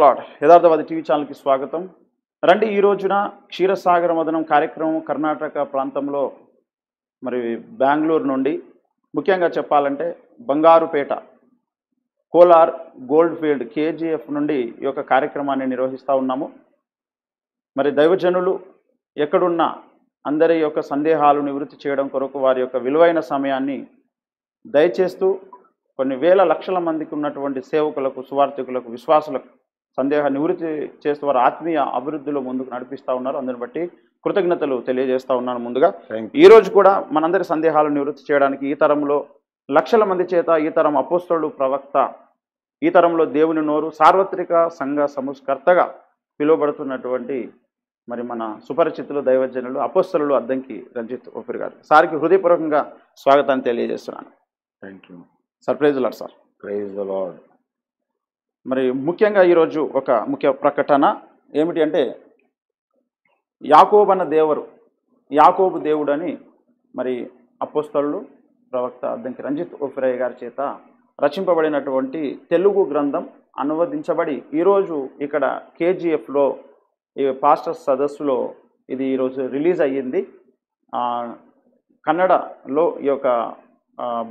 Lord Yatharthavadi TV ఛానల్కి స్వాగతం. రండి, ఈ రోజున క్షీరసాగర మదనం కార్యక్రమం కర్ణాటక ప్రాంతంలో మరి బెంగళూరు నుండి ముఖ్యంగా చెప్పాలంటే Bangarupet Kolar gold field KGF నుండి ఈ యొక్క కార్యక్రమాన్ని నిర్వహిస్తూ ఉన్నాము. మరి దైవజనులు ఎక్కడున్నా అందరి యొక్క సందేహాలు నివృత్తి చేయడం కొరకు వారి యొక్క విలువైన సమయాన్ని దయచేస్తూ కొన్ని వేల లక్షల మందికి ఉన్నటువంటి సేవకులకు, సువార్థికులకు, విశ్వాసులకు సందేహ నివృత్తి చేస్తూ వారు ఆత్మీయ అభివృద్ధిలో ముందుకు నడిపిస్తూ ఉన్నారు. అందరిని బట్టి కృతజ్ఞతలు తెలియజేస్తూ ఉన్నాను. ముందుగా ఈరోజు కూడా మనందరి సందేహాలు నివృత్తి చేయడానికి ఈ తరంలో లక్షల మంది చేత ఈ తరం అపోస్తలుడు, ప్రవక్త, ఈ తరంలో దేవుని నోరు, సార్వత్రిక సంఘ సంస్కర్తగా పిలువబడుతున్నటువంటి మరి మన సుపరిచితులు, దైవజనులు, అపోస్తలులు అద్దంకి రంజిత్ ఓఫిర్ గారు సార్కి హృదయపూర్వకంగా స్వాగతాన్ని తెలియజేస్తున్నాను. Thank you sir. Praise the Lord sir. Praise the Lord. మరి ముఖ్యంగా ఈరోజు ఒక ముఖ్య ప్రకటన ఏమిటి అంటే, యాకోబు అన్న దేవరు, యాకోబు దేవుడు అని మరి అపోస్తలుడు, ప్రవక్త అద్దంకి రంజిత్ ఓఫిరయ్య గారి చేత రచింపబడినటువంటి తెలుగు గ్రంథం అనువదించబడి ఈరోజు ఇక్కడ కేజీఎఫ్లో ఈ పాస్టర్స్ సదస్సులో ఇది ఈరోజు రిలీజ్ అయ్యింది. కన్నడలో ఈ యొక్క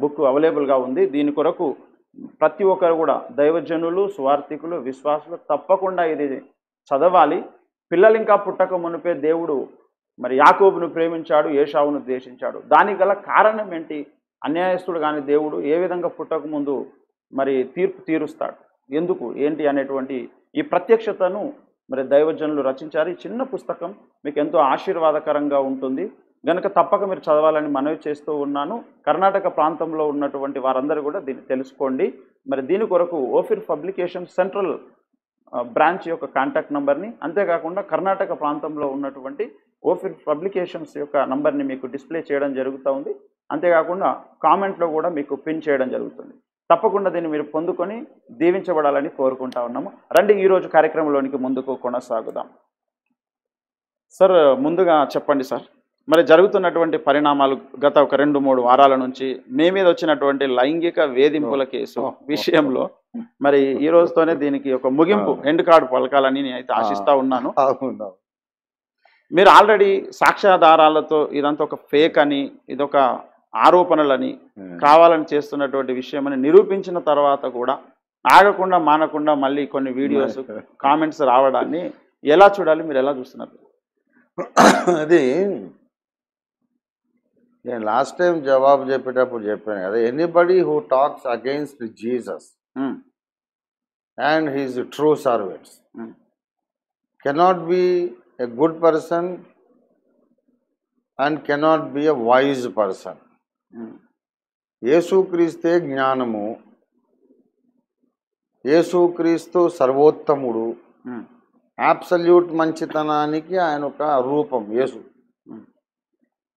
బుక్ అవైలబుల్గా ఉంది. దీని కొరకు ప్రతి ఒక్కరు కూడా దైవజనులు, సువార్థికులు, విశ్వాసులు తప్పకుండా ఇది చదవాలి. పిల్లలు ఇంకా పుట్టక మునిపే దేవుడు మరి యాకోబును ప్రేమించాడు, ఏశావును ద్వేషించాడు. దానికి గల కారణం ఏంటి? అన్యాయస్తుడు కానీ దేవుడు ఏ విధంగా పుట్టక ముందు మరి తీర్పు తీరుస్తాడు, ఎందుకు, ఏంటి అనేటువంటి ఈ ప్రత్యక్షతను మరి దైవజనులు రచించారు. ఈ చిన్న పుస్తకం మీకు ఎంతో ఆశీర్వాదకరంగా ఉంటుంది గనుక తప్పక మీరు చదవాలని మనవి చేస్తూ ఉన్నాను. కర్ణాటక ప్రాంతంలో ఉన్నటువంటి వారందరూ కూడా దీన్ని తెలుసుకోండి. మరి దీని కొరకు ఓఫిర్ పబ్లికేషన్ సెంట్రల్ బ్రాంచ్ యొక్క కాంటాక్ట్ నెంబర్ని, అంతేకాకుండా కర్ణాటక ప్రాంతంలో ఉన్నటువంటి ఓఫిర్ పబ్లికేషన్స్ యొక్క నంబర్ని మీకు డిస్ప్లే చేయడం జరుగుతూ ఉంది. అంతేకాకుండా కామెంట్లో కూడా మీకు పిన్ చేయడం జరుగుతుంది. తప్పకుండా దీన్ని మీరు పొందుకొని దీవించబడాలని కోరుకుంటా ఉన్నాము. రండి, ఈరోజు కార్యక్రమంలోనికి ముందుకు కొనసాగుదాం. సార్, ముందుగా చెప్పండి సార్, మరి జరుగుతున్నటువంటి పరిణామాలు గత ఒక 2-3 వారాల నుంచి మీ మీద వచ్చినటువంటి లైంగిక వేధింపుల కేసు విషయంలో మరి ఈ రోజుతోనే దీనికి ఒక ముగింపు, ఎండ్ కార్డు పలకాలని నేను అయితే ఆశిస్తూ ఉన్నాను. మీరు ఆల్రెడీ సాక్ష్యాధారాలతో ఇదంతా ఒక ఫేక్ అని, ఇదొక ఆరోపణలని, కావాలని చేస్తున్నటువంటి విషయం అని నిరూపించిన తర్వాత కూడా ఆగకుండా మానకుండా మళ్ళీ కొన్ని వీడియోస్, కామెంట్స్ రావడాన్ని ఎలా చూడాలి, మీరు ఎలా చూస్తున్నారు? అది నేను లాస్ట్ టైం జవాబు చెప్పేటప్పుడు చెప్పాను కదా, anybody who talks against Jesus and he's true servants cannot be a good person and cannot be a wise person. యేసుక్రీస్తే జ్ఞానము, యేసుక్రీస్తు సర్వోత్తముడు, అబ్సల్యూట్ మంచితనానికి ఆయన ఒక రూపం యేసు.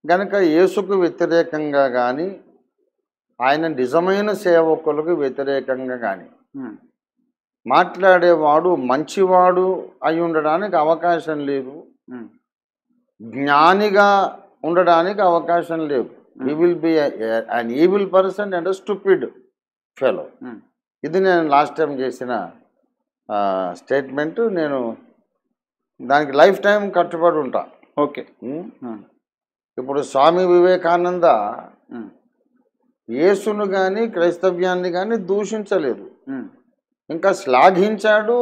కనుక యేసుకు వ్యతిరేకంగా కానీ, ఆయన నిజమైన సేవకులకు వ్యతిరేకంగా కానీ మాట్లాడేవాడు మంచివాడు అయి ఉండడానికి అవకాశం లేదు, జ్ఞానిగా ఉండడానికి అవకాశం లేదు. He will be an evil person and stupid fellow. ఇది నేను లాస్ట్ టైం చేసిన స్టేట్మెంట్. నేను దానికి లైఫ్ టైం కట్టుబడి ఉంటా. ఓకే. ఇప్పుడు స్వామి వివేకానంద యేసును కానీ క్రైస్తవ్యాన్ని కానీ దూషించలేదు, ఇంకా శ్లాఘించాడు,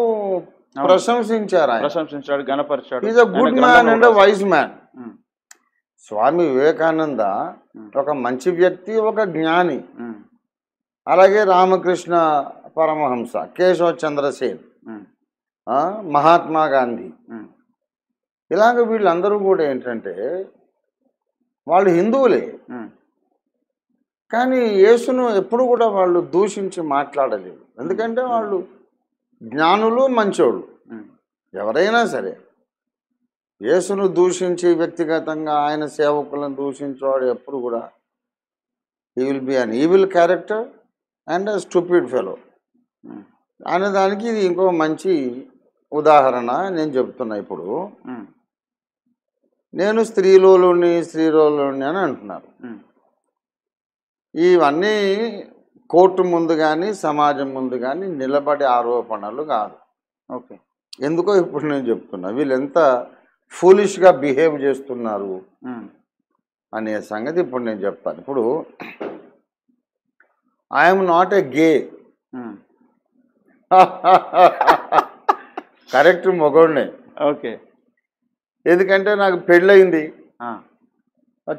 ప్రశంసించాడు, గణపరిచాడు. Is a good man and wise man. Swami Vivekananda ఒక మంచి వ్యక్తి, ఒక జ్ఞాని. అలాగే రామకృష్ణ పరమహంస, కేశవ చంద్రసేన్, మహాత్మా గాంధీ, ఇలాగ వీళ్ళందరూ కూడా ఏంటంటే వాళ్ళు హిందువులే, కానీ యేసును ఎప్పుడు కూడా వాళ్ళు దూషించి మాట్లాడలేదు. ఎందుకంటే వాళ్ళు జ్ఞానులు, మంచోళ్ళు. ఎవరైనా సరే యేసును దూషించి వ్యక్తిగతంగా ఆయన సేవకులను దూషించేవాడు ఎప్పుడు కూడా he will be an evil character and stupid fellow అనే దానికి ఇది ఇంకో మంచి ఉదాహరణ నేను చెప్తున్నా. ఇప్పుడు నేను స్త్రీలోని అని అంటున్నారు. ఇవన్నీ కోర్టు ముందు కానీ సమాజం ముందు కానీ నిలబడే ఆరోపణలు కాదు. ఓకే. ఎందుకో ఇప్పుడు నేను చెప్తున్నా, వీళ్ళు ఎంత ఫూలిష్గా బిహేవ్ చేస్తున్నారు అనే సంగతి ఇప్పుడు నేను చెప్తాను. ఇప్పుడు I'm not a gay, correct మొగోడినే. ఓకే. ఎందుకంటే నాకు పెళ్ళయింది,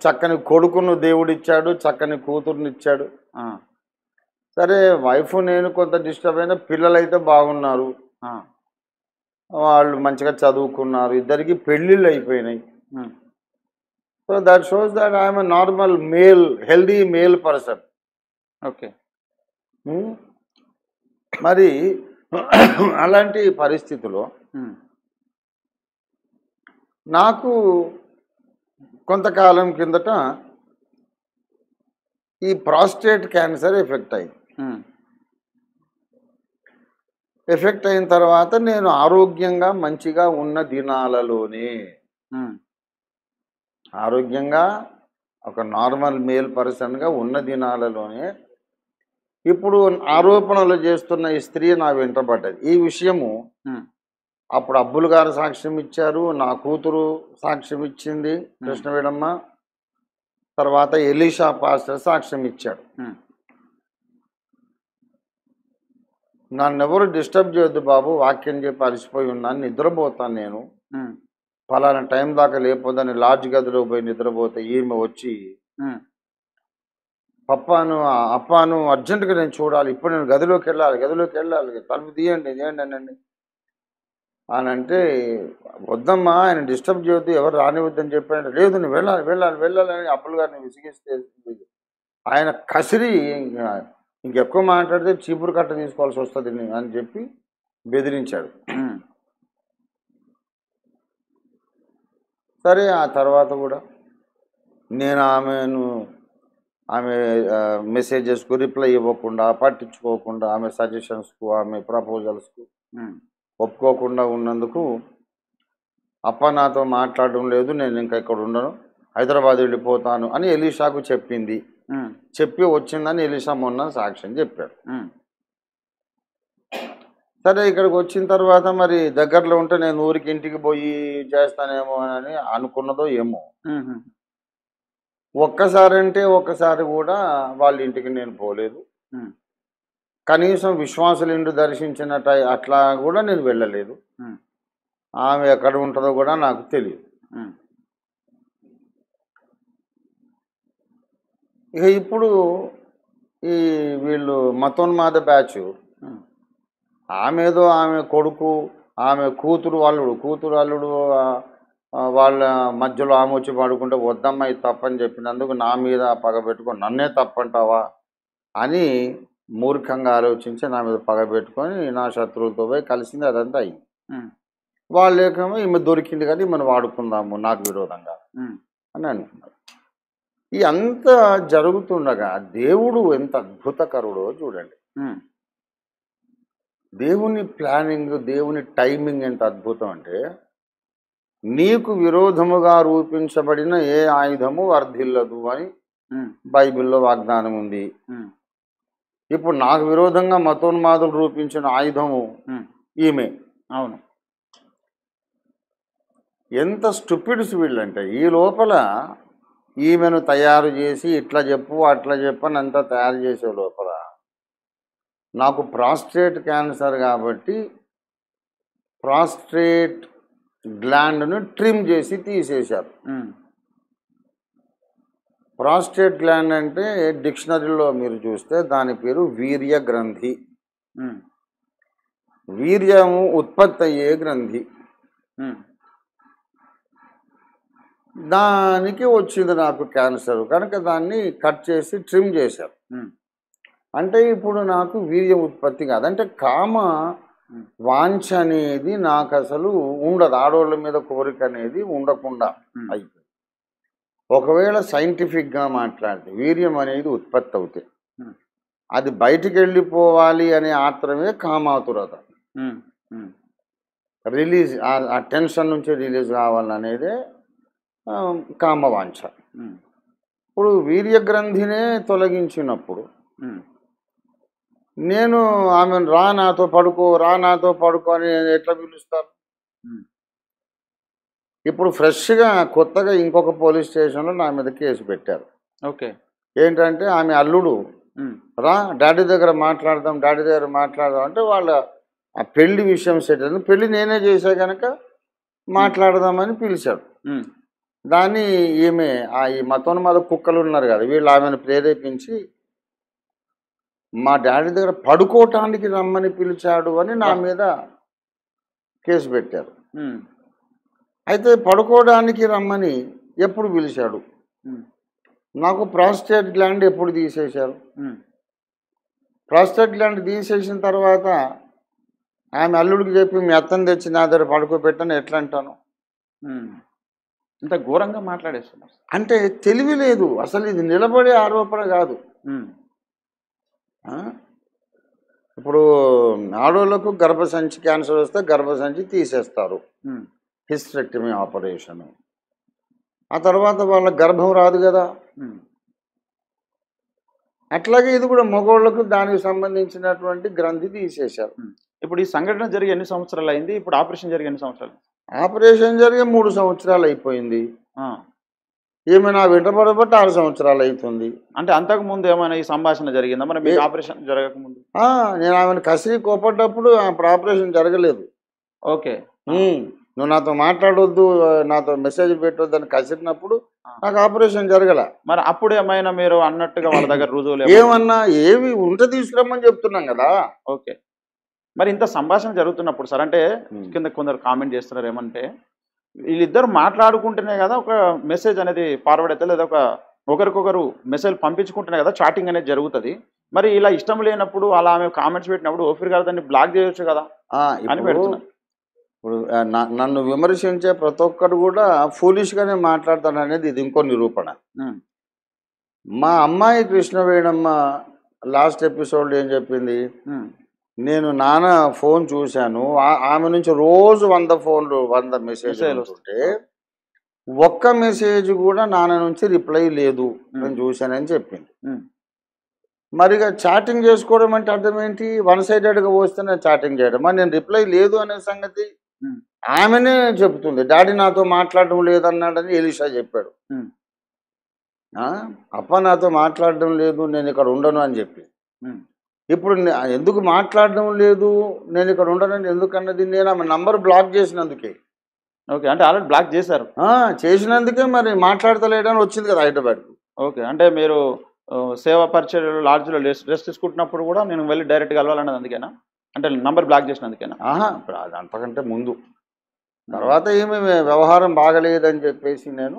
చక్కని కొడుకును దేవుడిచ్చాడు, చక్కని కూతురునిచ్చాడు. సరే వైఫ్ నేను కొంత డిస్టర్బ్ అయినా, పిల్లలైతే బాగున్నారు, వాళ్ళు మంచిగా చదువుకున్నారు, ఇద్దరికి పెళ్ళిళ్ళు అయిపోయినాయి. So that shows that I'm a normal male, healthy male person. Okay. మరి అలాంటి పరిస్థితిలో నాకు కొంతకాలం కిందట ఈ ప్రాస్టేట్ క్యాన్సర్ ఎఫెక్ట్ అయింది. ఎఫెక్ట్ అయిన తర్వాత నేను ఆరోగ్యంగా మంచిగా ఉన్న దినాలలోనే, ఆరోగ్యంగా ఒక నార్మల్ మేల్ పర్సన్గా ఉన్న దినాలలోనే ఇప్పుడు ఆరోపణలు చేస్తున్న ఈ స్త్రీ నా వెంటబడ్డది. ఈ విషయము అప్పుడు అబ్బులు గారు సాక్ష్యం ఇచ్చారు, నా కూతురు సాక్ష్యం ఇచ్చింది కృష్ణవేడమ్మ, తర్వాత ఎలీషా పాస్టర్ సాక్ష్యం ఇచ్చాడు. నన్నెవరు డిస్టర్బ్ చేయొద్దు బాబు, వాక్యం చెప్పి అలసిపోయి ఉన్నాను, నిద్రపోతాను నేను, ఫలానా టైం దాకా లేకపోదని లాడ్జ్ గదిలో పోయి నిద్రపోతే ఈమె వచ్చి అప్పాను అర్జెంటుగా నేను చూడాలి, ఇప్పుడు నేను గదిలోకి వెళ్ళాలి, తలుపు తీయండి అనండి అని అంటే, వద్దమ్మా ఆయన డిస్టర్బ్ చేయొద్దు, ఎవరు రానివద్దని చెప్పాడు. లేదు నువ్వు వెళ్ళాలి అని అప్పులు గారిని విసిగిస్తే ఆయన కసిరి ఇంకెక్కువ మాట్లాడితే చీపురు కట్ట తీసుకోవాల్సి వస్తుంది అని చెప్పి బెదిరించాడు. సరే ఆ తర్వాత కూడా నేను ఆమె మెసేజెస్కు రిప్లై ఇవ్వకుండా, పట్టించుకోకుండా, ఆమె సజెషన్స్కు, ఆమె ప్రపోజల్స్కు ఒప్పుకోకుండా ఉన్నందుకు అప్ప నాతో మాట్లాడడం లేదు, నేను ఇంకా ఇక్కడ ఉండను, హైదరాబాద్ వెళ్ళిపోతాను అని ఎలీషాకు చెప్పింది. చెప్పి వచ్చిందని ఎలీషా మొన్న సాక్ష్యం చెప్పాడు. సరే ఇక్కడికి వచ్చిన తర్వాత మరి దగ్గరలో ఉంటే నేను ఊరికి ఇంటికి పోయి చేస్తానేమో అని అనుకున్నదో ఏమో, ఒక్కసారి కూడా వాళ్ళ ఇంటికి నేను పోలేదు. కనీసం విశ్వాసుల ఇంటి దర్శించినట్టు అట్లా కూడా నేను వెళ్ళలేదు. ఆమె ఎక్కడ ఉంటుందో కూడా నాకు తెలియదు. ఇక ఇప్పుడు ఈ వీళ్ళు మతోన్మాద బ్యాచ్, ఆమె కొడుకు, ఆమె కూతురు అల్లుడు వాళ్ళ మధ్యలో ఆమె వచ్చి పడుకుంటే వద్దమ్మా ఇది తప్పని చెప్పినందుకు నా మీద పగ పెట్టుకొని నన్నే తప్పంటావా అని మూర్ఖంగా ఆలోచించి నా మీద పగ పెట్టుకొని నా శత్రువులతో పోయి కలిసింది. అదంతా అయింది. వాళ్ళేమో ఈమె దొరికింది కదా, ఈమెను వాడుకుందాము నాకు విరోధంగా అని అనుకున్నారు. ఈ అంతా జరుగుతుండగా దేవుడు ఎంత అద్భుతకరుడో చూడండి. దేవుని ప్లానింగ్, దేవుని టైమింగ్ ఎంత అద్భుతం అంటే, నీకు విరోధముగా రూపించబడిన ఏ ఆయుధము వర్ధిల్లదు అని బైబిల్లో వాగ్దానం ఉంది. ఇప్పుడు నాకు విరోధంగా మతోన్మాదులు రూపించిన ఆయుధము ఈమె. అవును. ఎంత స్టూపిడ్స్ వీళ్ళంటే, ఈ లోపల ఈమెను తయారు చేసి ఇట్లా చెప్పు అట్లా చెప్పని అంతా తయారు చేసే లోపల నాకు ప్రాస్టేట్ క్యాన్సర్ కాబట్టి ప్రాస్టేట్ గ్లాండ్ను ట్రిమ్ చేసి తీసేశారు. ప్రాస్టేట్ గ్లాండ్ అంటే డిక్షనరీలో మీరు చూస్తే దాని పేరు వీర్య గ్రంథి. వీర్యము ఉత్పత్తి అయ్యే గ్రంథి. దానికి వచ్చింది నాకు క్యాన్సర్ కనుక దాన్ని కట్ చేసి ట్రిమ్ చేశారు. అంటే ఇప్పుడు నాకు వీర్యం ఉత్పత్తి కాదు, అంటే కామ వాంఛ అనేది నాకు అసలు ఉండదు, ఆడవాళ్ళ మీద కోరిక అనేది ఉండకుండా అయిపోయింది. ఒకవేళ సైంటిఫిక్గా మాట్లాడితే వీర్యం అనేది ఉత్పత్తి అవుతే అది బయటికి వెళ్ళిపోవాలి అనే ఆత్రమే కామాతురత, రిలీజ్, ఆ టెన్షన్ నుంచి రిలీజ్ కావాలనేదే కామవాంఛ. ఇప్పుడు వీర్య గ్రంథినే తొలగించినప్పుడు నేను ఆమెను రా నాతో పడుకో, రా నాతో పడుకో అని ఎట్లా పిలుస్తాను? ఉమ్, ఇప్పుడు ఫ్రెష్గా కొత్తగా ఇంకొక పోలీస్ స్టేషన్లో నా మీద కేసు పెట్టారు. ఓకే. ఏంటంటే ఆమె అల్లుడు ఉమ్, రా డాడీ దగ్గర మాట్లాడదాం, డాడీ దగ్గర మాట్లాడదాం అంటే వాళ్ళ ఆ పెళ్లి విషయం సెట్ అయింది. పెళ్లి నేనే చేసా కనుక మాట్లాడదామని పిలిచాడు. ఉమ్, దాన్ని ఈమె ఈ మతోన్మాద కుక్కలు ఉన్నారు కదా, వీళ్ళు ఆమెను ప్రేరేపించి మా డాడీ దగ్గర పడుకోవటానికి రమ్మని పిలిచాడు అని నా మీద కేసు పెట్టారు. ఉమ్, అయితే పడుకోవడానికి రమ్మని ఎప్పుడు పిలిచాడు? ఉమ్, నాకు ప్రాస్టేట్ గ్లాండ్ ఎప్పుడు తీసేశారు? ఉమ్, ప్రాస్టేట్ గ్లాండ్ తీసేసిన తర్వాత ఆమె అల్లుడికి చెప్పి మీ అత్తని తెచ్చి నా దగ్గర పడుకోబెట్టని ఎట్లా అంటాను? ఉమ్. ఇంత ఘోరంగా మాట్లాడేస్తున్నారు. అంటే తెలివి లేదు అసలు. ఇది నిలబడే ఆరోపణ కాదు. ఉమ్, ఆ? ఇప్పుడు ఆడోళ్ళకు గర్భసంచి క్యాన్సర్ వస్తే గర్భసంచి తీసేస్తారు, ఉమ్, హిస్టరెక్టమీ ఆపరేషన్. ఆ తర్వాత వాళ్ళ గర్భం రాదు కదా. ఉమ్. అట్లాగే ఇది కూడా మగవాళ్ళకు దానికి సంబంధించినటువంటి గ్రంథి తీసేశారు. ఇప్పుడు ఈ సంఘటన జరిగి ఎన్ని సంవత్సరాలు అయింది? ఇప్పుడు ఆపరేషన్ జరిగి ఎన్ని సంవత్సరాలు? ఆపరేషన్ జరిగే 3 సంవత్సరాలు అయిపోయింది. ఆ, ఈమె నా వెంటబడబట్టి 6 సంవత్సరాలు అవుతుంది. అంటే అంతకు ముందు ఏమైనా ఈ సంభాషణ జరిగిందా మరి మీకు ఆపరేషన్ జరగక ముందు? నేను ఆమెను కసిరి కోపడ్డప్పుడు అప్పుడు ఆపరేషన్ జరగలేదు. ఓకే. నువ్వు నాతో మాట్లాడొద్దు, నాతో మెసేజ్ పెట్టొద్దు అని కసిరినప్పుడు నాకు ఆపరేషన్ జరగల. మరి అప్పుడు ఏమైనా మీరు అన్నట్టుగా వాళ్ళ దగ్గర రుజువులు ఏమన్నా ఏవి ఉంటే తీసుకురమ్మని చెప్తున్నాం కదా. ఓకే. మరి ఇంత సంభాషణ జరుగుతున్నప్పుడు సార్, అంటే కింద కొందరు కామెంట్ చేస్తున్నారు ఏమంటే, వీళ్ళిద్దరు మాట్లాడుకుంటేనే కదా ఒక మెసేజ్ అనేది ఫార్వర్డ్ అయితే, లేదా ఒకరికొకరు మెసేజ్ పంపించుకుంటేనే కదా చాటింగ్ అనేది జరుగుతుంది. మరి ఇలా ఇష్టం లేనప్పుడు అలా ఆమె కామెంట్స్ పెట్టినప్పుడు ఓఫీర్ గారు దాన్ని బ్లాక్ చేయొచ్చు కదా అని పెడుతున్నారు. ఇప్పుడు నన్ను విమర్శించే ప్రతి ఒక్కరు కూడా ఫూలిష్గానే మాట్లాడతాను అనేది ఇది ఇంకో నిరూపణ. మా అమ్మాయి కృష్ణవేణమ్మ లాస్ట్ ఎపిసోడ్ ఏం చెప్పింది? నేను నాన్న ఫోన్ చూశాను, ఆమె నుంచి రోజు 100 మెసేజ్లు వస్తుంటే ఒక్క మెసేజ్ కూడా నాన్న నుంచి రిప్లై లేదు, నేను చూశానని చెప్పింది. మరిగా చాటింగ్ చేసుకోవడం అంటే అర్థం ఏంటి? వన్ సైడెడ్గా వస్తేనే చాటింగ్ చేయడం. మరి నేను రిప్లై లేదు అనే సంగతి ఆమెనే చెప్తుంది. డాడీ నాతో మాట్లాడడం లేదన్నాడని ఎలీషా చెప్పాడు. అప్ప నాతో మాట్లాడడం లేదు, నేను ఇక్కడ ఉండను అని చెప్పి. ఇప్పుడు ఎందుకు మాట్లాడడం లేదు, నేను ఇక్కడ ఉండనని ఎందుకన్నది నేను ఆమె నంబర్ బ్లాక్ చేసినందుకే. ఓకే. అంటే ఆల్రెడీ బ్లాక్ చేశారు. చేసినందుకే మరి మాట్లాడతలేడని వచ్చింది కదా హైదరాబాద్కు. ఓకే. అంటే మీరు సేవా పరిచర్యలు లాడ్జ్లో రెస్ట్ తీసుకుంటున్నప్పుడు కూడా నేను వెళ్ళి డైరెక్ట్గా కలవాలన్నది అందుకేనా? అంటే నంబర్ బ్లాక్ చేసినందుకేనా? ఇప్పుడు అది అంతకంటే ముందు. తర్వాత ఏమి వ్యవహారం బాగలేదని చెప్పేసి నేను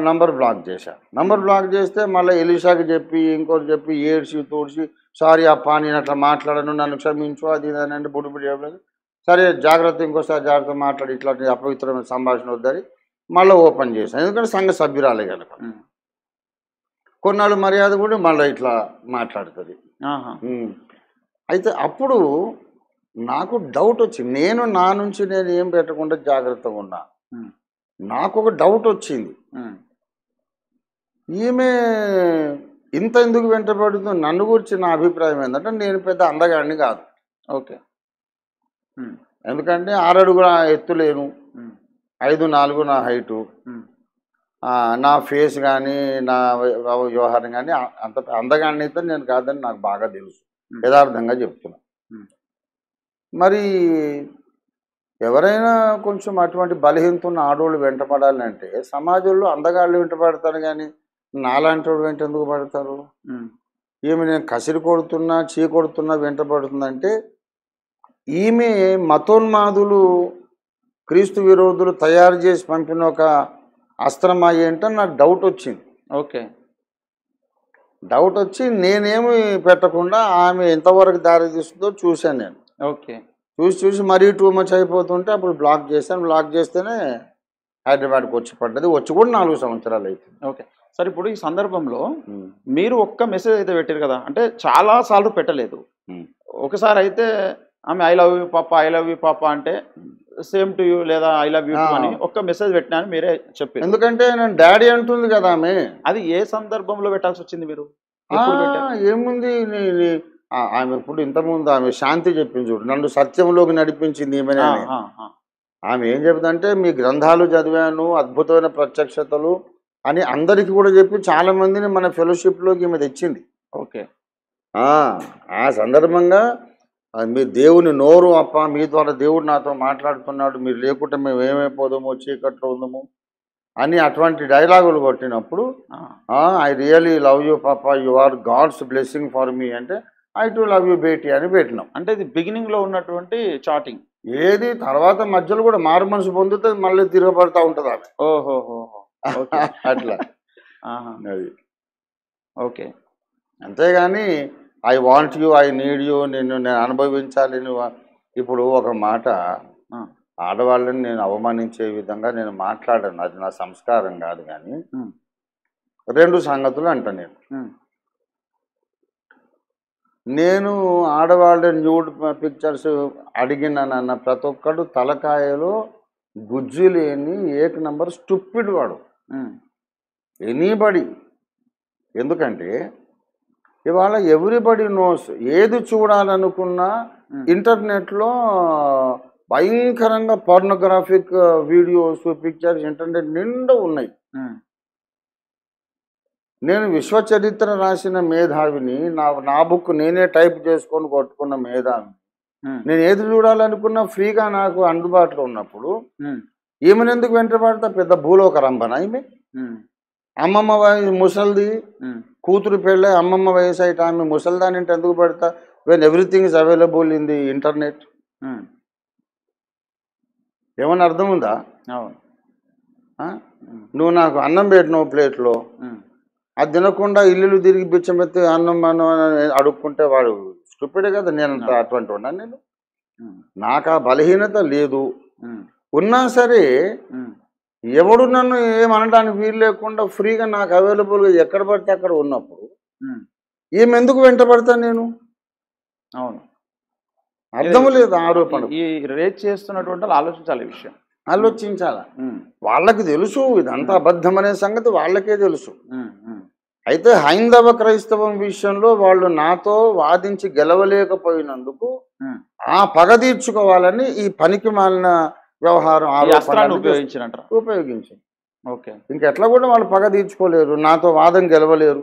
నంబర్ బ్లాక్ చేశాను. నంబర్ బ్లాక్ చేస్తే మళ్ళీ ఎలీషాకి చెప్పి ఇంకోటి చెప్పి ఏడ్చి తోడ్చి, సారీ అప్ప నేను అట్లా మాట్లాడను, నన్ను క్షమించు, అది ఇది అని అంటే బుడిబుడి చెప్పలేదు. సరే జాగ్రత్త, ఇంకోసారి జాగ్రత్త మాట్లాడి ఇట్లాంటి అపవిత్రమైన సంభాషణ వద్దని మళ్ళీ ఓపెన్ చేశాను. ఎందుకంటే సంఘ సభ్యురాలే కనుక. కొన్నాళ్ళు మర్యాద కూడా మళ్ళీ ఇట్లా మాట్లాడుతుంది. అయితే అప్పుడు నాకు డౌట్ వచ్చింది. నేను నా నుంచి నేను ఏం పెట్టకుండా జాగ్రత్తగా ఉన్నా. నాకు ఒక డౌట్ వచ్చింది, ఈమె ఇంత ఎందుకు వెంటబడుతుంది? నన్ను గురించి నా అభిప్రాయం ఏంటంటే, నేను పెద్ద అందగాడిని కాదు. ఓకే. ఎందుకంటే 6 అడుగుల ఎత్తులేను, 5'4" నా హైటు, నా ఫేస్ కానీ నా వ్యవహారం కానీ అంత అందగాడిని అయితే నేను కాదని నాకు బాగా తెలుసు, యథార్థంగా చెప్తున్నా. మరి ఎవరైనా కొంచెం అటువంటి బలహీనత ఉన్న ఆడవాళ్ళు వెంటపడాలంటే సమాజంలో అందగాళ్ళు వెంటపడతారు, కానీ నాలాంటి వాడు వెంట ఎందుకు పడతారు? ఈమె నేను కసిరి కొడుతున్నా చీ కొడుతున్నా వెంటపడుతుందంటే ఈమె మతోన్మాదులు క్రీస్తు విరోధులు తయారు చేసి పంపిన ఒక అస్త్రమా ఏంటని నాకు డౌట్ వచ్చింది. ఓకే. డౌట్ వచ్చి నేనేమి పెట్టకుండా ఆమె ఎంతవరకు దారి తీస్తుందో చూశాను నేను. ఓకే. చూసి మరీ టూ మచ్ అయిపోతుంటే అప్పుడు బ్లాక్ చేశాను. బ్లాక్ చేస్తేనే హైదరాబాద్కి వచ్చి పడ్డది. వచ్చి కూడా 4 సంవత్సరాలు అవుతుంది. Okay sir. ఇప్పుడు ఈ సందర్భంలో మీరు ఒక్క మెసేజ్ అయితే పెట్టారు కదా, అంటే చాలా సార్లు పెట్టలేదు. ఒకసారి అయితే ఆమె ఐ లవ్ యూ పాప, ఐ లవ్ యూ పాప అంటే సేమ్ టు యూ లేదా ఐ లవ్ యూ అని ఒక్క మెసేజ్ పెట్టినా అని మీరే చెప్పారు. ఎందుకంటే నేను డాడీ అంటుంది కదా ఆమె. అది ఏ సందర్భంలో పెట్టాల్సి వచ్చింది మీరు? ఏముంది, ఆమె ఇప్పుడు ఇంతకుముందు ఆమె శాంతి చెప్పింది చూడు, నన్ను సత్యంలోకి నడిపించింది ఈమెనే అని. ఆమె ఏం చెప్తుందంటే మీ గ్రంథాలు చదివాను, అద్భుతమైన ప్రత్యక్షతలు అని అందరికీ కూడా చెప్పి చాలా మందిని మన ఫెలోషిప్లోకి ఈమె తెచ్చింది. ఓకే. ఆ సందర్భంగా మీ దేవుని నోరు అప్ప, మీ ద్వారా దేవుడు నాతో మాట్లాడుతున్నాడు, మీరు లేకుంటే మేము ఏమైపోదామో, చీకట్లో ఉందాము అని అటువంటి డైలాగులు కొట్టినప్పుడు ఐ రియలీ లవ్ యూ పాప, you are God's blessing for me అంటే I too love you beti అని పెట్టినాం. అంటే ఇది బిగినింగ్లో ఉన్నటువంటి చాటింగ్. ఏది తర్వాత మధ్యలో కూడా మారు మనసు పొందితే మళ్ళీ తిరగబడతా ఉంటుంది ఆమె. ఓహో అట్లా అది. ఓకే. అంతేగాని I want you, I need you, నేను అనుభవించాలి. ఇప్పుడు ఒక మాట, ఆడవాళ్ళని నేను అవమానించే విధంగా నేను మాట్లాడాను, అది నా సంస్కారం కాదు. కానీ 2 సంగతులు అంట. నేను ఆడవాళ్ళ న్యూడ్ పిక్చర్స్ అడిగినానన్న ప్రతి ఒక్కడు తలకాయలో గుజ్జు లేని 1 నంబర్ స్టూపిడ్ వాడు, ఎనీబడి. ఎందుకంటే ఇవాళ ఎవ్రీబడి నోస్, ఏది చూడాలనుకున్నా ఇంటర్నెట్లో భయంకరంగా పోర్నోగ్రాఫిక్ వీడియోస్, పిక్చర్స్ ఇంటర్నెట్ నిండా ఉన్నాయి. నేను విశ్వచరిత్ర రాసిన మేధావిని, నా బుక్ నేనే టైప్ చేసుకొని కొట్టుకున్న మేధావిని. నేను ఏది చూడాలనుకున్నా ఫ్రీగా నాకు అందుబాటులో ఉన్నప్పుడు ఈమెను ఎందుకు వెంటబడతా? పెద్ద భూలోక రంభన ఈమె. అమ్మమ్మ వయసు ముసల్ది, కూతురు పెళ్ళే అమ్మమ్మ వయసు అయితే ఆమె ముసల్దాని అంటే ఎందుకు పెడతా? When everything is available in the internet. ఏమన్నా అర్థం ఉందా? నువ్వు నాకు అన్నం పెట్టినావు ప్లేట్లో, అది తినకుండా ఇల్లు తిరిగి బిచ్చమెత్తి అన్నం అడుక్కుంటే వాడు స్టూపిడే కదా. నేను అటువంటి ఉన్నాను. నేను నాకు ఆ బలహీనత లేదు. ఉన్నా సరే ఎవడు నన్ను ఏమనడానికి వీలు లేకుండా ఫ్రీగా నాకు అవైలబుల్గా ఎక్కడ పడితే అక్కడ ఉన్నప్పుడు ఏమెందుకు వెంటబడతాను నేను? అవును, అర్థం లేదు ఆరోపణ. ఈ రేట్ చేస్తున్నటువంటి ఆలోచించాలి, విషయం ఆలోచించాల. వాళ్ళకి తెలుసు ఇదంతా అబద్ధం అనే సంగతి వాళ్ళకే తెలుసు. అయితే హైందవ క్రైస్తవం విషయంలో వాళ్ళు నాతో వాదించి గెలవలేకపోయినందుకు ఆ పగ తీర్చుకోవాలని ఈ పనికి మాలిన వ్యవహారం ఉపయోగించి ఇంకెట్లా కూడా వాళ్ళు పగ తీర్చుకోలేరు, నాతో వాదం గెలవలేరు.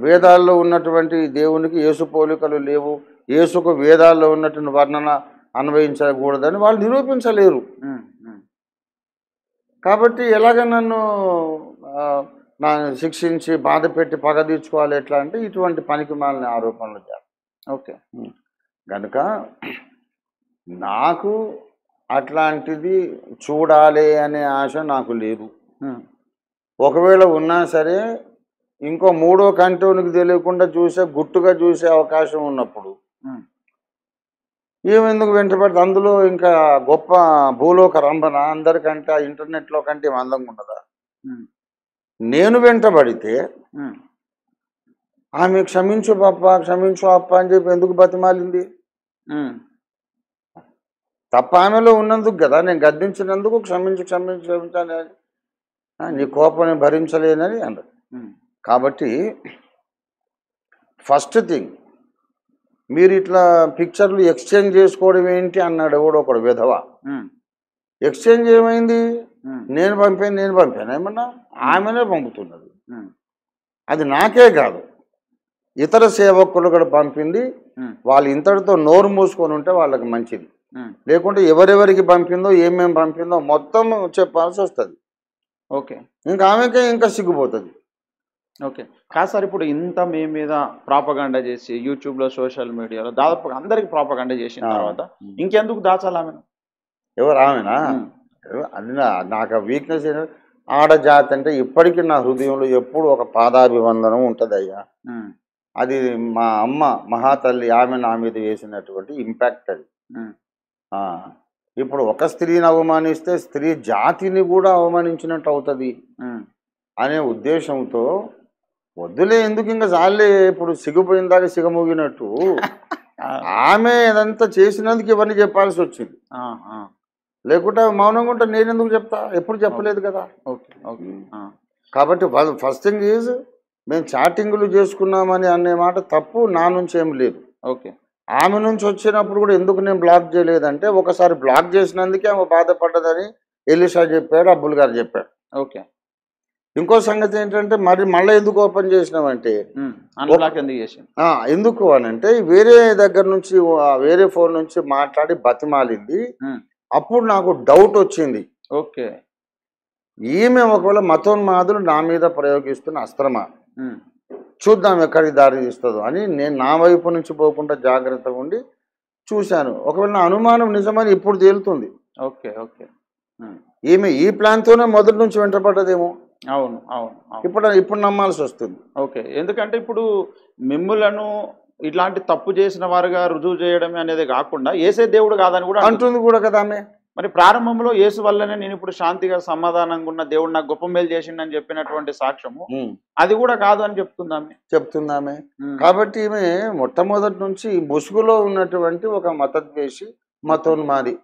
వేదాల్లో ఉన్నటువంటి దేవునికి యేసు పోలికలు లేవు, యేసుకు వేదాల్లో ఉన్నటువంటి వర్ణన అన్వయించకూడదని వాళ్ళు నిరూపించలేరు. కాబట్టి ఎలాగ నన్ను శిక్షించి బాధ పెట్టి పగ తీర్చుకోవాలి ఎట్లా అంటే ఇటువంటి పనికి మాలిన ఆరోపణలు చేయాలి. ఓకే, కనుక నాకు అట్లాంటిది చూడాలి అనే ఆశ నాకు లేదు. ఒకవేళ ఉన్నా సరే ఇంకో 3వ కంటోనికి తెలియకుండా గుట్టుగా చూసే అవకాశం ఉన్నప్పుడు ఏమెందుకు వెంటబడితే? అందులో ఇంకా గొప్ప భూలోక రంభన అందరికంటే ఇంటర్నెట్లో కంటే అందంగా ఉండదా? నేను వెంటబడితే ఆమె క్షమించు పాప, క్షమించు అప్ప అని చెప్పి ఎందుకు బతిమాలింది? తప్ప ఆమెలో ఉన్నందుకు కదా, నేను గద్దించినందుకు క్షమించాలి, నీ కోపాన్ని భరించలేనని అన్నారు. కాబట్టి ఫస్ట్ థింగ్, మీరు ఇట్లా పిక్చర్లు ఎక్స్చేంజ్ చేసుకోవడం ఏంటి అన్నాడు ఎవడో ఒకడు విధవ. ఎక్స్చేంజ్ ఏమైంది? నేను పంపాను ఏమన్నా? ఆమెనే పంపుతున్నది. అది నాకే కాదు, ఇతర సేవకులు కూడా పంపింది. వాళ్ళు ఇంతటితో నోరు మూసుకొని ఉంటే వాళ్ళకి మంచిది. లేకుంటే ఎవరెవరికి పంపిందో ఏమేమి పంపిందో మొత్తం చెప్పాల్సి వస్తుంది. ఓకే, ఇంకా ఆమెకే ఇంకా సిగ్గుపోతుంది. ఓకే, కాదు సార్, ఇప్పుడు ఇంత మీ మీద ప్రాపగండా చేసి యూట్యూబ్లో సోషల్ మీడియాలో దాదాపు అందరికి ప్రాపగండా చేసిన తర్వాత ఇంకెందుకు దాచాలి ఆమెను? ఎవరు ఆమెనా? అది నాకు ఆ వీక్నెస్ ఏంటంటే ఆడజాతి అంటే ఇప్పటికీ నా హృదయంలో ఎప్పుడు ఒక పాదాభివందనం ఉంటుంది అయ్యా. అది మా అమ్మ మహాతల్లి ఆమె నా మీద వేసినటువంటి ఇంపాక్ట్ అది. ఇప్పుడు ఒక స్త్రీని అవమానిస్తే స్త్రీ జాతిని కూడా అవమానించినట్టు అవుతుంది అనే ఉద్దేశంతో వద్దులే, ఎందుకు ఇంకా చాలే, ఇప్పుడు సిగ్గుపోయిన దాకా సిగమూగినట్టు ఆమె ఇదంతా చేసినందుకు ఇవన్నీ చెప్పాల్సి వచ్చింది. లేకుంటే మౌనంగా ఉంటే నేను ఎందుకు చెప్తా? ఎప్పుడు చెప్పలేదు కదా. కాబట్టి ఫస్ట్ థింగ్ ఈజ్ మేము చాటింగ్లు చేసుకున్నామని అనే మాట తప్పు నా నుంచి ఏం లేదు. ఓకే. ఆమె నుంచి వచ్చినప్పుడు కూడా ఎందుకు నేను బ్లాక్ చేయలేదంటే, ఒకసారి బ్లాక్ చేసినందుకే ఆమె బాధపడ్డదని ఎలీషా చెప్పాడు, అబ్బుల్ గారు చెప్పాడు. ఓకే. ఇంకో సంగతి ఏంటంటే, మరి మళ్ళీ ఎందుకు ఓపెన్ చేసినామంటే, అన్బ్లాక్ ఎందుకు చేసి ఎందుకు అనంటే వేరే దగ్గర నుంచి వేరే ఫోన్ నుంచి మాట్లాడి బతిమాలింది. అప్పుడు నాకు డౌట్ వచ్చింది, ఓకే, ఈమె ఒకవేళ మతోన్మాదులు నా మీద ప్రయోగిస్తున్న అస్త్రమా, చూద్దాం ఎక్కడికి దారి తీస్తుందో అని నేను నా వైపు నుంచి పోకుండా జాగ్రత్తగా ఉండి చూశాను. ఒకవేళ నా అనుమానం నిజమని ఇప్పుడు తేలుతుంది. ఓకే. ఓకే. ఈమె ఈ ప్లాన్తోనే మొదటి నుంచి వెంటపడ్డదేమో. అవును, అవును. ఇప్పుడు నమ్మాల్సి వస్తుంది. ఓకే. ఎందుకంటే ఇప్పుడు మిమ్ములను ఇట్లాంటి తప్పు చేసిన వారుగా రుజువు చేయడం అనేది కాకుండా యేసే దేవుడు కాదని కూడా అంటుంది కూడా కదా ఆమె. మరి ప్రారంభంలో యేసు వల్లనే నేను ఇప్పుడు శాంతిగా సమాధానంగా ఉన్న దేవుడు నాకు గొప్ప మేలు చేసిండని చెప్పినటువంటి సాక్ష్యము అది కూడా కాదు అని చెప్తుందామె. కాబట్టి ఈమె మొట్టమొదటి నుంచి ముసుగులో ఉన్నటువంటి ఒక మతద్వేషి, మతోన్మాది,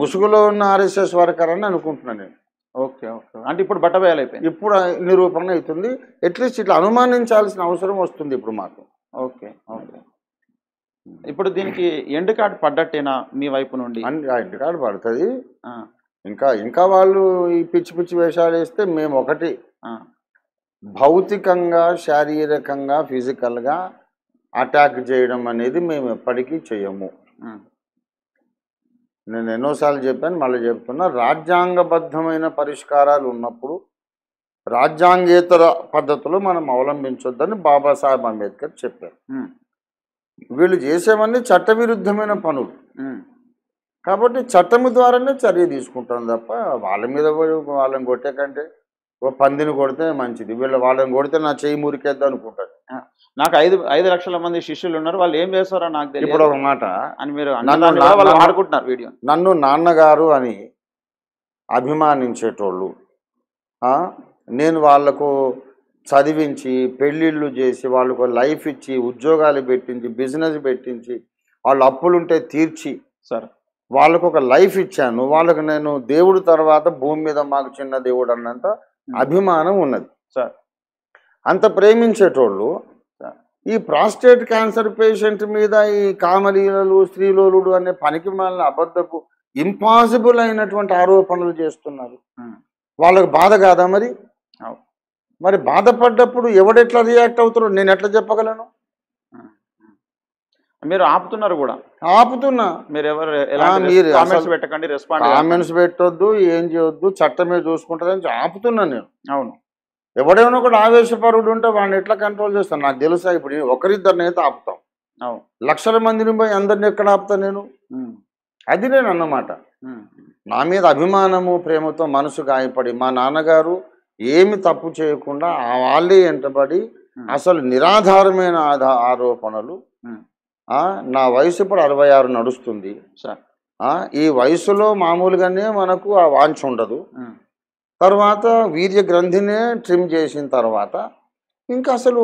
ముసుగులో ఉన్న ఆర్ఎస్ఎస్ వర్కర్ అని అనుకుంటున్నాను నేను. ఓకే. ఓకే. అంటే ఇప్పుడు బట్టబయలైపోయింది, ఇప్పుడు నిరూపణ అవుతుంది. అట్లీస్ట్ ఇట్లా అనుమానించాల్సిన అవసరం వస్తుంది ఇప్పుడు మాకు. ఓకే. ఓకే. ఇప్పుడు దీనికి ఎండ్ కార్డ్ పడ్డట్టేనా మీ వైపు నుండి? ఎండ్ కార్డ్ పడుతుంది. ఇంకా వాళ్ళు ఈ పిచ్చి పిచ్చి వేషాలు వేస్తే మేము ఒకటి భౌతికంగా, శారీరకంగా, ఫిజికల్గా అటాక్ చేయడం అనేది మేము ఎప్పటికీ చేయము. నేను ఎన్నోసార్లు చెప్పాను, మళ్ళీ చెప్తున్నా, రాజ్యాంగబద్ధమైన పరిష్కారాలు ఉన్నప్పుడు రాజ్యాంగేతర పద్ధతులు మనం అవలంబించొద్దని బాబాసాహెబ్ అంబేద్కర్ చెప్పారు. వీళ్ళు చేసేవన్నీ చట్టవిరుద్ధమైన పనులు కాబట్టి చట్టము ద్వారానే చర్య తీసుకుంటాం తప్ప వాళ్ళ మీద వాళ్ళని కొట్టే కంటే ఒక పందిని కొడితే మంచిది, వాళ్ళని కొడితే నా చెయ్యి మురికేద్దాం అనుకుంటారు. నాకు 5 లక్షల మంది శిష్యులు ఉన్నారు, వాళ్ళు ఏం చేస్తారో నాకు తెలియదు. ఇప్పుడు ఒక మాట, అని మీరు ఆడుకుంటున్నారు వీడియో. నన్ను నాన్నగారు అని అభిమానించేటోళ్ళు, నేను వాళ్లకు చదివించి పెళ్ళిళ్ళు చేసి వాళ్ళకు లైఫ్ ఇచ్చి ఉద్యోగాలు పెట్టించి బిజినెస్ పెట్టించి వాళ్ళు అప్పులుంటే తీర్చి సార్ వాళ్ళకు ఒక లైఫ్ ఇచ్చాను. వాళ్ళకు నేను దేవుడు తర్వాత భూమి మీద మాకు చిన్న దేవుడు అన్నంత అభిమానం ఉన్నది సార్. అంత ప్రేమించేటోళ్ళు ఈ ప్రాస్టేట్ క్యాన్సర్ పేషెంట్ మీద ఈ కామలీలలు, స్త్రీలోలుడు అనే పనికి మాలిన అబద్ధపు ఇంపాసిబుల్ అయినటువంటి ఆరోపణలు చేస్తున్నారు. వాళ్ళకు బాధ కాదా మరి? మరి బాధపడ్డప్పుడు ఎవడెట్లా రియాక్ట్ అవుతారో నేను ఎట్లా చెప్పగలను? మీరు ఆపుతున్నారు కూడా. ఆపుతున్నా. మీరు కామెంట్స్ పెట్టొద్దు, ఏం చేయొద్దు, చట్టమే చూసుకుంటుందని ఆపుతున్నా నేను. అవును. ఎవడేమో కూడా ఆవేశపరుడు ఉంటే వాడిని ఎట్లా కంట్రోల్ చేస్తాను నాకు తెలుసా. ఇప్పుడు ఒకరిద్దరిని అయితే ఆపుతాం, లక్షల మందిని పోయి అందరిని ఎక్కడ ఆపుతా నేను? అది నేను అన్నమాట. నా మీద అభిమానము, ప్రేమతో మనసు గాయపడి మా నాన్నగారు ఏమి తప్పు చేయకుండా వాళ్ళే వెంటబడి అసలు నిరాధారమైన ఆరోపణలు. నా వయసు ఇప్పుడు 66 నడుస్తుంది. ఈ వయసులో మామూలుగానే మనకు ఆ వాంఛ ఉండదు. తర్వాత వీర్య గ్రంథినే ట్రిమ్ చేసిన తర్వాత ఇంకా అసలు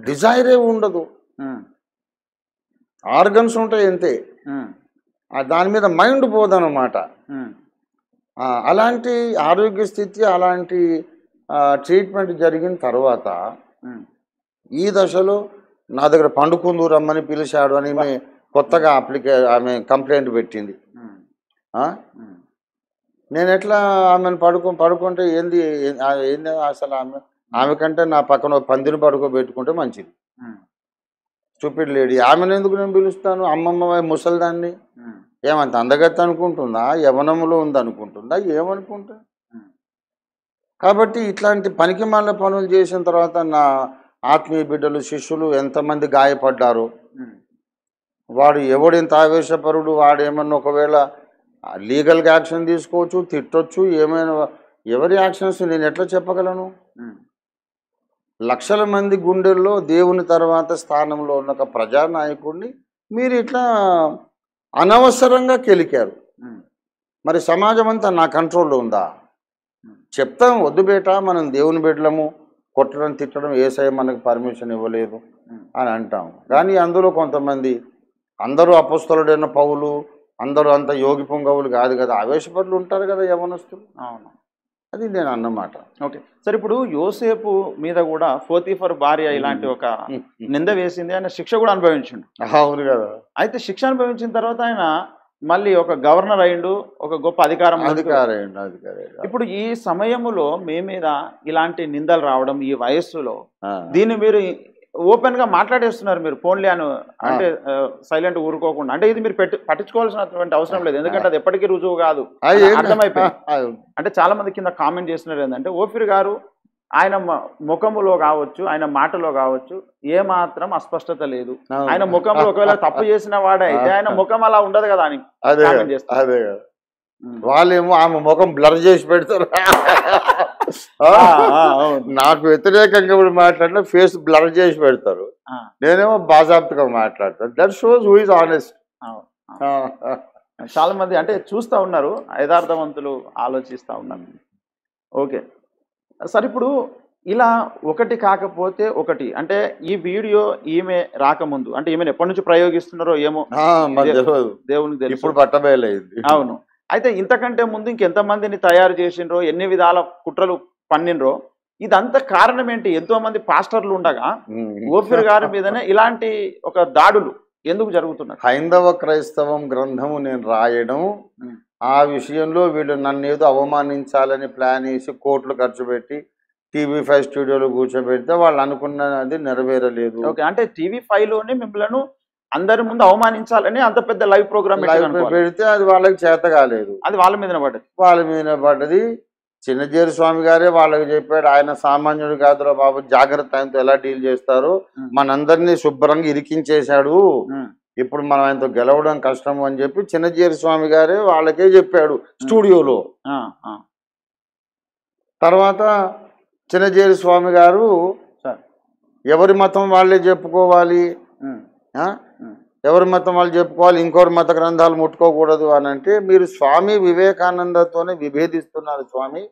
డిజైరే ఉండదు. ఆర్గన్స్ ఉంటాయి అంతే, దాని మీద మైండ్ పోదన్నమాట. అలాంటి ఆరోగ్య స్థితి, అలాంటి ట్రీట్మెంట్ జరిగిన తర్వాత ఈ దశలో నా దగ్గర పండుకుందు రమ్మని పిలిచాడు అని కొత్తగా ఆమె కంప్లైంట్ పెట్టింది. నేను ఎట్లా ఆమెను పడుకుంటే ఏంది అసలు ఆమె కంటే నా పక్కన పందిని పడుకోబెట్టుకుంటే మంచిది. స్టూపిడ్ లేడీ, ఆమెను ఎందుకు నేను పిలుస్తాను? అమ్మమ్మ ముసలిదాన్ని ఏమంత అందగత్త అనుకుంటుందా, యవనంలో ఉంది అనుకుంటుందా, ఏమనుకుంటా? కాబట్టి ఇట్లాంటి పనికి మాలిన పనులు చేసిన తర్వాత నా ఆత్మీయ బిడ్డలు, శిష్యులు ఎంతమంది గాయపడ్డారు. వాడు ఎవడింత ఆవేశపరుడు, వాడేమన్నా ఒకవేళ లీగల్గా యాక్షన్ తీసుకోవచ్చు, తిట్టొచ్చు, ఏమైనా. ఎవరి యాక్షన్స్ నేను ఎట్లా చెప్పగలను? లక్షల మంది గుండెల్లో దేవుని తర్వాత స్థానంలో ఉన్న ఒక ప్రజానాయకుడిని మీరు ఇట్లా అనవసరంగా కెలికారు. మరి సమాజం అంతా నా కంట్రోల్లో ఉందా? చెప్తాం, వద్దు బేటా, మనం దేవుని బిడ్డలము, కొట్టడం తిట్టడం యేసయ్య మనకు పర్మిషన్ ఇవ్వలేదు అని అంటాం. కానీ అందులో కొంతమంది, అందరూ అపొస్తలుడైన పౌలు, అందరూ అంత యోగి పొంగవులు కాదు కదా, ఆవేశపరులు ఉంటారు కదా యవనస్తులు. అవును. అది నేను అన్నమాట. ఓకే. సరే, ఇప్పుడు యోసేపు మీద కూడా పోతీఫర్ భార్య ఇలాంటి ఒక నింద వేసింది. ఆయన శిక్ష కూడా అనుభవించిండు. అవును కదా. అయితే శిక్ష అనుభవించిన తర్వాత ఆయన మళ్ళీ ఒక గవర్నర్ అయిండు, ఒక గొప్ప అధికారం. ఇప్పుడు ఈ సమయములో మీ మీద ఇలాంటి నిందలు రావడం ఈ వయస్సులో, దీన్ని మీరు ఓపెన్ గా మాట్లాడేస్తున్నారు. మీరు ఫోన్లే అని అంటే సైలెంట్ ఊరుకోకుండా, అంటే ఇది మీరు పట్టించుకోవాల్సినటువంటి అవసరం లేదు, ఎందుకంటే అది ఎప్పటికీ రుజువు కాదు, అర్థమైపోయింది. అంటే చాలా మంది కింద కామెంట్ చేస్తున్నారు ఏంటంటే, ఓఫీర్ గారు ఆయన ముఖములో కావచ్చు, ఆయన మాటలో కావచ్చు ఏమాత్రం అస్పష్టత లేదు, ఆయన ముఖంలో ఒకవేళ తప్పు చేసిన వాడే అయితే ఆయన ముఖం అలా ఉండదు కదా అని కామెంట్ చేస్తారు. వాళ్ళేమో ఆమె ముఖం బ్లర్ చేసి పెడతారు. నాకు వ్యతిరేకంగా ఇప్పుడు మాట్లాడినా ఫేస్ బ్లర్ చేసి పెడతారు, నేనేమో బాజాప్తుగా మాట్లాడతాను. That shows who is honest. చాలా మంది అంటే చూస్తూ ఉన్నారు, యథార్థవంతులు ఆలోచిస్తూ ఉన్నారు. ఓకే సార్, ఇప్పుడు ఇలా ఒకటి కాకపోతే ఒకటి, అంటే ఈ వీడియో ఈమె రాకముందు, అంటే ఈమెను ఎప్పటి నుంచి ప్రయోగిస్తున్నారో ఏమో దేవునికి తెలుసు, ఇప్పుడు పట్టబయలైంది. అవును. అయితే ఇంతకంటే ముందు ఇంకెంతమందిని తయారు చేసిండ్రో, ఎన్ని విధాల కుట్రలు పన్నిండ్రో, ఇదంతా కారణం ఏంటి? ఎంతో మంది పాస్టర్లు ఉండగా ఓఫీర్ గారి మీదనే ఇలాంటి ఒక దాడులు ఎందుకు జరుగుతున్నాయి? హైందవ క్రైస్తవం గ్రంథము నేను రాయడం, ఆ విషయంలో వీళ్ళు నన్ను ఏదో అవమానించాలని ప్లాన్ వేసి కోట్లు ఖర్చు పెట్టి TV5 స్టూడియోలో కూర్చోబెడితే వాళ్ళు అనుకున్నది నెరవేరలేదు. ఓకే, అంటే TV5లోనే మిమ్మల్ని అందరి ముందు అవమానించాలని అంత పెద్ద లైవ్ ప్రోగ్రామ్ పెడితే అది వాళ్ళకి చేత కాలేదు, అది వాళ్ళ మీదనే పడ్డది. చిన్నజీర స్వామి గారే వాళ్ళకి చెప్పాడు, ఆయన సామాన్యుడు కాదురా బాబు, జాగ్రత్త, ఆయనతో ఎలా డీల్ చేస్తారు, మనందరినీ శుభ్రంగా ఇరికించేశాడు, ఇప్పుడు మనం ఆయనతో గెలవడం కష్టం అని చెప్పి చిన్నజీర స్వామి గారే వాళ్ళకే చెప్పాడు స్టూడియోలో. తర్వాత చిన్నజీర స్వామి గారు ఎవరి మతం వాళ్ళే చెప్పుకోవాలి, ఎవరి మతం వాళ్ళు చెప్పుకోవాలి, ఇంకొకరి మత గ్రంథాలు ముట్టుకోకూడదు అని అంటే, మీరు స్వామి వివేకానందతోనే విభేదిస్తున్నారు. స్వామి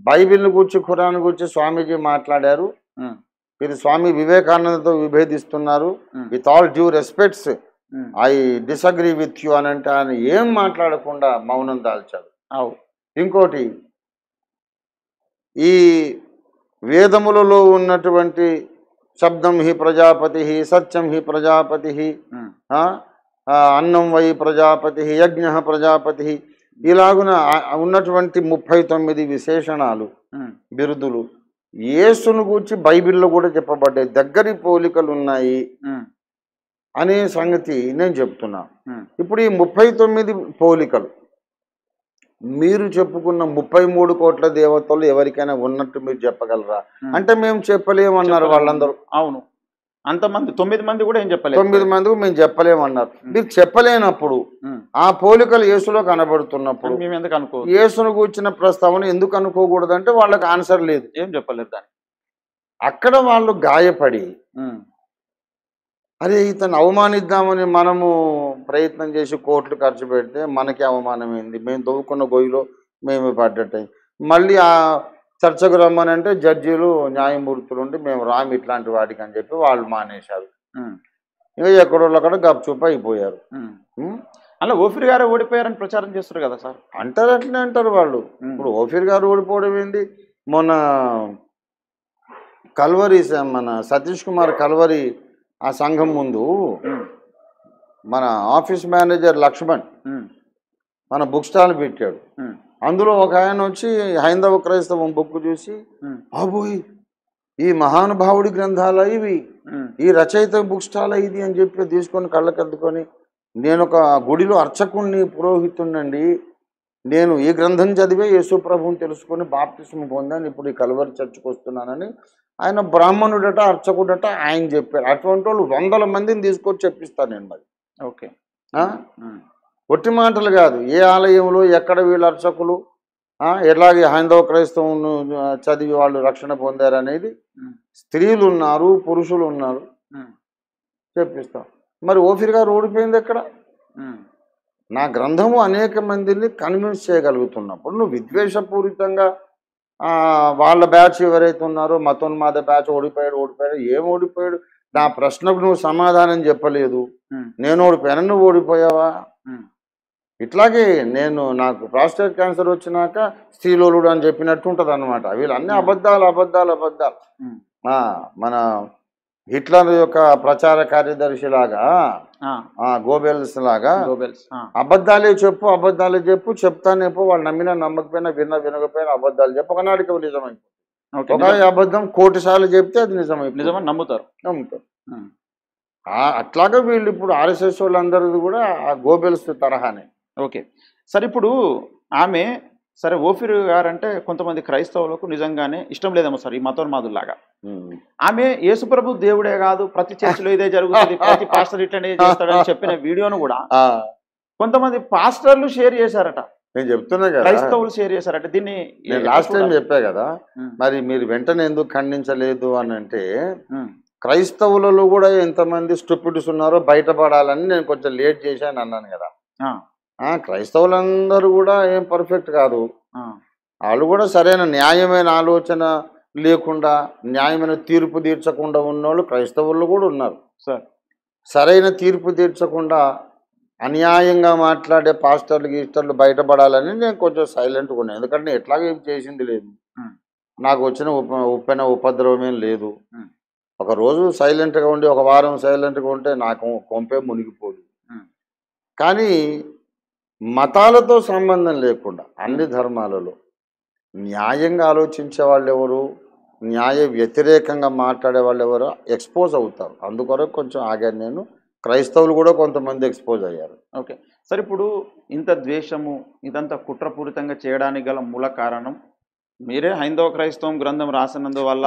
బైబిల్ని గురించి, ఖురాన్ గురించి స్వామీజీ మాట్లాడారు, మీరు స్వామి వివేకానందతో విభేదిస్తున్నారు. With all due respects I disagree with you అని అంటే ఆయన ఏం మాట్లాడకుండా మౌనం దాల్చాడు. ఇంకోటి, ఈ వేదములలో ఉన్నటువంటి శబ్దం హి ప్రజాపతి, సత్యం హి ప్రజాపతి, అన్నం వై ప్రజాపతి, యజ్ఞ ప్రజాపతి, ఇలాగున ఉన్నటువంటి 39 విశేషణాలు, బిరుదులు యేసును గూర్చి బైబిల్లో కూడా చెప్పబడ్డాయి. దగ్గరి పోలికలు ఉన్నాయి అనే సంగతి నేను చెప్తున్నా. ఇప్పుడు ఈ 39 పోలికలు మీరు చెప్పుకున్న 33 కోట్ల దేవతలు ఎవరికైనా ఉన్నట్టు మీరు చెప్పగలరా అంటే మేము చెప్పలేమన్నారు వాళ్ళందరూ. అవును, అంతమంది 9 మంది కూడా ఏం చెప్పలేదు, 9 మందికి మేము చెప్పలేమన్నారు. మీరు చెప్పలేనప్పుడు ఆ పోలికలు యేసులో కనబడుతున్నప్పుడు మేము ఎందుకు అనుకో, యేసును కూర్చిన ప్రస్తావన ఎందుకు అనుకోకూడదు అంటే వాళ్ళకి ఆన్సర్ లేదు, ఏం చెప్పలేదు దాన్ని. అక్కడ వాళ్ళు గాయపడి అరే ఇతను అవమానిద్దామని మనము ప్రయత్నం చేసి కోట్లు ఖర్చు పెడితే మనకి అవమానమైంది, మేము దవ్వుకున్న గొయ్యిలో మేమే పడ్డట్టు. మళ్ళీ ఆ చర్చకు రమ్మనంటే జడ్జీలు న్యాయమూర్తులు ఉండి మేము రాము ఇట్లాంటి వాటికి అని చెప్పి వాళ్ళు మానేశారు. ఇంకా ఎక్కడోళ్ళు అక్కడ గప్చుప్ అయిపోయారు. అలా ఓఫీర్ గారు ఓడిపోయారని ప్రచారం చేస్తారు కదా సార్. అంటారు, అట్లనే అంటారు వాళ్ళు. ఇప్పుడు ఓఫీర్ గారు ఓడిపోవడం ఏంది, మొన్న కల్వరి మన సతీష్ కుమార్ కల్వరి ఆ సంఘం ముందు మన ఆఫీస్ మేనేజర్ లక్ష్మణ్ మన బుక్ స్టాల్ పెట్టాడు. అందులో ఒక ఆయన వచ్చి హైందవ క్రైస్తవం బుక్ చూసి, బాబోయ్ ఈ మహానుభావుడి గ్రంథాలు ఇవి, ఈ రచయిత బుక్ స్టాల్ ఇది అని చెప్పి తీసుకొని కళ్ళకద్దుకొని, నేను ఒక గుడిలో అర్చకుణ్ణి పురోహితుండండి, నేను ఈ గ్రంథం చదివే యేసు ప్రభువుని తెలుసుకొని బాప్తిస్మ పొందాను, ఇప్పుడు ఈ కల్వరి చర్చకు వస్తున్నానని ఆయన బ్రాహ్మణుడట అర్చకుడట ఆయన చెప్పారు. అటువంటి వాళ్ళు 100 మందిని తీసుకొచ్చి చెప్పిస్తాను నేను. మరి ఓకే, ఒట్టి మాటలు కాదు, ఏ ఆలయంలో ఎక్కడ వీళ్ళ అర్చకులు ఎలాగే హైందవ క్రైస్తవం చదివి వాళ్ళు రక్షణ పొందారు అనేది, స్త్రీలు ఉన్నారు పురుషులు ఉన్నారు, చెప్పిస్తాం. మరి ఓఫీర్ గారు ఓడిపోయింది ఎక్కడ? నా గ్రంథము అనేక మందిని కన్విన్స్ చేయగలుగుతున్నప్పుడు నువ్వు విద్వేషపూరితంగా వాళ్ళ బ్యాచ్ ఎవరైతే ఉన్నారో మతోన్మాద బ్యాచ్ ఓడిపోయాడు, ఏం ఓడిపోయాడు? నా ప్రశ్నకు నువ్వు సమాధానం చెప్పలేదు, నేను ఓడిపోయాను, నువ్వు ఓడిపోయావా? ఇట్లాగే నాకు ప్రాస్టేట్ క్యాన్సర్ వచ్చినాక స్త్రీలోలుడు అని చెప్పినట్టు ఉంటుంది అనమాట. వీళ్ళన్నీ అబద్ధాలు అబద్ధాలు అబద్ధాలు. మన హిట్లర్ యొక్క ప్రచార కార్యదర్శి లాగా గోబెల్స్ లాగా అబద్ధాలే చెప్పు చెప్తానేపో వాళ్ళు నమ్మినా నమ్మకపోయినా వినకపోయినా అబద్ధాలు చెప్పు ఒకనాడికి నిజమైపోతుంది. ఒక అబద్ధం 1,000,000 సార్లు చెప్తే అది నిజమని నమ్ముతారు. అట్లాగా వీళ్ళు ఇప్పుడు ఆర్ఎస్ఎస్ వాళ్ళందరిది కూడా ఆ గోబెల్స్ తరహానే. ఓకే సరే, ఇప్పుడు ఆమె సరే ఓఫీర్ గారు అంటే కొంతమంది క్రైస్తవులకు నిజంగానే ఇష్టం లేదేమో సార్ ఈ మతోన్మాదుల్లాగా. ఆమె యేసుప్రభు దేవుడే కాదు, ప్రతి చర్చిలో ఇదే జరుగుతుంది, ప్రతి పాస్టర్ ఇట్లనే చేస్తాడని చెప్పిన వీడియోను కూడా కొంతమంది పాస్టర్లు షేర్ చేశారట. నేను చెప్తున్నా కదా, క్రైస్తవులు షేర్ చేశారట. దీన్ని లాస్ట్ టైం చెప్పా కదా, మరి మీరు వెంటనే ఎందుకు ఖండించలేదు అని అంటే, క్రైస్తవులలో కూడా ఎంతమంది స్టూపిడ్స్ ఉన్నారో బయటపడాలని నేను కొంచెం లేట్ చేశాను అన్నాను కదా. క్రైస్తవులందరూ కూడా ఏం పర్ఫెక్ట్ కాదు. వాళ్ళు కూడా సరైన న్యాయమైన ఆలోచన లేకుండా న్యాయమైన తీర్పు తీర్చకుండా ఉన్నోళ్ళు క్రైస్తవులు కూడా ఉన్నారు. సరైన తీర్పు తీర్చకుండా అన్యాయంగా మాట్లాడే పాస్టర్లు గీస్టర్లు బయటపడాలని నేను కొంచెం సైలెంట్గా ఉన్నాను. ఎందుకంటే ఎట్లాగేం చేసింది లేదు, నాకు వచ్చిన ఉప్పెన ఉపద్రవమేం లేదు. ఒక రోజు సైలెంట్గా ఉండి ఒక వారం సైలెంట్గా ఉంటే నాకు కొంపే మునిగిపోదు. కానీ మతాలతో సంబంధం లేకుండా అన్ని ధర్మాలలో న్యాయంగా ఆలోచించే వాళ్ళు ఎవరు, న్యాయ వ్యతిరేకంగా మాట్లాడే వాళ్ళు ఎవరు ఎక్స్పోజ్ అవుతారు. అందుకొరకు కొంచెం ఆగాను నేను. క్రైస్తవులు కూడా కొంతమంది ఎక్స్పోజ్ అయ్యారు. ఓకే సరే, ఇప్పుడు ఇంత ద్వేషము ఇదంతా కుట్రపూరితంగా చేయడానికి గల మూల కారణం మీరే హైందవ క్రైస్తవం గ్రంథం రాసినందువల్ల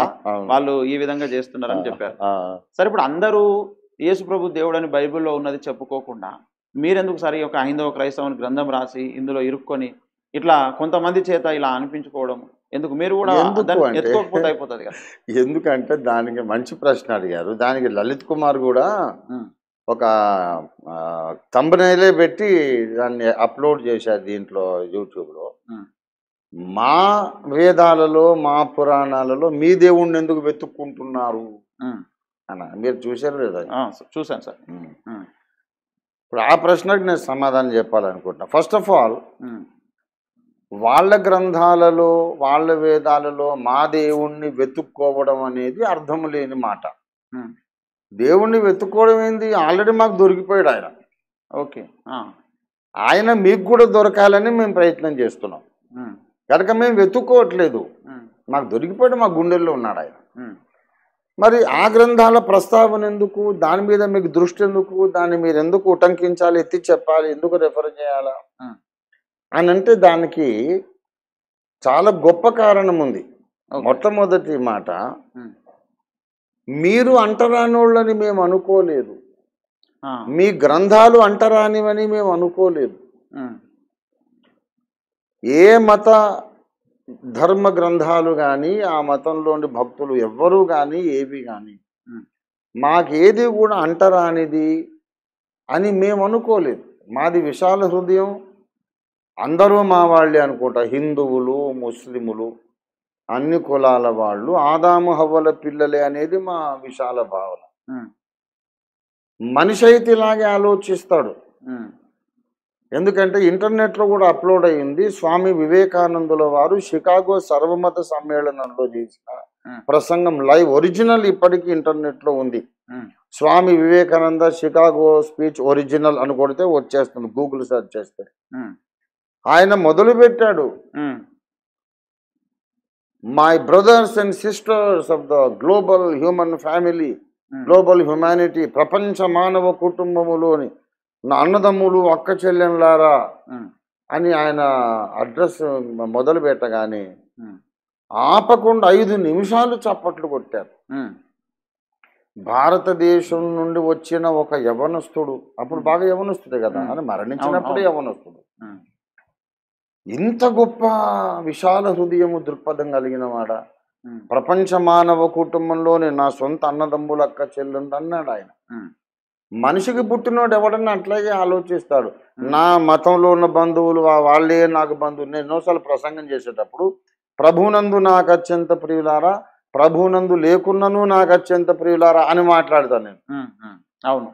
వాళ్ళు ఈ విధంగా చేస్తున్నారని చెప్పారు. సరే, ఇప్పుడు అందరూ యేసుప్రభు దేవుడు అని బైబిల్లో ఉన్నది చెప్పుకోకుండా మీరెందుకు సరే ఒక హైందవ క్రైస్తవం గ్రంథం రాసి ఇందులో ఇరుక్కొని ఇట్లా కొంతమంది చేత ఇలా అనిపించుకోవడం ఎందుకు? మీరు కూడా ఎత్తుకోకపోతే అయిపోతుంది కదా. ఎందుకంటే దానికి మంచి ప్రశ్న అడిగారు. దానికి లలిత్ కుమార్ కూడా ఒక థంబ్నెయిలే పెట్టి దాన్ని అప్లోడ్ చేశారు దీంట్లో యూట్యూబ్లో. మా వేదాలలో మా పురాణాలలో మీ దేవుణ్ణి ఎందుకు వెతుక్కుంటున్నారు అన్న, మీరు చూసారు లేదా? చూశాను సార్. ఇప్పుడు ఆ ప్రశ్నకు నేను సమాధానం చెప్పాలనుకుంటున్నా. ఫస్ట్ ఆఫ్ ఆల్, వాళ్ళ గ్రంథాలలో వాళ్ళ వేదాలలో మా దేవుణ్ణి వెతుక్కోవడం అనేది అర్థం లేని మాట. దేవుణ్ణి వెతుక్కోవడం ఏంది? ఆల్రెడీ మాకు దొరికిపోయాడు ఆయన. ఓకే, ఆయన మీకు కూడా దొరకాలని మేము ప్రయత్నం చేస్తున్నాం కనుక మేము వెతుక్కోవట్లేదు. మాకు దొరికిపోయాడు, మా గుండెల్లో ఉన్నాడు ఆయన. మరి ఆ గ్రంథాల ప్రస్తావన ఎందుకు? దాని మీద మీకు దృష్టి ఎందుకు? దాన్ని మీరు ఎందుకు ఉటంకించాలి, ఎత్తి చెప్పాలి, ఎందుకు రెఫర్ చేయాలా అని అంటే దానికి చాలా గొప్ప కారణం ఉంది. మొట్టమొదటి మాట, మీరు అంటరానోళ్ళని మేము అనుకోలేదు, మీ గ్రంథాలు అంటరానివని మేము అనుకోలేదు. ఏ మత ధర్మ గ్రంథాలు కానీ ఆ మతంలోని భక్తులు ఎవ్వరూ కానీ ఏవి కానీ మాకేది కూడా అంటరానిది అని మేము అనుకోలేదు. మాది విశాల హృదయం, అందరూ మా వాళ్ళే అనుకుంటా. హిందువులు, ముస్లిములు, అన్ని కులాల వాళ్ళు ఆదాము హవ్వల పిల్లలే అనేది మా విశాల భావన. మనిషి అయితే ఇలాగే ఆలోచిస్తాడు. ఎందుకంటే ఇంటర్నెట్లో కూడా అప్లోడ్ అయ్యింది. స్వామి వివేకానందుల వారు షికాగో సర్వమత సమ్మేళనంలో చేసిన ప్రసంగం లైవ్ ఒరిజినల్ ఇప్పటికీ ఇంటర్నెట్లో ఉంది. Swami Vivekananda Chicago speech original అని కొడితే వచ్చేస్తుంది, గూగుల్ సెర్చ్ చేస్తే. ఆయన మొదలు పెట్టాడు, my brothers and sisters of the global human family, global humanity, ప్రపంచ మానవ కుటుంబములోని నా అన్నదమ్ములు అక్క చెల్లెళ్ళారా అని ఆయన అడ్రస్ మొదలు పెట్టగానే ఆపకుండా 5 నిమిషాలు చప్పట్లు కొట్టారు. భారతదేశం నుండి వచ్చిన ఒక యవనస్తుడు, అప్పుడు బాగా యవనస్తుడే కదా, అని మరణించినప్పుడే యవనస్తుడు, ఇంత గొప్ప విశాల హృదయము దృక్పథం కలిగిన వాడ, ప్రపంచ మానవ కుటుంబంలోని నా సొంత అన్నదమ్ములు అక్క చెల్లెళ్ళు అన్నాడు ఆయన. మనిషికి పుట్టినోడు ఎవడన్నా అట్లాగే ఆలోచిస్తాడు. నా మతంలో ఉన్న బంధువులు వాళ్ళే నాకు బంధువులు. నేను ఎన్నోసార్లు ప్రసంగం చేసేటప్పుడు ప్రభునందు నాకు అత్యంత ప్రియులారా, ప్రభునందు లేకున్నను నాకు అత్యంత ప్రియులారా అని మాట్లాడతాను నేను. అవును,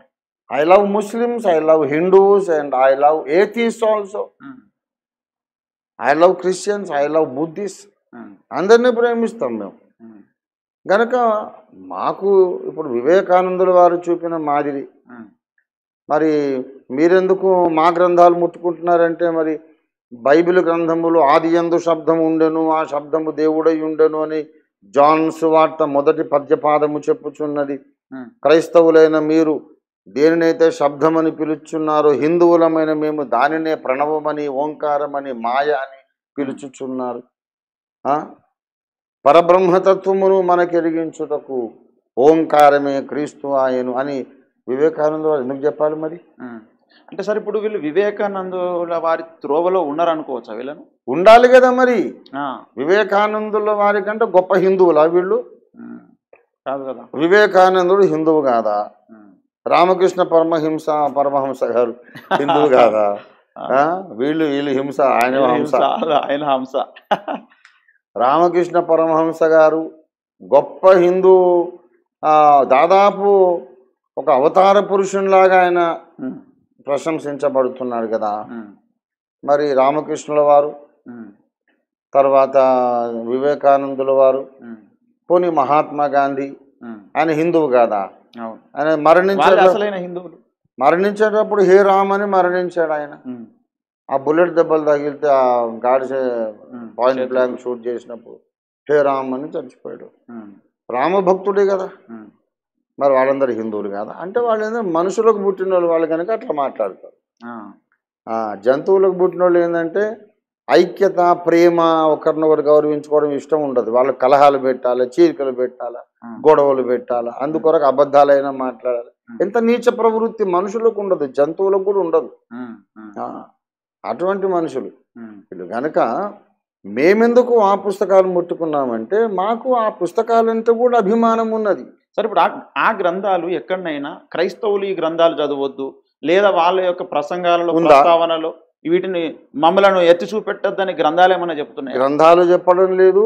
I love Muslims, I love Hindus, and I love atheists also. I love Christians, I love Buddhist. అందరినీ ప్రేమిస్తాం మేము. గనక మాకు ఇప్పుడు వివేకానందుల వారు చూపిన మాదిరి మరి మీరెందుకు మా గ్రంథాలు ముట్టుకుంటున్నారంటే, మరి బైబిల్ గ్రంథములు ఆది యందు శబ్దము ఉండెను, ఆ శబ్దము దేవుడై ఉండెను అని జాన్ సువార్త మొదటి పద్యపాదము చెప్పుచున్నది. క్రైస్తవులైన మీరు దేనినైతే శబ్దమని పిలుచున్నారో, హిందువులమైన మేము దానినే ప్రణవమని, ఓంకారమని, మాయ అని పిలుచుచున్నారు. పరబ్రహ్మతత్వమును మనకెరిగించుటకు ఓంకారమే క్రీస్తు ఆయను అని వివేకానంద ఎందుకు చెప్పాలి మరి? అంటే సార్ ఇప్పుడు వీళ్ళు వివేకానందుల వారి త్రోవలో ఉన్నారనుకోవచ్చా వీళ్ళను? ఉండాలి కదా మరి. వివేకానందుల వారి కంటే గొప్ప హిందువులా వీళ్ళు? కాదు కదా. వివేకానందుడు హిందువు కాదా? రామకృష్ణ పరమహంస గారు హిందువు కాదా? వీళ్ళు హింస, ఆయన హంస. రామకృష్ణ పరమహంస గారు గొప్ప హిందూ, దాదాపు ఒక అవతార పురుషునిలాగా ఆయన ప్రశంసించబడుతున్నాడు కదా. మరి రామకృష్ణుల వారు, తర్వాత వివేకానందుల వారు, పోనీ మహాత్మా గాంధీ, ఆయన హిందువు కాదా? ఆయన మరణించేటప్పుడు హే రామ్ అని మరణించాడు ఆయన. ఆ బుల్లెట్ దెబ్బలు తగిలితే, ఆ గాడిసే పాయింట్ బ్లాంక్ షూట్ చేసినప్పుడు హే రామ్ అని చచ్చిపోయాడు. రామభక్తుడే కదా. మరి వాళ్ళందరూ హిందువులు కాదా? అంటే వాళ్ళందరూ మనుషులకు పుట్టిన వాళ్ళు కనుక అట్లా మాట్లాడతారు. జంతువులకు పుట్టిన వాళ్ళు ఏంటంటే ఐక్యత, ప్రేమ, ఒకరినొకరు గౌరవించుకోవడం ఇష్టం ఉండదు. వాళ్ళు కలహాలు పెట్టాలి, చీరికలు పెట్టాలా, గొడవలు పెట్టాలా, అందుకొరకు అబద్ధాలైనా మాట్లాడాలి. ఎంత నీచ ప్రవృత్తి మనుషులకు ఉండదు, జంతువులకు కూడా ఉండదు. అటువంటి మనుషులు వీళ్ళు. కనుక మేమెందుకు ఆ పుస్తకాలు ముట్టుకున్నామంటే, మాకు ఆ పుస్తకాలంటే కూడా అభిమానం ఉన్నది. సరే, ఇప్పుడు ఆ గ్రంథాలు ఎక్కడైనా క్రైస్తవులు ఈ గ్రంథాలు చదవద్దు, లేదా వాళ్ళ యొక్క ప్రసంగాలలో, ప్రస్తావనలో వీటిని మమ్మలను ఎత్తి చూపెట్టద్దని గ్రంథాలు ఏమన్నా చెప్తున్నాయి? గ్రంథాలు చెప్పడం లేదు.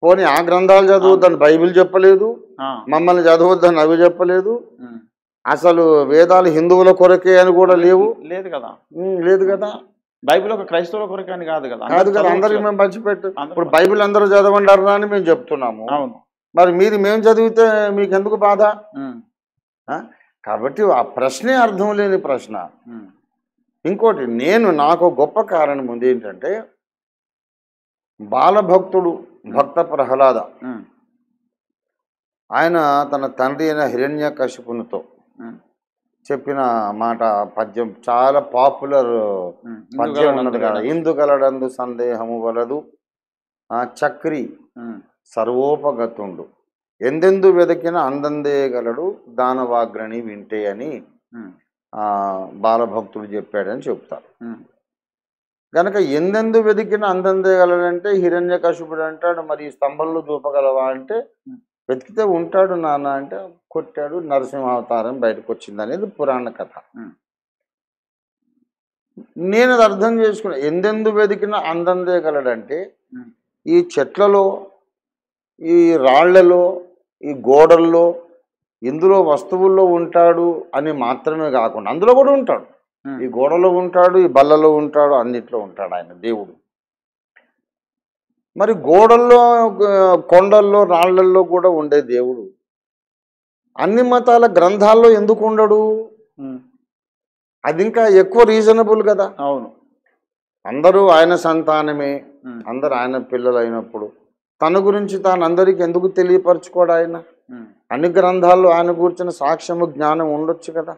పోనీ ఆ గ్రంథాలు చదవద్దని బైబిల్ చెప్పలేదు, మమ్మల్ని చదవద్దని అవి చెప్పలేదు. అసలు వేదాలు హిందువుల కొరకే అని కూడా లేదు కదా. లేదు కదా. బైబిల్ ఒక క్రైస్తవుల కొరకే అని కాదు కదా. అందరికి మేము పంచిపెట్టు. ఇప్పుడు బైబిల్ అందరూ చదవండారా అని మేము చెప్తున్నాము. మరి మేము చదివితే మీకు ఎందుకు బాధ? కాబట్టి ఆ ప్రశ్నే అర్థం లేని ప్రశ్న. ఇంకోటి, నాకు గొప్ప కారణం ఉంది ఏంటంటే, బాలభక్తుడు భక్త ప్రహ్లాద ఆయన తన తండ్రి అయిన హిరణ్యకశిపునితో చెప్పిన మాట, పద్యం చాలా పాపులర్ పద్యం ఉన్నది కదా. ఇందుగలడందు సందేహము వలదు, చక్రి సర్వోపగతుండు, ఎందెందు వెదకిన అందందేగలడు, దానవాగ్రని వింటే అని బాలభక్తుడు చెప్పాడని చెప్తారు. కనుక ఎందెందు వెతికిన అందందేగలడంటే హిరణ్యకశిపుడు అంటాడు, మరి ఈ స్తంభంలో చూపగలవా అంటే, వెతికితే ఉంటాడు నాన్న అంటే కొట్టాడు, నరసింహావతారం బయటకు వచ్చింది అనేది పురాణ కథ. నేను అది అర్థం చేసుకున్నా. ఎందెందు వెతికిన అందందేగలడంటే, ఈ చెట్లలో, ఈ రాళ్లలో, ఈ గోడల్లో, ఇందులో వస్తువుల్లో ఉంటాడు అని మాత్రమే కాకుండా అందులో కూడా ఉంటాడు. ఈ గోడలో ఉంటాడు, ఈ బల్లలో ఉంటాడు, అన్నిట్లో ఉంటాడు ఆయన దేవుడు. మరి గోడల్లో, కొండల్లో, రాళ్లల్లో కూడా ఉండే దేవుడు అన్ని మతాల గ్రంథాల్లో ఎందుకు ఉండడు? అది ఇంకా ఎక్కువ రీజనబుల్ కదా. అవును, అందరూ ఆయన సంతానమే, అందరు ఆయన పిల్లలు అయినప్పుడు తన గురించి తాను అందరికి ఎందుకు తెలియపరచుకోడు? ఆయన అన్ని గ్రంథాల్లో ఆయన గురించిన సాక్ష్యము, జ్ఞానం ఉండొచ్చు కదా.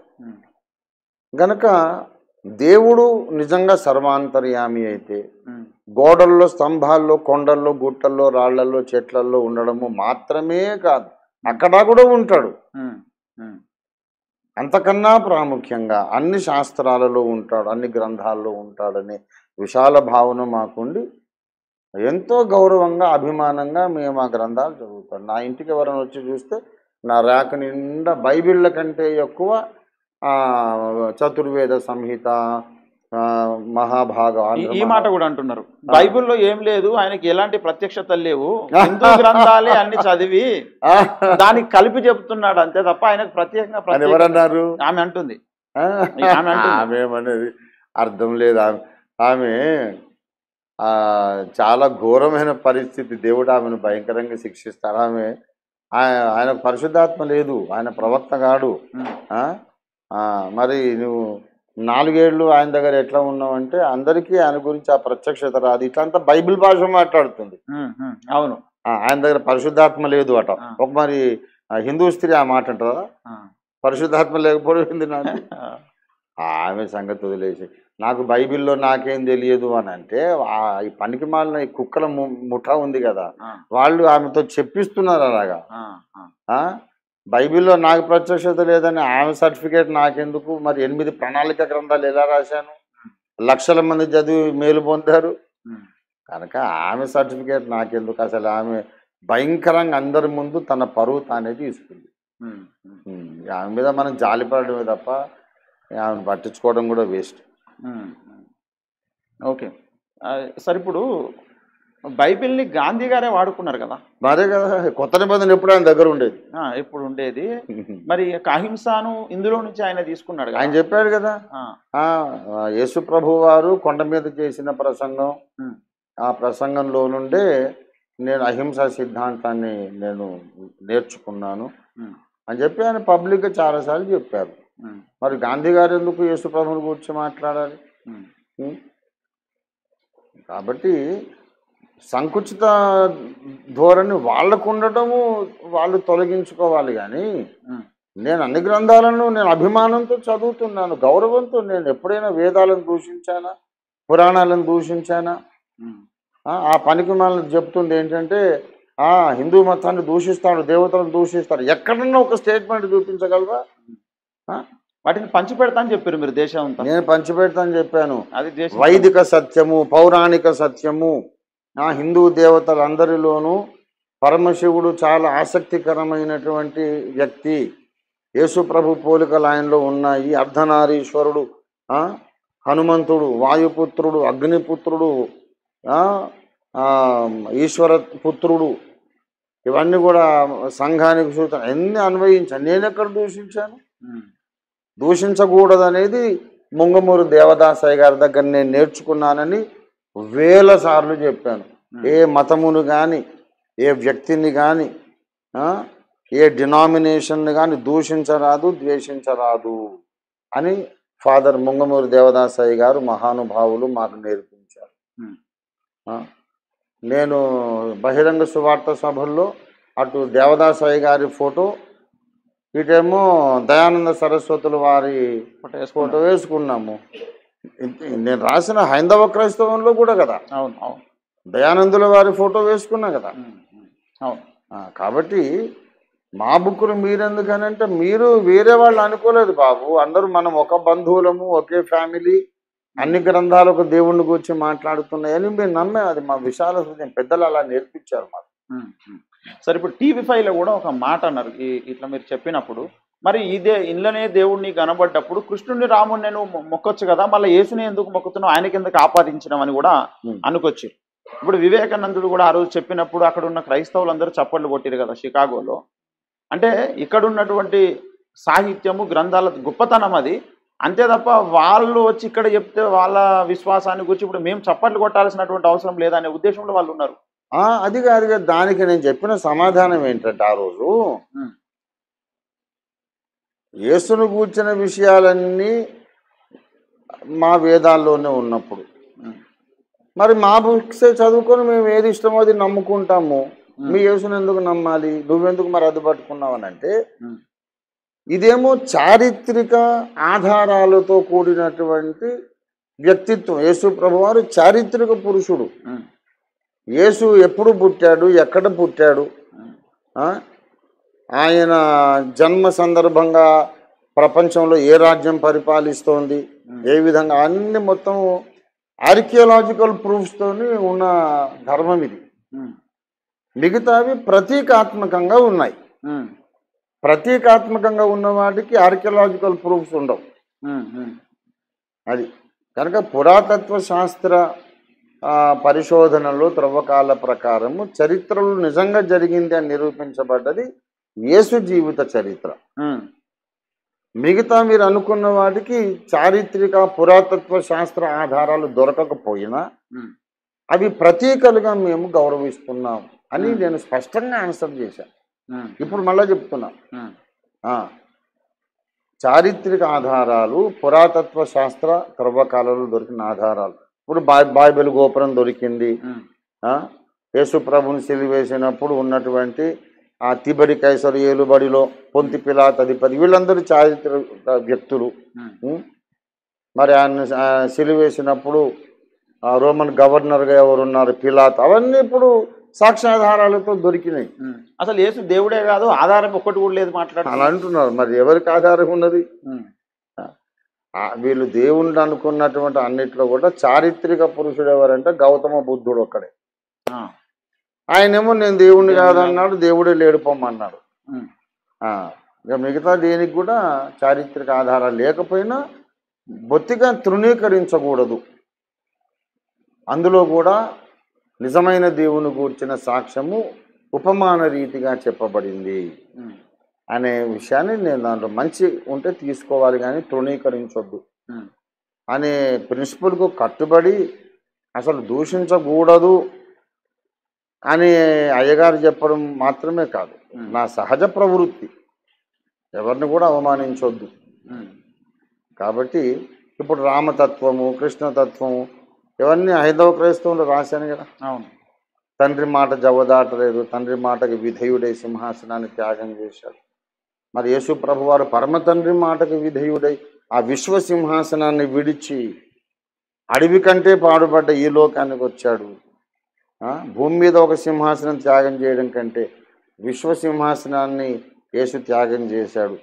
గనక దేవుడు నిజంగా సర్వాంతర్యామి అయితే గోడల్లో, స్తంభాల్లో, కొండల్లో, గుట్టల్లో, రాళ్లల్లో, చెట్లల్లో ఉండడము మాత్రమే కాదు, అక్కడ కూడా ఉంటాడు. అంతకన్నా ప్రాముఖ్యంగా అన్ని శాస్త్రాలలో ఉంటాడు, అన్ని గ్రంథాల్లో ఉంటాడనే విశాల భావన మాకుండి ఎంతో గౌరవంగా, అభిమానంగా మేము ఆ గ్రంథాలు చదువుతాం. నా ఇంటికి ఎవరైనా వచ్చి చూస్తే నా ర్యాక్ నిండా బైబిళ్ళ కంటే ఎక్కువ చతుర్వేద సంహిత, మహాభాగం ఈ మాట కూడా అంటున్నారు, బైబిల్లో ఏం లేదు, ఆయనకి ఎలాంటి ప్రత్యక్షతలు లేవు, హిందూ గ్రంథాలే అన్ని చదివి దానికి కలిపి చెప్తున్నాడు అంతే తప్ప ఆయనకు ప్రత్యేకంగా ఎవరన్నారు? ఆమె అంటుంది. ఆమె ఏమనేది అర్థం లేదు. ఆమె చాలా ఘోరమైన పరిస్థితి, దేవుడు ఆమెను భయంకరంగా శిక్షిస్తాడు. ఆయన పరిశుద్ధాత్మ లేదు, ఆయన ప్రవక్త కాడు. మరి నువ్వు 4 ఏళ్ళు ఆయన దగ్గర ఎట్లా ఉన్నావంటే అందరికీ ఆయన గురించి ఆ ప్రత్యక్షత రాదు. ఇట్లంతా బైబిల్ భాష మాట్లాడుతుంది. అవును, ఆయన దగ్గర పరిశుద్ధాత్మ లేదు అట. ఒక మరి హిందూ స్త్రీ ఆ మాట అంటారా? పరిశుద్ధాత్మ లేకపోయింది నాకు. ఆమె సంగతి వదిలేసి నాకు బైబిల్లో నాకేం తెలియదు అని అంటే, ఈ పనికి మాలిన ఈ కుక్కల ముఠా ఉంది కదా, వాళ్ళు ఆమెతో చెప్పిస్తున్నారు అలాగా. బైబిల్లో నాకు ప్రత్యక్షత లేదని ఆమె సర్టిఫికేట్ నాకెందుకు? మరి 8 ప్రణాళిక గ్రంథాలు ఎలా రాశాను, లక్షల మంది చదివి మేలు పొందారు కనుక ఆమె సర్టిఫికేట్ నాకెందుకు? అసలు ఆమె భయంకరంగా అందరి ముందు తన పరువు తానే తీసుకుంది. ఆమె మీద మనం జాలిపడమే తప్ప ఆమెను పట్టించుకోవడం కూడా వేస్ట్. ఓకే, సరే ఇప్పుడు బైబిల్ని గాంధీ గారే వాడుకున్నారు కదా. మరే కదా, కొత్త నిబంధన ఎప్పుడు ఆయన దగ్గర ఉండేది, ఎప్పుడు ఉండేది. మరి అహింసను ఇందులో నుంచి ఆయన తీసుకున్నాడు. ఆయన చెప్పాడు కదా, యేసు ప్రభు వారు కొండ మీద చేసిన ప్రసంగం, ఆ ప్రసంగంలో నుండే నేను అహింసా సిద్ధాంతాన్ని నేను నేర్చుకున్నాను అని చెప్పి ఆయన పబ్లిక్గా చాలాసార్లు చెప్పారు. మరి గాంధీ గారు ఎందుకు యేసు ప్రభువుని గురించి మాట్లాడాలి? కాబట్టి సంకుచిత ధోరణి వాళ్ళకు ఉండటము వాళ్ళు తొలగించుకోవాలి. కానీ నేను అన్ని గ్రంథాలను నేను అభిమానంతో చదువుతున్నాను, గౌరవంతో. నేను ఎప్పుడైనా వేదాలను దూషించానా, పురాణాలను దూషించానా? ఆ పనికి మనల్ని చెప్తుంది ఏంటంటే హిందూ మతాన్ని దూషిస్తాడు, దేవతలను దూషిస్తాడు. ఎక్కడన్నా ఒక స్టేట్మెంట్ చూపించగలరా? వాటిని పంచిపెడతా అని చెప్పారు మీరు దేశం అంతా. నేను పంచిపెడతా అని చెప్పాను. అది వైదిక సత్యము, పౌరాణిక సత్యము. హిందూ దేవతలందరిలోనూ పరమశివుడు చాలా ఆసక్తికరమైనటువంటి వ్యక్తి. యేసు ప్రభు పోలికలు ఆయనలో ఉన్నాయి. అర్ధనారీశ్వరుడు, హనుమంతుడు, వాయుపుత్రుడు, అగ్నిపుత్రుడు, ఈశ్వర పుత్రుడు, ఇవన్నీ కూడా సంఘానికి సూచన. ఎన్ని అన్వయించాను, నేను ఎక్కడ దూషించాను? దూషించకూడదనేది ముంగమూరు దేవదాసయ్య గారి దగ్గర నేను నేర్చుకున్నానని వేల సార్లు చెప్పాను. ఏ మతమును కానీ, ఏ వ్యక్తిని కానీ, ఏ డినామినేషన్ని కానీ దూషించరాదు, ద్వేషించరాదు అని ఫాదర్ ముంగమూరు దేవదాసయ్య గారు మహానుభావులు మాకు నేర్పించారు. నేను బహిరంగ సువార్త సభల్లో అటు దేవదాసయ్య గారి ఫోటో, ఇటేమో దయానంద సరస్వతుల వారి ఫోటో వేసుకున్నాము. నేను రాసిన హైందవ క్రైస్తవంలో కూడా కదా దయానందుల వారి ఫోటో వేసుకున్నా కదా. కాబట్టి మా బుక్కులు మీరెందుకనంటే, మీరు వేరే వాళ్ళు అనుకోలేదు బాబు. అందరూ మనం ఒక బంధువులము, ఒకే ఫ్యామిలీ, అన్ని గ్రంథాలకు దేవుణ్ణి గురించి మాట్లాడుతున్నాయని మీరు నమ్మే. అది మా విశాల హృదయం, పెద్దలు అలా నేర్పించారు మాకు. సరే, ఇప్పుడు TV5లో కూడా ఒక మాట అన్నారు ఇట్లా మీరు చెప్పినప్పుడు. మరి ఇంట్లోనే దేవుడిని కనబడ్డప్పుడు కృష్ణుడిని రాముడిని నేను మొక్కొచ్చు కదా, మళ్ళీ యేసుని ఎందుకు మొక్కుతున్నావు, ఆయనకి ఎందుకు ఆపాదించడం అని కూడా అనుకొచ్చి. ఇప్పుడు వివేకానందుడు కూడా ఆ రోజు చెప్పినప్పుడు అక్కడ ఉన్న క్రైస్తవులందరూ చప్పట్లు కొట్టిరు కదా షికాగోలో. అంటే ఇక్కడ ఉన్నటువంటి సాహిత్యము, గ్రంథాల గొప్పతనం అది, అంతే తప్ప వాళ్ళు వచ్చి ఇక్కడ చెప్తే వాళ్ళ విశ్వాసాన్ని గురించి ఇప్పుడు మేము చప్పట్లు కొట్టాల్సినటువంటి అవసరం లేదనే ఉద్దేశంలో వాళ్ళు ఉన్నారు. అది కాదు. దానికి నేను చెప్పిన సమాధానం ఏంటంటే, ఆ రోజు యేసును కూర్చిన విషయాలన్నీ మా వేదాల్లోనే ఉన్నప్పుడు మరి మా బుక్సే చదువుకొని మేము ఏది ఇష్టమో అది నమ్ముకుంటాము. మీ యేసును ఎందుకు నమ్మాలి, నువ్వెందుకు మరి అది పట్టుకున్నావు అని అంటే, ఇదేమో చారిత్రక ఆధారాలతో కూడినటువంటి వ్యక్తిత్వం. యేసు ప్రభువారు చారిత్రక పురుషుడు. యేసు ఎప్పుడు పుట్టాడు, ఎక్కడ పుట్టాడు, ఆయన జన్మ సందర్భంగా ప్రపంచంలో ఏ రాజ్యం పరిపాలిస్తోంది, ఏ విధంగా, అన్ని మొత్తం ఆర్కియాలజికల్ ప్రూఫ్స్తోని ఉన్న ధర్మం ఇది. మిగతావి ప్రతీకాత్మకంగా ఉన్నాయి. ప్రతీకాత్మకంగా ఉన్న వాటికి ఆర్కియాలజికల్ ప్రూఫ్స్ ఉండవు. అది కనుక పురాతత్వ శాస్త్ర పరిశోధనలు త్రవ్వకాల ప్రకారము చరిత్రలు నిజంగా జరిగింది అని నిరూపించబడ్డది యేసు జీవిత చరిత్ర. మిగతా మీరు అనుకున్న వాటికి చారిత్రక పురాతత్వ శాస్త్ర ఆధారాలు దొరకకపోయినా అవి ప్రతీకలుగా మేము గౌరవిస్తున్నాం అని నేను స్పష్టంగా ఆన్సర్ చేశాను. ఇప్పుడు మళ్ళా చెప్తున్నా, చారిత్రక ఆధారాలు పురాతత్వ శాస్త్ర త్రవ్వకాలలో దొరికిన ఆధారాలు. ఇప్పుడు బైబిల్ గోపురం దొరికింది, యేసు ప్రభుని సిలువేసినప్పుడు ఉన్నటువంటి ఆ తిబడి కైసరు ఏలుబడిలో పొంతి పిలాతు అధిపతి వీళ్ళందరూ చారిత్రక వ్యక్తులు. మరి ఆయన సిలువేసినప్పుడు రోమన్ గవర్నర్గా ఎవరున్నారు పిలాతు, అవన్నీ ఇప్పుడు సాక్ష్యాధారాలతో దొరికినాయి. అసలు యేసు దేవుడే కాదు, ఆధారం ఒక్కటి కూడా లేదు మాట్లాడారు అలా అంటున్నారు. మరి ఎవరికి ఆధారం ఉన్నది? వీళ్ళు దేవుణ్ణి అనుకున్నటువంటి అన్నిట్లో కూడా చారిత్రక పురుషుడు ఎవరంటే గౌతమ బుద్ధుడు ఒక్కడే. ఆయనేమో నేను దేవుణ్ణి కాదన్నాడు, దేవుడే లేడు పొమ్మన్నాడు. ఇక మిగతా దేనికి కూడా చారిత్రక ఆధారాలు లేకపోయినా బొత్తిగా తృణీకరించకూడదు. అందులో కూడా నిజమైన దేవుని గూర్చిన సాక్ష్యము ఉపమాన రీతిగా చెప్పబడింది అనే విషయాన్ని నేను దాంట్లో మంచి ఉంటే తీసుకోవాలి కానీ తృణీకరించొద్దు అనే ప్రిన్సిపల్కు కట్టుబడి అసలు దూషించకూడదు అని అయ్యగారు చెప్పడం మాత్రమే కాదు, నా సహజ ప్రవృత్తి, ఎవరిని కూడా అవమానించొద్దు. కాబట్టి ఇప్పుడు రామతత్వము కృష్ణతత్వము ఇవన్నీ హైందవ క్రైస్తవులు రాశాను కదా. అవును, తండ్రి మాట జవదాటలేదు, తండ్రి మాటకి విధేయుడై సింహాసనాన్ని త్యాగం చేశాడు. మరి యేసు ప్రభు వారు పరమ తండ్రి మాటకి విధేయుడై ఆ విశ్వ సింహాసనాన్ని విడిచి అడవి కంటే పాడుపడ్డ ఈ లోకానికి వచ్చాడు. భూమి మీద ఒక సింహాసనం త్యాగం చేయడం కంటే విశ్వ సింహాసనాన్ని యేసు త్యాగం చేశాడు.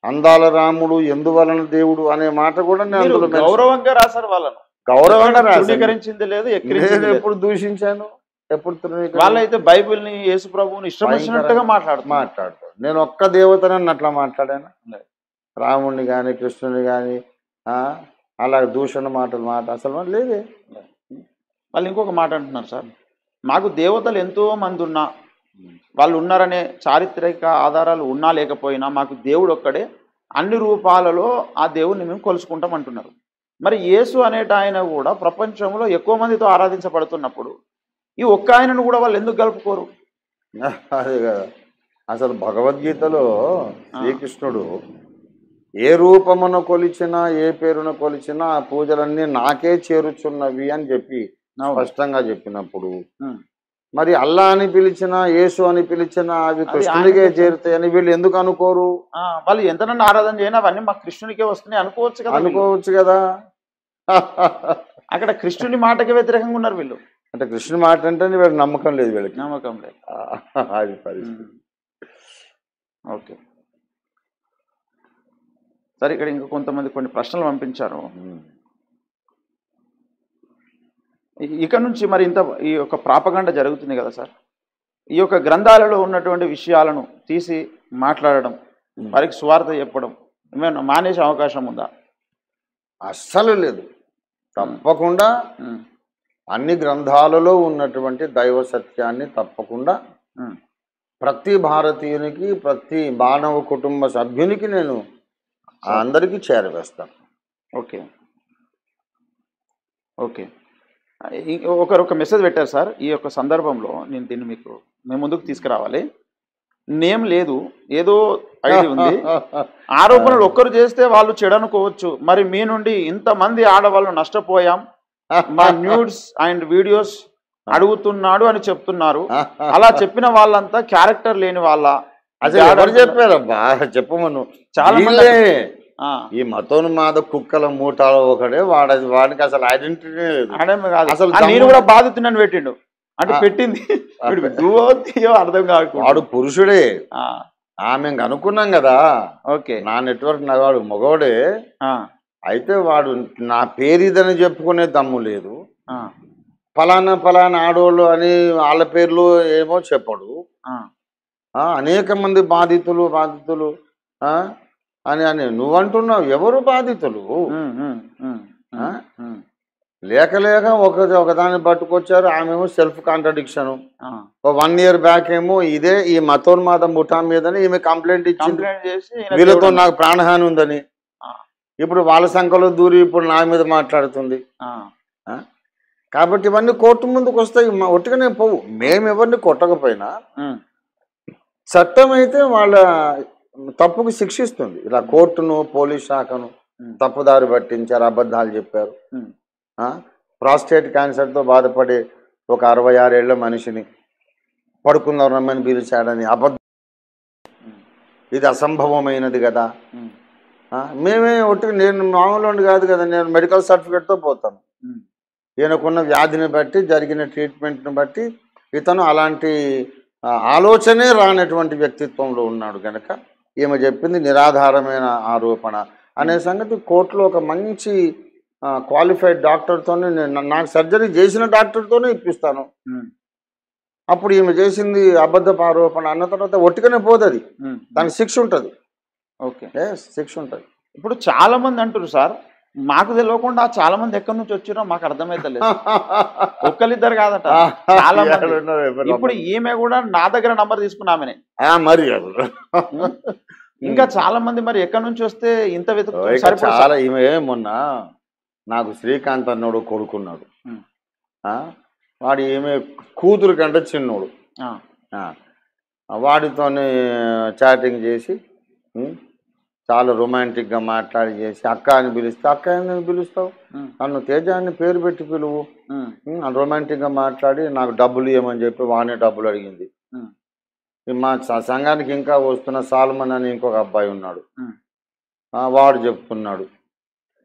అందాల రాముడు ఎందువలన దేవుడు అనే మాట కూడా నేను గౌరవంగా రాశారు. వాళ్ళను గౌరవంగా రాసింది లేదు, నేను ఎప్పుడు దూషించాను, ఎప్పుడు వాళ్ళైతే బైబిల్ని యేసు ప్రభువుని ఇష్టం వచ్చినట్టుగా మాట్లాడతారు. నేను ఒక్క దేవతనని అట్లా మాట్లాడాను, రాముడిని కానీ కృష్ణుని కానీ అలా దూషణ మాటలు అసలు లేదే. వాళ్ళు ఇంకొక మాట అంటున్నారు, సార్ మాకు దేవతలు ఎంతో మంది ఉన్నా వాళ్ళు ఉన్నారనే చారిత్రక ఆధారాలు ఉన్నా లేకపోయినా మాకు దేవుడు ఒక్కడే, అన్ని రూపాలలో ఆ దేవుడిని మేము కొలుసుకుంటాం అంటున్నారు. మరి యేసు అనేట ఆయన కూడా ప్రపంచంలో ఎక్కువ మందితో ఆరాధించబడుతున్నప్పుడు ఈ ఒక్క ఆయనను కూడా వాళ్ళు ఎందుకు కలుపుకోరు? అదే కదా, అసలు భగవద్గీతలో శ్రీకృష్ణుడు ఏ రూపమును కొలిచినా ఏ పేరును కొలిచినా ఆ పూజలన్నీ నాకే చేరుచున్నవి అని చెప్పి స్పష్టంగా చెప్పినప్పుడు మరి అల్లా అని పిలిచినా యేసు అని పిలిచినా అవి కృష్ణునికే చేరుతాయని వీళ్ళు ఎందుకు అనుకోరు? వాళ్ళు ఎంతనన్నా ఆరాధన చేయనా అవన్నీ మా కృష్ణునికే వస్తున్నాయి అనుకోవచ్చు కదా. అక్కడ కృష్ణుని మాటకి వ్యతిరేకంగా ఉన్నారు వీళ్ళు. అంటే కృష్ణుని మాట అంటే వీళ్ళకి నమ్మకం లేదు, వీళ్ళకి నమ్మకం లేదు. అది పరిస్థితి. ఓకే, సరే ఇక్కడ ఇంకా కొంతమంది కొన్ని ప్రశ్నలు పంపించారు. ఇక నుంచి మరి ఈ యొక్క ప్రాపగండ జరుగుతుంది కదా సార్, ఈ యొక్క గ్రంథాలలో ఉన్నటువంటి విషయాలను తీసి మాట్లాడడం, వారికి సువార్త చెప్పడం ఏమైనా మానేసే అవకాశం ఉందా? అస్సలు లేదు, తప్పకుండా అన్ని గ్రంథాలలో ఉన్నటువంటి దైవ సత్యాన్ని తప్పకుండా ప్రతి భారతీయునికి ప్రతి మానవ కుటుంబ సభ్యునికి నేను అందరికీ చేరవేస్తాను. ఓకే ఓకే, ఒకరు మెసేజ్ పెట్టారు సార్, ఈ యొక్క సందర్భంలో నేను దీన్ని మేము ముందుకు తీసుకురావాలి. నేమ్ లేదు, ఏదో ఐడి ఉంది, ఆరోపణలు ఒక్కరు చేస్తే వాళ్ళు చెడనుకోవచ్చు, మరి మీ నుండి ఇంతమంది ఆడవాళ్ళు నష్టపోయాం, మా న్యూడ్స్ అండ్ వీడియోస్ అడుగుతున్నాడు అని చెప్తున్నారు. అలా చెప్పిన వాళ్ళంతా క్యారెక్టర్ లేని వాళ్ళ? ఎవరు చెప్పారబ్బా, చెప్పమను. చాలా మంది ఈ మతోన్మాద కుక్కల మూటాలో ఒకడే వాడికి అసలు ఐడెంటిటీ లేదు. అసలు నేను కూడా బాధితున్నాను పెట్టిండు అంటే పెట్టింది అర్థం కాదు. వాడు పురుషుడే, ఆమె అనుకున్నాం కదా. ఓకే, నా నెట్వర్క్ వాడు మగవాడే, అయితే వాడు నా పేరు ఇదని చెప్పుకునే దమ్ము లేదు. ఫలానా ఫలానా ఆడోళ్ళు అని వాళ్ళ పేర్లు ఏమో చెప్పడు. అనేక మంది బాధితులు అని నువ్వు అంటున్నావు. ఎవరు బాధితులు? లేక లేక ఒకదాన్ని పట్టుకొచ్చారు. ఆమెమో సెల్ఫ్ కాంట్రడిక్షను. ఆ. 1 ఇయర్ బ్యాక్ ఏమో ఇదే ఈ మతోన్మాద ముఠా మీదనే ఈమె కంప్లైంట్ ఇచ్చింది. కంప్లైంట్ చేసి ఈయన వీళ్ళతో దేవుడు నాకు ప్రాణహాని ఉందని. ఆ, ఇప్పుడు వాళ్ళ సంఖ్యలో దూరి ఇప్పుడు నా మీద మాట్లాడుతుంది. ఆ, ఆ? కాబట్టి ఇవన్నీ కోర్టు ముందుకు వస్తాయి. ఒట్టుగానే పోవు. మేము ఎవరిని కొట్టకపోయినా ఉమ్, చట్టం అయితే వాళ్ళ తప్పుకు శిక్షిస్తుంది. ఇలా కోర్టును పోలీస్ శాఖను ఉమ్, తప్పుదారి పట్టించారు, అబద్ధాలు చెప్పారు. ఉమ్, ప్రాస్టేట్ క్యాన్సర్తో బాధపడే ఒక 66 ఏళ్ల మనిషిని పడుకుందాం రమ్మని పిలిచాడని అబద్ధం, ఉమ్, ఇది అసంభవమైనది కదా. ఉమ్, మేమే నేను మామూలు కాదు కదా, నేను మెడికల్ సర్టిఫికేట్తో పోతాను. ఉమ్, ఈయనకున్న వ్యాధిని బట్టి జరిగిన ట్రీట్మెంట్ని బట్టి ఇతను అలాంటి ఆలోచనే రానటువంటి వ్యక్తిత్వంలో ఉన్నాడు కనుక ఈమె చెప్పింది నిరాధారమైన ఆరోపణ అనే సంగతి కోర్టులో ఒక మంచి క్వాలిఫైడ్ డాక్టర్తోనే నాకు సర్జరీ చేసిన డాక్టర్తోనే ఇప్పిస్తాను. ఉమ్, అప్పుడు ఈమె చేసింది అబద్ధపు ఆరోపణ అన్న తర్వాత ఒట్టుగానే పోతుంది. ఉమ్, దానికి శిక్ష ఉంటుంది. ఓకే. శిక్ష ఉంటుంది. ఇప్పుడు చాలా మంది అంటారు సార్, మాకు తెలియకుండా చాలా మంది ఎక్కడి నుంచి వచ్చారో మాకు అర్థమైతలేదు. ఒక్కరిద్దరు కాదట, చాలా మంది. ఇప్పుడు ఈమె కూడా నా దగ్గర నంబర్ తీసుకున్నామని మరి ఇంకా చాలా మంది మరి ఎక్కడి నుంచి వస్తే ఇంత చాలా. ఈమె మొన్న నాకు శ్రీకాంత్ అన్నోడు కొడుకున్నాడు. వాడు ఈమె కూతురు కంటే చిన్నోడు. వాడితోనే చాటింగ్ చేసి చాలా రొమాంటిక్గా మాట్లాడి చేసి అక్క అని పిలిస్తే, అక్క అని పిలుస్తావు, నన్ను తేజ అని పేరు పెట్టి పిలువు, రొమాంటిక్గా మాట్లాడి నాకు డబ్బులు ఇవ్వమని చెప్పి వాడిని డబ్బులు అడిగింది. మా సంఘానికి ఇంకా వస్తున్న సాల్మన్ అని ఇంకొక అబ్బాయి ఉన్నాడు. వాడు చెప్తున్నాడు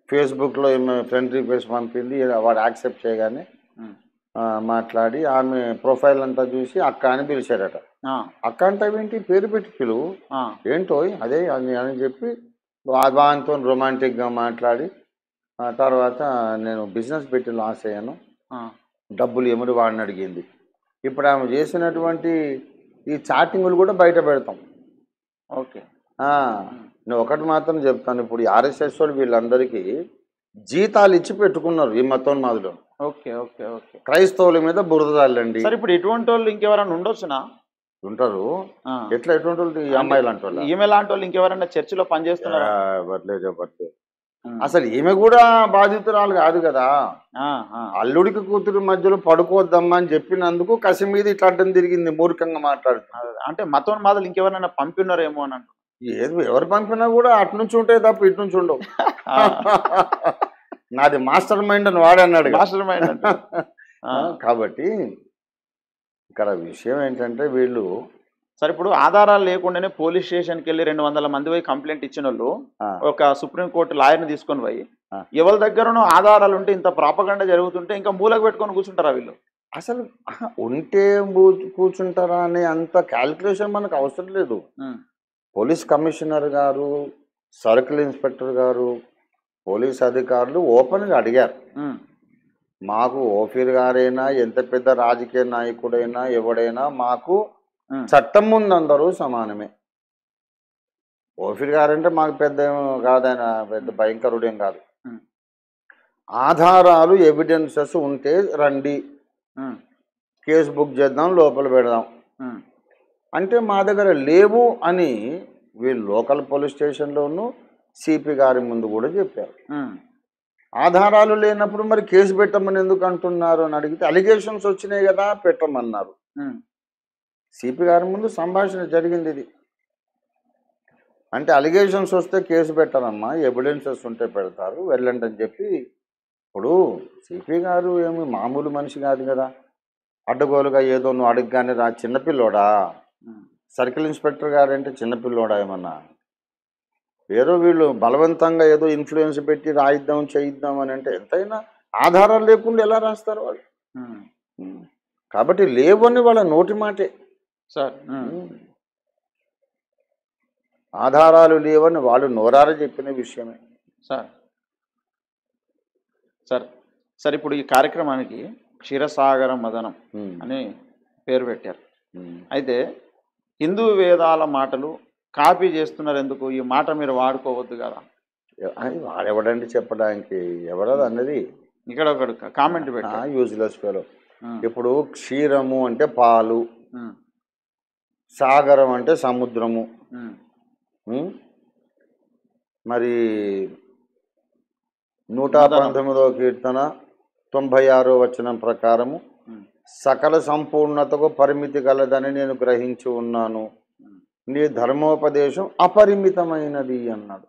ఫేస్బుక్లో ఈమె ఫ్రెండ్ రిక్వెస్ట్ పంపింది, వాడు యాక్సెప్ట్ చేయగానే మాట్లాడి ఆమె ప్రొఫైల్ అంతా చూసి అక్క అని పిలిచారట. అక్క అంటే ఏంటి, పేరు పెట్టి పిలువు, ఏంటో అదే అని చెప్పి వానితో రొమాంటిక్గా మాట్లాడి తర్వాత నేను బిజినెస్ పెట్టి లాస్ అయ్యాను, డబ్బులు ఏమని వాడిని అడిగింది. ఇప్పుడు ఆమె చేసినటువంటి ఈ చాటింగులు కూడా బయట పెడతాం. ఓకే. నేను ఒకటి మాత్రం చెప్తాను, ఇప్పుడు ఆర్ఎస్ఎస్ వాళ్ళు వీళ్ళందరికీ జీతాలు ఇచ్చి పెట్టుకున్నారు ఈ మతోన్మాదులు. Okay okay okay. క్రైస్తవుల మీద బురద చల్లండి. సార్ ఇప్పుడు ఎటువంటి వాళ్ళు ఇంకెవరైనా ఉండొచ్చునా? ఉంటారు. ఎట్లా ఎటువంటి వాళ్ళు? ఈ అమ్మాయి లాంటి వాళ్ళు, ఈమె లాంటి వాళ్ళు ఇంకెవరైనా చర్చిలో పనిచేస్తున్నారా? చెప్పట్లేదు. అసలు ఈమె కూడా బాధితురాలు కాదు కదా. అల్లుడికి కూతురు మధ్యలో పడుకోవద్దమ్మా అని చెప్పినందుకు కసి మీద ఇట్లా అడ్డం తిరిగింది, మూర్ఖంగా మాట్లాడుతుంది. అంటే మతోన్మాదులు ఇంకెవరైనా పంపినారేమో అని అంటారు. ఏది ఎవరు పంపినా కూడా అటు నుంచి ఉంటాయి తప్ప ఇటు నుంచి ఉండవు. నాది మాస్టర్ మైండ్ అని వాడన్నాడు. Master mind. కాబట్టి ఇక్కడ విషయం ఏంటంటే వీళ్ళు సార్ ఇప్పుడు ఆధారాలు లేకుండానే పోలీస్ స్టేషన్కి వెళ్ళి 200 మంది పోయి కంప్లైంట్ ఇచ్చిన వాళ్ళు ఒక సుప్రీంకోర్టు లాయర్ని తీసుకొని పోయి ఎవరి దగ్గరనో ఆధారాలు ఉంటే ఇంత ప్రాపగండ జరుగుతుంటే ఇంకా మూలకు పెట్టుకొని కూర్చుంటారా వీళ్ళు? అసలు ఉంటే కూర్చుంటారా అనే అంత క్యాల్కులేషన్ మనకు అవసరం లేదు. పోలీస్ కమిషనర్ గారు, సర్కిల్ ఇన్స్పెక్టర్ గారు, పోలీస్ అధికారులు ఓపెన్గా అడిగారు, మాకు ఓఫీర్ గారైనా ఎంత పెద్ద రాజకీయ నాయకుడైనా ఎవడైనా మాకు చట్టం ముందు అందరూ సమానమే. ఓఫీర్ గారంటే మాకు పెద్ద కాదైనా పెద్ద భయంకరుడేం కాదు. ఆధారాలు ఎవిడెన్సెస్ ఉంటే రండి, కేసు బుక్ చేద్దాం, లోపల పెడదాం అంటే మా దగ్గర లేవు అని వీళ్ళు లోకల్ పోలీస్ స్టేషన్లోనూ సిపి గారి ముందు కూడా చెప్పారు. ఆధారాలు లేనప్పుడు మరి కేసు పెట్టమని ఎందుకు అంటున్నారు అని అడిగితే అలిగేషన్స్ వచ్చినాయి కదా పెట్టమన్నారు. సిపి గారి ముందు సంభాషణ జరిగింది. ఇది అంటే అలిగేషన్స్ వస్తే కేసు పెట్టారమ్మా, ఎవిడెన్సెస్ ఉంటే పెడతారు, వెళ్ళండి అని చెప్పి. ఇప్పుడు సిపి గారు ఏమి మామూలు మనిషి కాదు కదా, అడ్డగోలుగా ఏదో నువ్వు అడగగానే రా, చిన్నపిల్లోడా? సర్కిల్ ఇన్స్పెక్టర్ గారు అంటే చిన్నపిల్లోడా ఏమన్నా? ఏదో వీళ్ళు బలవంతంగా ఏదో ఇన్ఫ్లుయెన్స్ పెట్టి రాయిద్దాం చేయిద్దాం అని అంటే ఎంతైనా ఆధారాలు లేకుండా ఎలా రాస్తారు వాళ్ళు? కాబట్టి లేవని వాళ్ళ నోటి మాటే సార్. ఆధారాలు లేవని వాళ్ళు నోరార చెప్పిన విషయమే సార్. సార్ సార్ ఇప్పుడు ఈ కార్యక్రమానికి క్షీరసాగర మదనం అని పేరు పెట్టారు. అయితే హిందూ వేదాల మాటలు కాపీ చేస్తున్నారు ఎందుకు? ఈ మాట మీరు వాడుకోవద్దు కదా. వాడెవడండి చెప్పడానికి? ఎవడది అన్నది? ఇక్కడ ఒకడు కామెంట్ పెట్టా. Useless fellow. ఇప్పుడు క్షీరము అంటే పాలు, సాగరం అంటే సముద్రము. మరి 119వ కీర్తన 96వ వచనం ప్రకారము సకల సంపూర్ణతకు పరిమితి కలదని నేను గ్రహించి ఉన్నాను, నీ ధర్మోపదేశం అపరిమితమైనది అన్నాడు.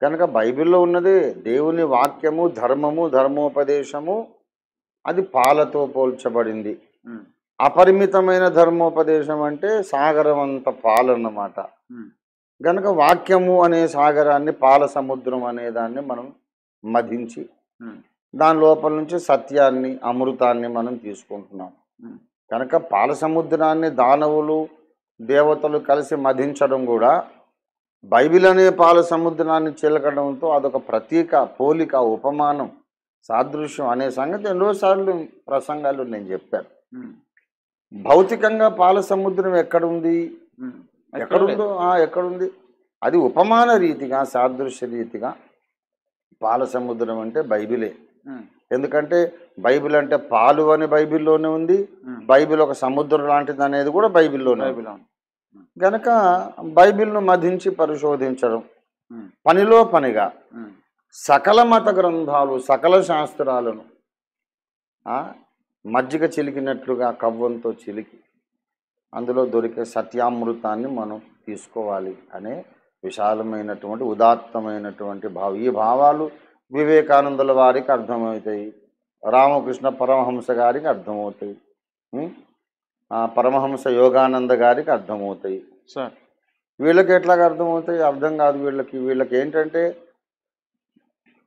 కనుక బైబిల్లో ఉన్నది దేవుని వాక్యము, ధర్మము, ధర్మోపదేశము అది పాలతో పోల్చబడింది. అపరిమితమైన ధర్మోపదేశం అంటే సాగరం అంత పాలన్నమాట. కనుక వాక్యము అనే సాగరాన్ని, పాల సముద్రం అనే దాన్ని మనం మధించి దాని లోపల నుంచి సత్యాన్ని, అమృతాన్ని మనం తీసుకుంటున్నాం. కనుక పాల సముద్రాన్ని దానవులు, దేవతలు కలిసి మధించడం కూడా బైబిల్ అనే పాల సముద్రాన్ని చిలకడంతో అదొక ప్రతీక, పోలిక, ఉపమానం, సాదృశ్యం అనే సంగతి ఎన్నోసార్లు ప్రసంగాలు నేను చెప్పాను. భౌతికంగా పాల సముద్రం ఎక్కడుంది? ఎక్కడుందో ఎక్కడుంది? అది ఉపమాన రీతిగా, సాదృశ్య రీతిగా పాల సముద్రం అంటే బైబిలే. ఎందుకంటే బైబిల్ అంటే పాలు అని బైబిల్లోనే ఉంది, బైబిల్ ఒక సముద్రం లాంటిది అనేది కూడా బైబిల్లోనే. గనక బైబిల్ను మధించి పరిశోధించడం, పనిలో పనిగా సకల మత గ్రంథాలు, సకల శాస్త్రాలను మజ్జిగ చిలికినట్లుగా కవ్వంతో చిలికి అందులో దొరికే సత్యామృతాన్ని మనం తీసుకోవాలి అనే విశాలమైనటువంటి, ఉదాత్తమైనటువంటి భావం. ఈ భావాలు వివేకానందుల వారికి అర్థమవుతాయి, రామకృష్ణ పరమహంస గారికి అర్థమవుతాయి, పరమహంస యోగానంద గారికి అర్థమవుతాయి. సార్ వీళ్ళకి ఎట్లాగా అర్థమవుతాయి? అర్థం కాదు వీళ్ళకి. వీళ్ళకి ఏంటంటే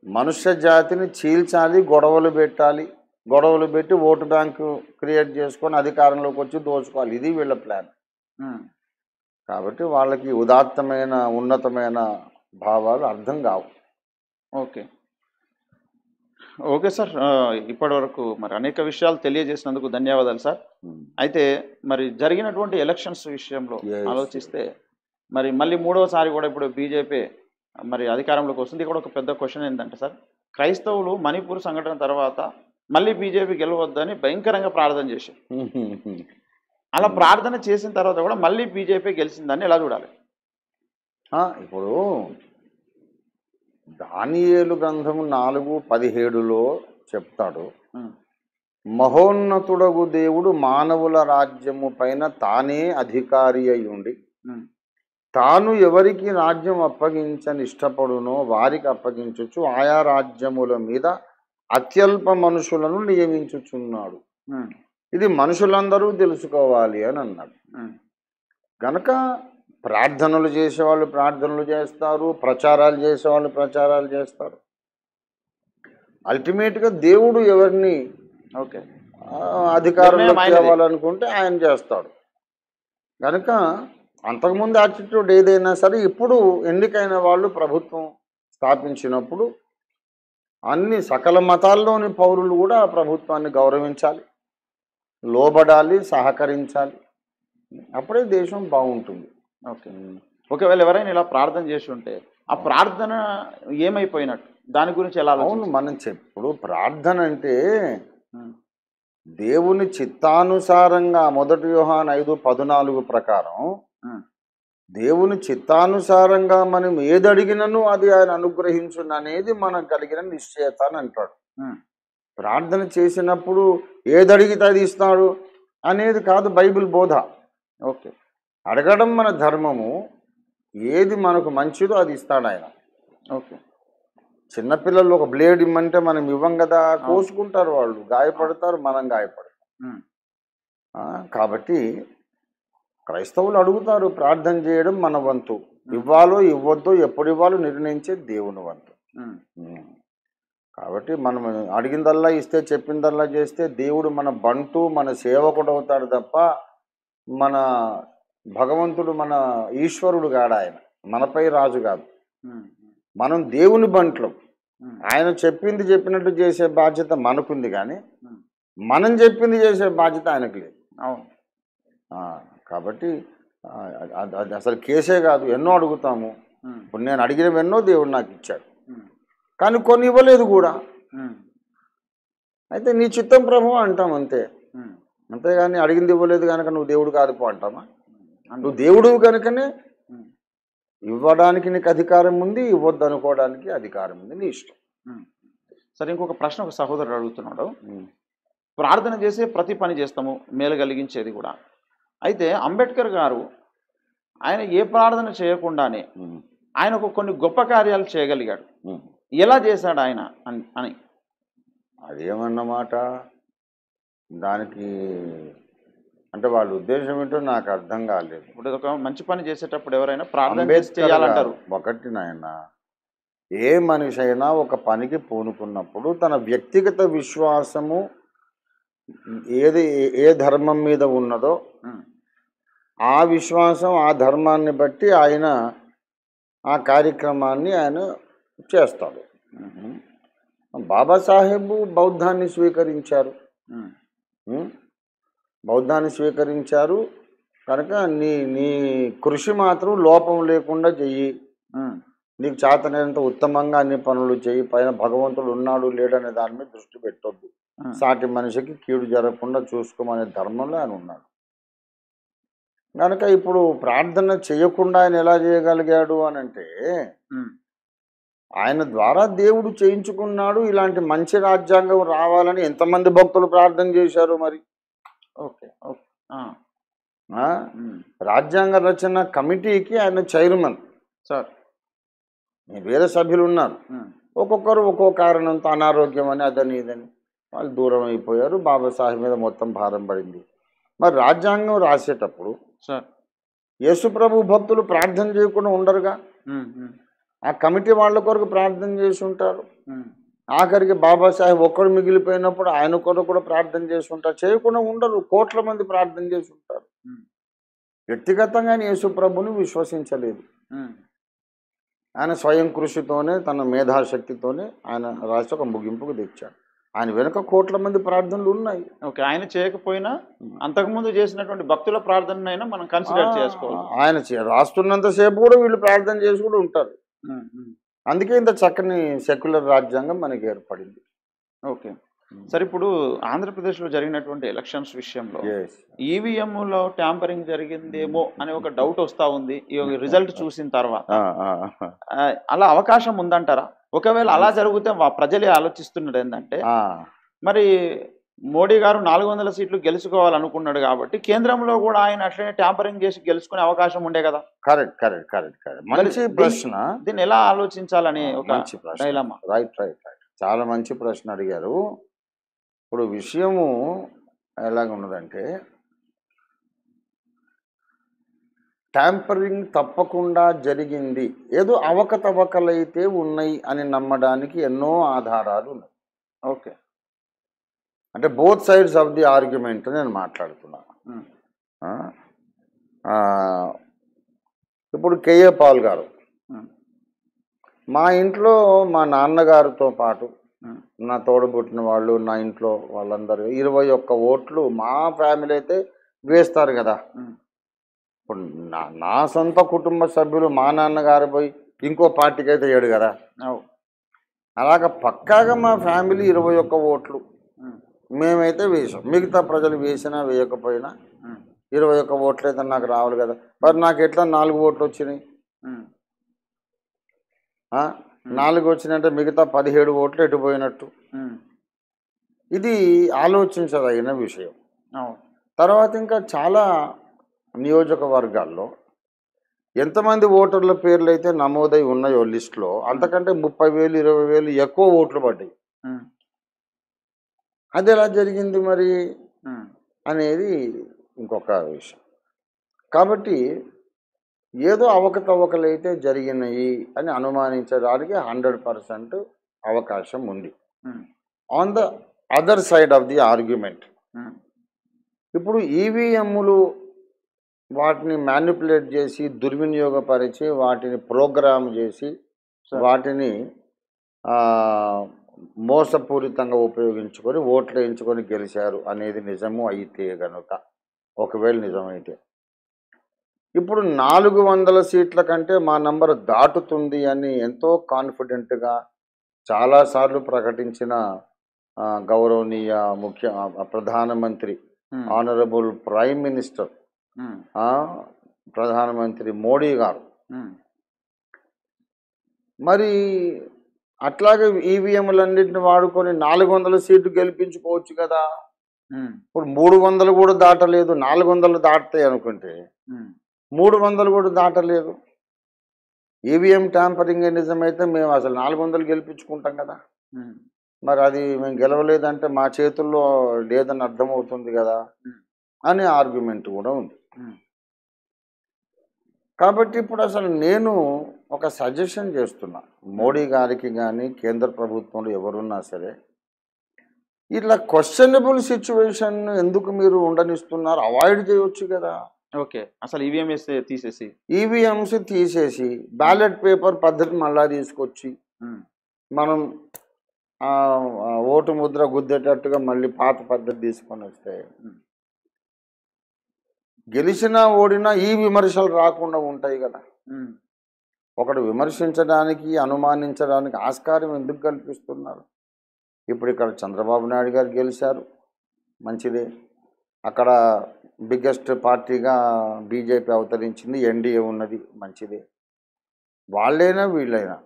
మనుష్య జాతిని చీల్చాలి, గొడవలు పెట్టాలి, గొడవలు పెట్టి ఓటు బ్యాంకు క్రియేట్ చేసుకొని అధికారంలోకి వచ్చి దోచుకోవాలి, ఇది వీళ్ళ ప్లాన్. కాబట్టి వాళ్ళకి ఉదాత్తమైన, ఉన్నతమైన భావాలు అర్థం కావు. ఓకే ఓకే సార్, ఇప్పటి వరకు మరి అనేక విషయాలు తెలియజేసినందుకు ధన్యవాదాలు సార్. అయితే మరి జరిగినటువంటి ఎలక్షన్స్ విషయంలో ఆలోచిస్తే మరి మళ్ళీ మూడవసారి కూడా ఇప్పుడు బీజేపీ మరి అధికారంలోకి వస్తుంది. ఇక్కడ ఒక పెద్ద క్వశ్చన్ ఏంటంటే సార్, క్రైస్తవులు మణిపూర్ సంఘటన తర్వాత మళ్ళీ బీజేపీ గెలవద్దని భయంకరంగా ప్రార్థన చేశారు. అలా ప్రార్థన చేసిన తర్వాత కూడా మళ్ళీ బీజేపీ గెలిచిందని ఎలా చూడాలి? ఇప్పుడు దానియేలు గ్రంథము 4:17లో చెప్తాడు, మహోన్నతుడగు దేవుడు మానవుల రాజ్యము పైన తానే అధికారి అయి ఉండి తాను ఎవరికి రాజ్యం అప్పగించని ఇష్టపడునో వారికి అప్పగించచ్చు, ఆయా రాజ్యముల మీద అత్యల్ప మనుషులను నియమించుచున్నాడు. ఇది మనుషులందరూ తెలుసుకోవాలి అని అన్నాడు. గనక ప్రార్థనలు చేసేవాళ్ళు ప్రార్థనలు చేస్తారు, ప్రచారాలు చేసేవాళ్ళు ప్రచారాలు చేస్తారు. అల్టిమేట్గా దేవుడు ఎవరిని అధికారంలో తేవాలనుకుంటే ఆయన చేస్తాడు. కనుక అంతకుముందు యాటిట్యూడ్ ఏదైనా సరే, ఇప్పుడు ఎన్నికైన వాళ్ళు ప్రభుత్వం స్థాపించినప్పుడు అన్ని సకల మతాల్లోని పౌరులు కూడా ప్రభుత్వాన్ని గౌరవించాలి, లోబడాలి, సహకరించాలి. అప్పుడే దేశం బాగుంటుంది. ఓకే, ఒకవేళ ఎవరైనా ఇలా ప్రార్థన చేసి ఉంటే ఆ ప్రార్థన ఏమైపోయినట్టు, దాని గురించి ఎలా? అవును, మనం ఇప్పుడు ప్రార్థన అంటే దేవుని చిత్తానుసారంగా 1 యోహాను 5:14 ప్రకారం దేవుని చిత్తానుసారంగా మనం ఏది అడిగినను అది ఆయన అనుగ్రహించును అనేది మనకు కలిగిన నిశ్చయత అని అంటాడు. ప్రార్థన చేసినప్పుడు ఏది అడిగితే అది ఇస్తాడు అనేది కాదు బైబిల్ బోధ. ఓకే, అడగడం మన ధర్మము, ఏది మనకు మంచిదో అది ఇస్తాడు ఆయన. ఓకే, చిన్నపిల్లలు ఒక బ్లేడ్ ఇమ్మంటే మనం ఇవ్వం కదా, కోసుకుంటారు వాళ్ళు, గాయపడతారు, మనం గాయపడతాం. కాబట్టి క్రైస్తవులు అడుగుతారు, ప్రార్థన చేయడం మన వంతు. ఇవ్వాలో ఇవ్వద్దో ఎప్పుడు ఇవ్వాలో నిర్ణయించే దేవుని వంతు. కాబట్టి మనం అడిగిందల్లా ఇస్తే, చెప్పిందల్లా చేస్తే దేవుడు మన బంటు, మన సేవకుడు అవుతాడు తప్ప మన భగవంతుడు, మన ఈశ్వరుడు కాడు. ఆయన మనపై రాజు కాదు. మనం దేవుని బంట్లం. ఆయన చెప్పింది చెప్పినట్టు చేసే బాధ్యత మనకుంది, కానీ మనం చెప్పింది చేసే బాధ్యత ఆయనకు లేదు. అవును. కాబట్టి అది అసలు కేసే కాదు. ఎన్నో అడుగుతాము. ఇప్పుడు నేను అడిగినవెన్నో దేవుడు నాకు ఇచ్చాడు, కానీ కొన్ని ఇవ్వలేదు కూడా. అయితే నీ చిత్తం ప్రభు అంటాం అంతే. అంతేగాని అడిగింది ఇవ్వలేదు కనుక నువ్వు దేవుడు కాదుపో అంటామా? నువ్వు దేవుడు కనుకనే ఇవ్వడానికి నీకు అధికారం ఉంది, ఇవ్వద్దు అనుకోవడానికి అధికారం ఉంది, నీ ఇష్టం. సరే, ఇంకొక ప్రశ్న ఒక సహోదరుడు అడుగుతున్నాడు. ప్రార్థన చేసే ప్రతి పని చేస్తాము, మేలు కలిగించేది కూడా. అయితే అంబేద్కర్ గారు ఆయన ఏ ప్రార్థన చేయకుండానే ఆయనకు కొన్ని గొప్ప కార్యాలు చేయగలిగాడు. ఎలా చేశాడు ఆయన అని అదేమన్నమాట? దానికి అంటే వాళ్ళ ఉద్దేశం ఏంటో నాకు అర్థం కాలేదు. ఇప్పుడు ఒక మంచి పని చేసేటప్పుడు ఎవరైనా ప్రార్థన చేయాలంటారు. ఒకటి నాయన, ఏ మనిషి అయినా ఒక పనికి పూనుకున్నప్పుడు తన వ్యక్తిగత విశ్వాసము ఏ ధర్మం మీద ఉన్నదో ఆ విశ్వాసం, ఆ ధర్మాన్ని బట్టి ఆయన ఆ కార్యక్రమాన్ని ఆయన చేస్తాడు. బాబాసాహెబ్ బౌద్ధాన్ని స్వీకరించారు. బౌద్ధాన్ని స్వీకరించారు కనుక నీ కృషి మాత్రం లోపం లేకుండా చెయ్యి, నీకు చేతనైనంత ఉత్తమంగా అన్ని పనులు చెయ్యి, పైన భగవంతుడు ఉన్నాడు లేడనే దాని మీద దృష్టి పెట్టొద్దు, సాటి మనిషికి కీడు జరగకుండా చూసుకోమనే ధర్మంలో ఆయన ఉన్నాడు. కనుక ఇప్పుడు ప్రార్థన చేయకుండా ఆయన ఎలా చేయగలిగాడు అని అంటే, ఆయన ద్వారా దేవుడు చేయించుకున్నాడు. ఇలాంటి మంచి రాజ్యాంగం రావాలని ఎంతమంది భక్తులు ప్రార్థన చేశారు మరి. ఓకే, రాజ్యాంగ రచన కమిటీకి ఆయన చైర్మన్ సార్. వేరే సభ్యులు ఉన్నారు, ఒక్కొక్కరు ఒక్కో కారణంతో అనారోగ్యం అని అదని ఇదని వాళ్ళు దూరం అయిపోయారు. బాబాసాహెబ్ మీద మొత్తం భారం పడింది. మరి రాజ్యాంగం రాసేటప్పుడు సార్ యేసుప్రభు భక్తులు ప్రార్థన చేయకుండా ఉండరుగా, ఆ కమిటీ వాళ్ళ కొరకు ప్రార్థన చేసి ఉంటారు. ఆఖరికి బాబాసాహెబ్ ఒక్కడు మిగిలిపోయినప్పుడు ఆయన కొరకు కూడా ప్రార్థన చేసి ఉంటారు. చేయకుండా ఉండరు, కోట్ల మంది ప్రార్థన చేసి ఉంటారు. వ్యక్తిగతంగా యేసుప్రభుని విశ్వసించలేదు. ఆయన స్వయం కృషితోనే తన మేధాశక్తితోనే ఆయన రాసి ఒక ముగింపుకు తెచ్చాడు. ఆయన వెనుక కోట్ల మంది ప్రార్థనలు ఉన్నాయి. ఓకే, ఆయన చేయకపోయినా అంతకుముందు చేసినటువంటి భక్తుల ప్రార్థనైనా మనం కన్సిడర్ చేసుకోవాలి. ఆయన రాస్తున్నంతసేపు కూడా వీళ్ళు ప్రార్థన చేసి కూడా ఉంటారు. అందుకే ఇంత చక్కని సెక్యులర్ రాజ్యాంగం మనకి ఏర్పడింది. ఓకే సార్, ఇప్పుడు ఆంధ్రప్రదేశ్లో జరిగినటువంటి ఎలక్షన్స్ విషయంలో ఈవీఎంలో ట్యాంపరింగ్ జరిగిందేమో అనే ఒక డౌట్ వస్తూ ఉంది ఈ రిజల్ట్ చూసిన తర్వాత. అలా అవకాశం ఉందంటారా? ఒకవేళ అలా జరిగితే ప్రజలే ఆలోచిస్తున్నది ఏంటంటే, మరి మోడీ గారు 400 సీట్లు గెలుచుకోవాలనుకున్నాడు కాబట్టి కేంద్రంలో కూడా ఆయన అట్లనే ట్యాంపరింగ్ చేసి గెలుచుకునే అవకాశం ఉండే కదా. కరెక్ట్ కరెక్ట్ కరెక్ట్ కరెక్ట్ మంచి ప్రశ్న. దీన్ని ఎలా ఆలోచించాలని ఒక డైలమా. రైట్ రైట్ రైట్ చాలా మంచి ప్రశ్న అడిగారు. ఇప్పుడు విషయము ఎలాగ ఉన్నదంటే, ట్యాంపరింగ్ తప్పకుండా జరిగింది, ఏదో అవకతవకలైతే ఉన్నాయి అని నమ్మడానికి ఎన్నో ఆధారాలు ఉన్నాయి. ఓకే, అంటే both sides of the argument నేను మాట్లాడుతున్నాను. ఇప్పుడు కేఏ పాల్ గారు మా ఇంట్లో మా నాన్నగారితో పాటు నా తోడబుట్టిన వాళ్ళు, నా ఇంట్లో వాళ్ళందరూ 21 ఓట్లు మా ఫ్యామిలీ అయితే వేస్తారు కదా. ఇప్పుడు నా సొంత కుటుంబ సభ్యులు మా నాన్నగారు పోయి ఇంకో పార్టీకి అయితే 7 కదా. అలాగ పక్కాగా మా ఫ్యామిలీ 21 ఓట్లు మేమైతే వేసాం. మిగతా ప్రజలు వేసినా వేయకపోయినా 21 ఓట్లు అయితే నాకు రావాలి కదా. మరి నాకు ఎట్లా 4 ఓట్లు వచ్చినాయి? 4 వచ్చినాయంటే మిగతా 17 ఓట్లు ఎటుపోయినట్టు? ఇది ఆలోచించదగిన విషయం. తర్వాత ఇంకా చాలా నియోజకవర్గాల్లో ఎంతమంది ఓటర్ల పేర్లు అయితే నమోదై ఉన్నాయో లిస్టులో అంతకంటే 30,000 20,000 ఎక్కువ ఓట్లు పడ్డాయి. అది ఎలా జరిగింది మరి అనేది ఇంకొక విషయం. కాబట్టి ఏదో అవకతవకలైతే జరిగినాయి అని అనుమానించడానికి 100% అవకాశం ఉంది. On the other side of the argument, ఇప్పుడు ఈవీఎంలు వాటిని మ్యానిపులేట్ చేసి దుర్వినియోగపరిచి వాటిని ప్రోగ్రామ్ చేసి వాటిని మోసపూరితంగా ఉపయోగించుకొని ఓట్లు వేయించుకొని గెలిచారు అనేది నిజము అయితే గనుక, ఒకవేళ నిజమైతే ఇప్పుడు 400 సీట్ల కంటే మా నంబర్ దాటుతుంది అని ఎంతో కాన్ఫిడెంట్గా చాలాసార్లు ప్రకటించిన గౌరవనీయ ప్రధానమంత్రి ఆనరబుల్ ప్రైమ్ మినిస్టర్ ప్రధానమంత్రి మోడీ గారు మరి అట్లాగే ఈవీఎంలన్నింటిని వాడుకొని 400 సీట్లు గెలిపించుకోవచ్చు కదా. ఇప్పుడు 300 కూడా దాటలేదు. 400 దాటుతాయి అనుకుంటే 300 కూడా దాటలేదు. ఈవీఎం ట్యాంపరింగ్ నిజమైతే మేము అసలు 400 గెలిపించుకుంటాం కదా. మరి అది మేము గెలవలేదంటే మా చేతుల్లో లేదని అర్థమవుతుంది కదా అనే ఆర్గ్యుమెంట్ కూడా ఉంది. కాబట్టి ఇప్పుడు అసలు నేను ఒక సజెషన్ చేస్తున్నా మోడీ గారికి కానీ కేంద్ర ప్రభుత్వంలో ఎవరున్నా సరే, ఇట్లా క్వశ్చనబుల్ సిచ్యువేషన్ ఎందుకు మీరు ఉండనిస్తున్నారు? అవాయిడ్ చేయొచ్చు కదా. ఓకే, అసలు ఈవీఎంస్ తీసేసి బ్యాలెట్ పేపర్ పద్ధతి మళ్ళా తీసుకొచ్చి మనం ఓటు ముద్ర గుద్దేటట్టుగా మళ్ళీ పాత పద్ధతి తీసుకొని వస్తే గెలిచినా ఓడినా ఈ విమర్శలు రాకుండా ఉంటాయి కదా. ఒకడు విమర్శించడానికి అనుమానించడానికి ఆస్కారం ఎందుకు కల్పిస్తున్నారు? ఇప్పుడు ఇక్కడ చంద్రబాబు నాయుడు గారు గెలిచారు, మంచిదే. అక్కడ బిగ్గెస్ట్ పార్టీగా బీజేపీ అవతరించింది, ఎన్డీఏ ఉన్నది, మంచిదే. వాళ్ళైనా వీళ్ళైనా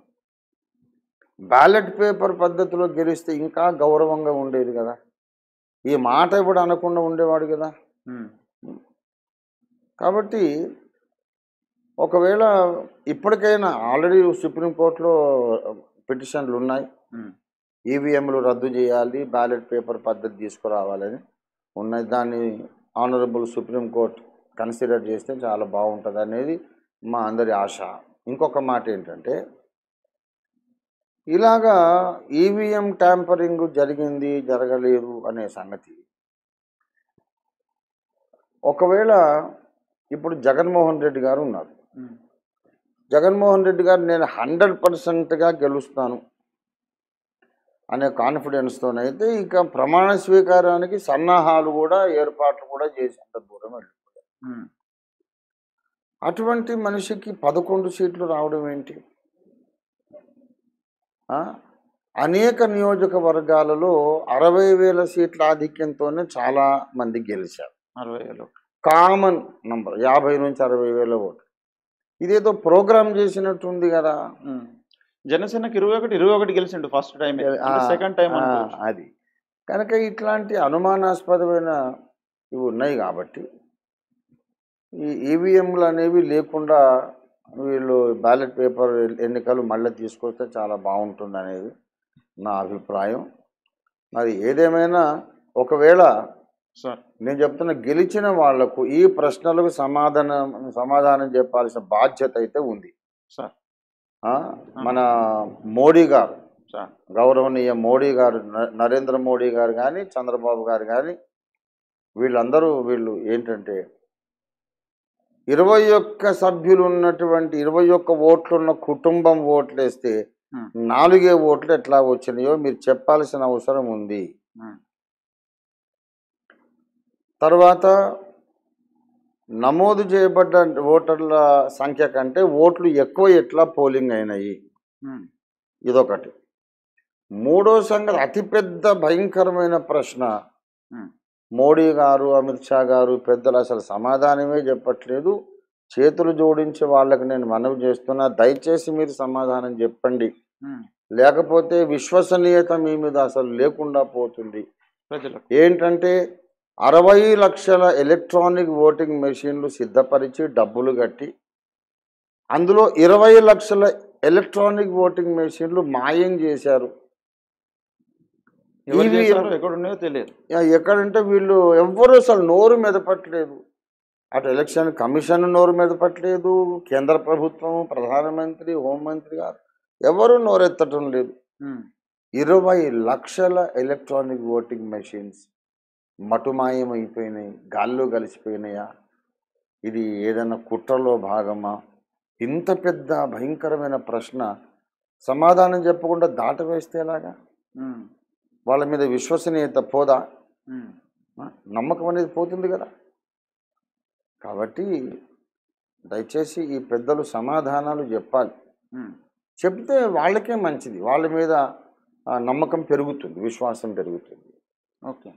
బ్యాలెట్ పేపర్ పద్ధతిలో గెలిస్తే ఇంకా గౌరవంగా ఉండేది కదా. ఈ మాట ఇప్పుడు అనకుండా ఉండేవాడు కదా. కాబట్టి ఒకవేళ ఇప్పటికైనా ఆల్రెడీ సుప్రీంకోర్టులో పిటిషన్లు ఉన్నాయి, ఈవీఎంలు రద్దు చేయాలి, బ్యాలెట్ పేపర్ పద్ధతి తీసుకురావాలని ఉన్నాయి. దాన్ని ఆనరబుల్ సుప్రీంకోర్టు కన్సిడర్ చేస్తే చాలా బాగుంటుంది అనేది మా అందరి ఆశ. ఇంకొక మాట ఏంటంటే, ఇలాగా ఈవీఎం ట్యాంపరింగ్ జరిగింది జరగలేదు అనే సంగతి ఒకవేళ ఇప్పుడు జగన్మోహన్ రెడ్డి గారు ఉన్నారు. జగన్మోహన్ రెడ్డి గారు నేను 100%గా గెలుస్తాను అనే కాన్ఫిడెన్స్తోనైతే ఇక ప్రమాణ స్వీకారానికి సన్నాహాలు కూడా ఏర్పాట్లు కూడా చేసేంత దూరం వెళ్ళిపోయారు. అటువంటి మనిషికి 11 సీట్లు రావడం ఏంటి? అనేక నియోజకవర్గాలలో 60,000 సీట్ల ఆధిక్యంతోనే చాలా మంది గెలిచారు. 60,000 కామన్ నంబర్, 50 నుంచి 60,000 ఓట్లు. ఇదేదో ప్రోగ్రామ్ చేసినట్టుంది కదా. జనసేనకి 21 గెలిచిండు ఫస్ట్ టైం, సెకండ్ టైం అది కనుక ఇట్లాంటి అనుమానాస్పదమైన ఇవి ఉన్నాయి కాబట్టి ఈ ఈవీఎంలు అనేవి లేకుండా వీళ్ళు బ్యాలెట్ పేపర్ ఎన్నికలు మళ్ళీ తీసుకొస్తే చాలా బాగుంటుంది అనేది నా అభిప్రాయం. మరి ఏదేమైనా ఒకవేళ సార్ నేను చెప్తున్న గెలిచిన వాళ్లకు ఈ ప్రశ్నలకు సమాధానం చెప్పాల్సిన బాధ్యత అయితే ఉంది సార్. మన మోడీ గారు, గౌరవనీయ మోడీ గారు, నరేంద్ర మోడీ గారు కానీ చంద్రబాబు గారు కానీ వీళ్ళు ఏంటంటే 21 సభ్యులు ఉన్నటువంటి 21 ఓట్లున్న కుటుంబం ఓట్లేస్తే 4 ఓట్లు ఎట్లా వచ్చినాయో మీరు చెప్పాల్సిన అవసరం ఉంది. తర్వాత నమోదు చేయబడ్డ ఓటర్ల సంఖ్య కంటే ఓట్లు ఎక్కువ ఎట్లా పోలింగ్ అయినాయి, ఇదొకటి. మూడో సంగతి అతిపెద్ద భయంకరమైన ప్రశ్న, మోడీ గారు అమిత్ షా గారు పెద్దలు అసలు సమాధానమే చెప్పట్లేదు. చేతులు జోడించి వాళ్ళకి నేను మనవి చేస్తున్నా, దయచేసి మీరు సమాధానం చెప్పండి, లేకపోతే విశ్వసనీయత మీ మీద అసలు లేకుండా పోతుంది. ఏంటంటే 60 లక్షల ఎలక్ట్రానిక్ ఓటింగ్ మెషిన్లు సిద్ధపరిచి డబ్బులు కట్టి అందులో 20 లక్షల ఎలక్ట్రానిక్ ఓటింగ్ మెషిన్లు మాయం చేశారు. ఎక్కడున్నాయో తెలియదు. ఎక్కడంటే వీళ్ళు ఎవ్వరూ అసలు నోరు మెదపట్లేదు. అటు ఎలక్షన్ కమిషన్ నోరు మెదపట్లేదు, కేంద్ర ప్రభుత్వం, ప్రధానమంత్రి, హోంమంత్రి గారు ఎవరు నోరెత్తటం లేదు. 20 లక్షల ఎలక్ట్రానిక్ ఓటింగ్ మెషిన్స్ మటుమాయం అయిపోయినాయి, గాల్లో కలిసిపోయినాయా? ఇది ఏదైనా కుట్రలో భాగమా? ఇంత పెద్ద భయంకరమైన ప్రశ్న సమాధానం చెప్పకుండా దాటవేస్తే ఎలాగా? వాళ్ళ మీద విశ్వసనీయత పోదా? నమ్మకం అనేది పోతుంది కదా. కాబట్టి దయచేసి ఈ పెద్దలు సమాధానాలు చెప్పాలి. చెప్తే వాళ్ళకే మంచిది. వాళ్ళ మీద నమ్మకం పెరుగుతుంది, విశ్వాసం పెరుగుతుంది. Okay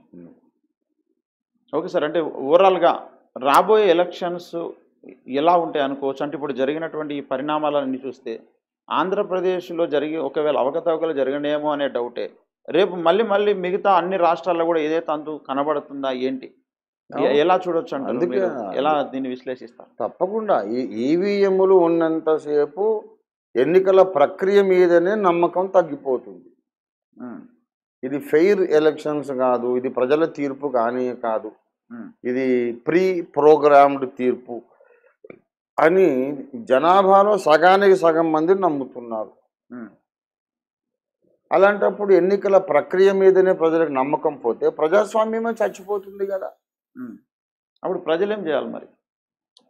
okay sir. అంటే ఓవరాల్గా రాబోయే ఎలక్షన్స్ ఎలా ఉంటాయి అనుకోవచ్చు? అంటే ఇప్పుడు జరిగినటువంటి ఈ పరిణామాలన్నీ చూస్తే ఆంధ్రప్రదేశ్లో జరిగి ఒకవేళ అవకతవకలు జరిగినేమో అనే డౌటే. రేపు మళ్ళీ మిగతా అన్ని రాష్ట్రాల్లో కూడా ఇదే తంతు కనబడుతుందా ఏంటి? ఎలా చూడొచ్చు అంటారు? అందుకే ఎలా దీన్ని విశ్లేషిస్తారు? తప్పకుండా ఈ ఈవీఎంలు ఉన్నంతసేపు ఎన్నికల ప్రక్రియ మీదనే నమ్మకం తగ్గిపోతుంది. ఇది ఫెయిర్ ఎలక్షన్స్ కాదు, ఇది ప్రజల తీర్పు కానీ కాదు, ఇది ప్రీ ప్రోగ్రామ్డ్ తీర్పు అని జనాభాలో సగానికి సగం మంది నమ్ముతున్నారు. అలాంటప్పుడు ఎన్నికల ప్రక్రియ మీదనే ప్రజలకు నమ్మకం పోతే ప్రజాస్వామ్యమే చచ్చిపోతుంది కదా. అప్పుడు ప్రజలు ఏం చేయాలి మరి?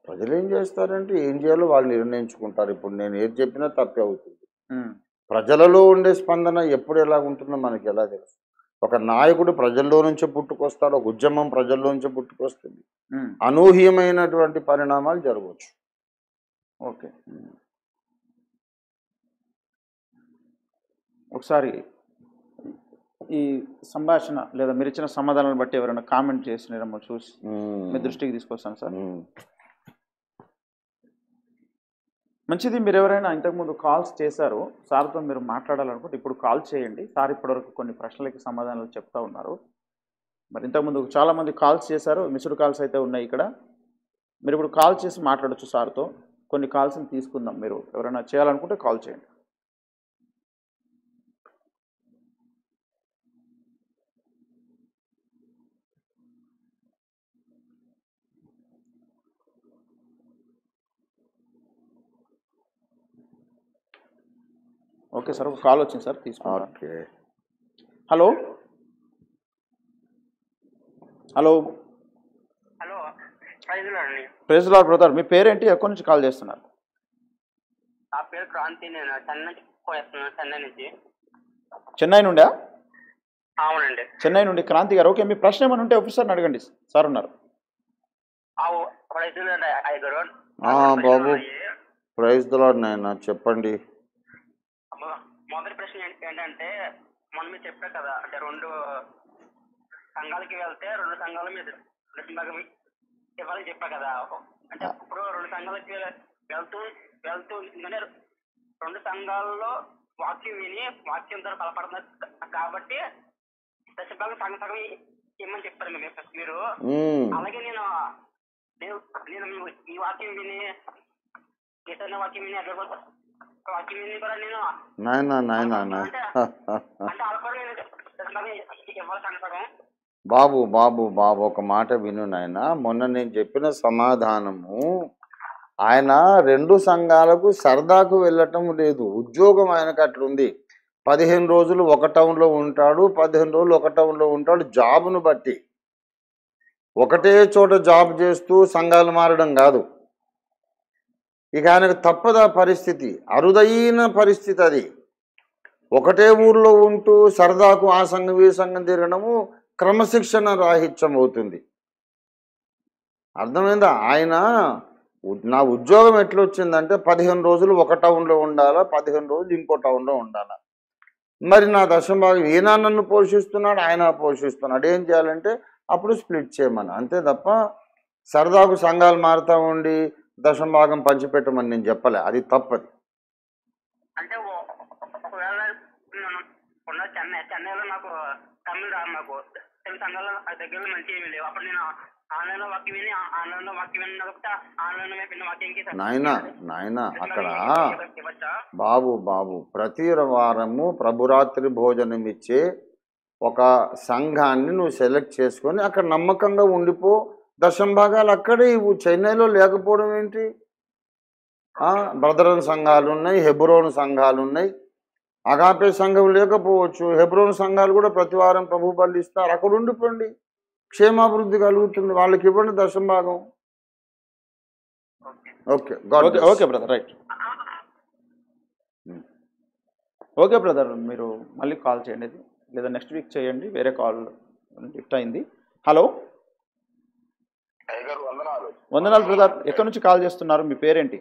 ప్రజలు ఏం చేస్తారంటే ఏం చేయాలో వాళ్ళు నిర్ణయించుకుంటారు. ఇప్పుడు నేను ఏది చెప్పినా తప్పే అవుతుంది. ప్రజలలో ఉండే స్పందన ఎప్పుడు ఎలా ఉంటుందో మనకి ఎలా తెలుసు? ఒక నాయకుడు ప్రజల్లో నుంచే పుట్టుకొస్తాడు, ఒక ఉద్యమం ప్రజల్లో నుంచే పుట్టుకొస్తుంది. అనూహ్యమైనటువంటి పరిణామాలు జరగవచ్చు. ఓకే, ఒకసారి ఈ సంభాషణ లేదా మీరు ఇచ్చిన సమాధానాలను బట్టి ఎవరైనా కామెంట్ చేసినారేమో చూసి మీ దృష్టికి తీసుకొస్తాను సార్. మంచిది. మీరు ఎవరైనా ఇంతకుముందు కాల్స్ చేశారు, సార్తో మీరు మాట్లాడాలనుకుంటే ఇప్పుడు కాల్ చేయండి. సార్ ఇప్పటివరకు కొన్ని ప్రశ్నలకి సమాధానాలు చెప్తా ఉన్నారు. మరి ఇంతకుముందు చాలామంది కాల్స్ చేశారు, మిస్డ్ కాల్స్ అయితే ఉన్నాయి ఇక్కడ. మీరు ఇప్పుడు కాల్ చేసి మాట్లాడచ్చు సార్తో. కొన్ని కాల్స్ని తీసుకుందాం. మీరు ఎవరైనా చేయాలనుకుంటే కాల్ చేయండి. ఓకే సార్, ఒక కాల్ వచ్చింది సార్, తీసుకుంటాను. Okay, hello hello hello, praise Lord brother. మీ పేరేంటి, ఎక్కడి నుంచి కాల్ చేస్తున్నారు? నా పేరు క్రాంతి, నేను చెన్నై నుంచి చేస్తున్నాను. చెన్నై నుంచి. చెన్నై నుండా? అవునండి, చెన్నై నుండి క్రాంతి గారు. ఓకే, మీ ప్రశ్న ఏమైనా ఉంటే ఆఫీసర్ని అడగండి, సార్ ఉన్నారు. బాబు ప్రైజ్ ది లార్డ్ నాయనా, చెప్పండి. మొదటి ప్రశ్న ఏంటంటే, మొన్న మీరు చెప్పారు కదా, అంటే 2 సంఘాలకి వెళ్తే 2 సంఘాలు మీరు దశంభాగం ఇవ్వాలని చెప్పారు కదా. అంటే ఇప్పుడు 2 సంఘాలకి వెళ్తూ ఎందుకంటే 2 సంఘాల్లో వాక్యం విని వాక్యం ద్వారా బలపడుతున్నారు కాబట్టి దశంభాగం సగం సగం ఇమ్మని చెప్పారు మీరు. అలాగే నేను ఈ వాక్యం విని వాక్యం విని అక్కడ వాక్యం విని కూడా నేను బాబు బాబు బాబు ఒక మాట విను నాయన. మొన్న నేను చెప్పిన సమాధానము, ఆయన 2 సంఘాలకు సరదాకు వెళ్ళటం లేదు, ఉద్యోగం ఆయనకు అట్లుంది. 15 రోజులు ఒక టౌన్లో ఉంటాడు, 15 రోజులు ఒక టౌన్లో ఉంటాడు. జాబును బట్టి ఒకటే చోట జాబ్ చేస్తూ సంఘాలు మారడం కాదు. ఇక ఆయనకు తప్పదా పరిస్థితి, అరుదైన పరిస్థితి అది. ఒకటే ఊర్లో ఉంటూ సరదాకు ఆ సంఘం ఈ సంఘం తిరగడము క్రమశిక్షణ రాహిత్యం అవుతుంది. అర్థమైందా? ఆయన నా ఉద్యోగం ఎట్లా వచ్చిందంటే 15 రోజులు ఒక టౌన్లో ఉండాలా, 15 రోజులు ఇంకో టౌన్లో ఉండాలా. మరి నా దశంభాగం ఈయన నన్ను పోషిస్తున్నాడు, ఆయన పోషిస్తున్నాడు. ఏం చేయాలంటే అప్పుడు స్ప్లిట్ చేయమని, అంతే తప్ప సరదాకు సంఘాలు మారుతూ ఉండి దశంభాగం పంచిపెట్టమని నేను చెప్పలే, అది తప్పది. అంటే ఒకవేళ చెన్నైలో నాకు తమిళ రాదు, నాకు తెలుగు సంఘాలు దగ్గరలో మంచి ఏమి లేవు. అప్పుడు నేను ఆన్లైన్లో వాక్యం విని ఆన్లైన్లో వాక్యం విని ఆన్లైన్లో విన్న వాక్యంకి నాయన అక్కడ బాబు ప్రతి వారము ప్రభురాత్రి భోజనం ఇచ్చే ఒక సంఘాన్ని నువ్వు సెలెక్ట్ చేసుకొని అక్కడ నమ్మకంగా ఉండిపో. దశంభాగాలు అక్కడే ఇవ్వు. చెన్నైలో లేకపోవడం ఏంటి? బ్రదరన్ సంఘాలు ఉన్నాయి, హెబ్రోను సంఘాలు ఉన్నాయి. అగాపే సంఘం లేకపోవచ్చు, హెబ్రోను సంఘాలు కూడా ప్రతి వారం ప్రభు బలి ఇస్తారు. అక్కడ ఉండిపోండి, క్షేమాభివృద్ధి కలుగుతుంది. వాళ్ళకి ఇవ్వండి దశంభాగం. Okay okay brother, right. Okay brother, మీరు మళ్ళీ కాల్ చేయండి, లేదా నెక్స్ట్ వీక్ చేయండి. వేరే కాల్ లిఫ్ట్ అయింది. హలో, వందనాలు బ్రదర్. ఎక్కడి నుంచి కాల్ చేస్తున్నారు? మీ పేరేంటి?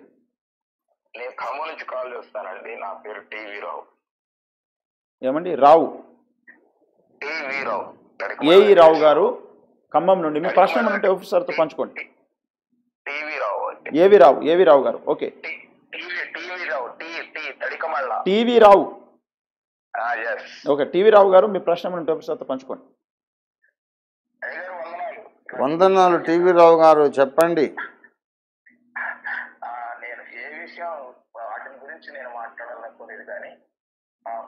నేను ఖమ్మం నుంచి కాల్ చేస్తానండి. నా పేరు టీవీ రావు. ఏమండి రావు, ఏఈ రావు గారు ఖమ్మం నుండి. మీ ప్రశ్న ఏమైనా ఉంటే ఆఫీసర్తో పంచుకోండి. ఏవి రావు గారు. ఓకే, టీవీ రావు. ఓకే, టీవీ రావు గారు మీ ప్రశ్న ఏమైనా ఉంటే ఆఫీసర్తో పంచుకోండి. వందనాలు టీవీ రావు గారు, చెప్పండి. నేను ఏ విషయం వాటిని గురించి నేను మాట్లాడాలనుకోలేదు, కానీ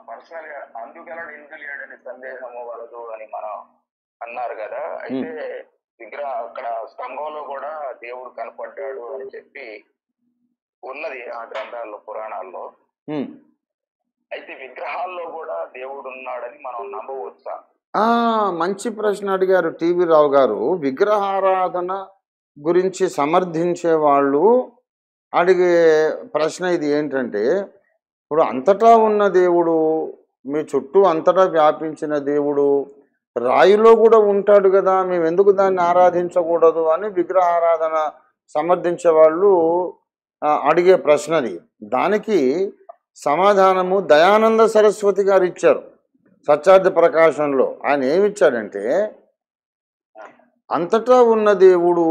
పర్సనల్ గా అందుకెళ్ళడు ఎందుకు లేడని సందేహము వలదు అని మనం అన్నారు కదా. అయితే అక్కడ స్తంభంలో కూడా దేవుడు కనపడ్డాడు అని చెప్పి ఉన్నది ఆ గ్రంథాల్లో, పురాణాల్లో. అయితే విగ్రహాల్లో కూడా దేవుడు ఉన్నాడని మనం నమ్మవచ్చా? మంచి ప్రశ్న అడిగారు టీవీ రావు గారు. విగ్రహారాధన గురించి సమర్థించే వాళ్ళు అడిగే ప్రశ్న ఇది ఏంటంటే, ఇప్పుడు అంతటా ఉన్న దేవుడు, మీ చుట్టూ అంతటా వ్యాపించిన దేవుడు రాయిలో కూడా ఉంటాడు కదా, మేము ఎందుకు దాన్ని ఆరాధించకూడదు అని విగ్రహారాధన సమర్థించే వాళ్ళు అడిగే ప్రశ్నది. దానికి సమాధానము దయానంద సరస్వతి గారు ఇచ్చారు సత్యార్థ ప్రకాశంలో. ఆయన ఏమిచ్చాడంటే, అంతటా ఉన్న దేవుడు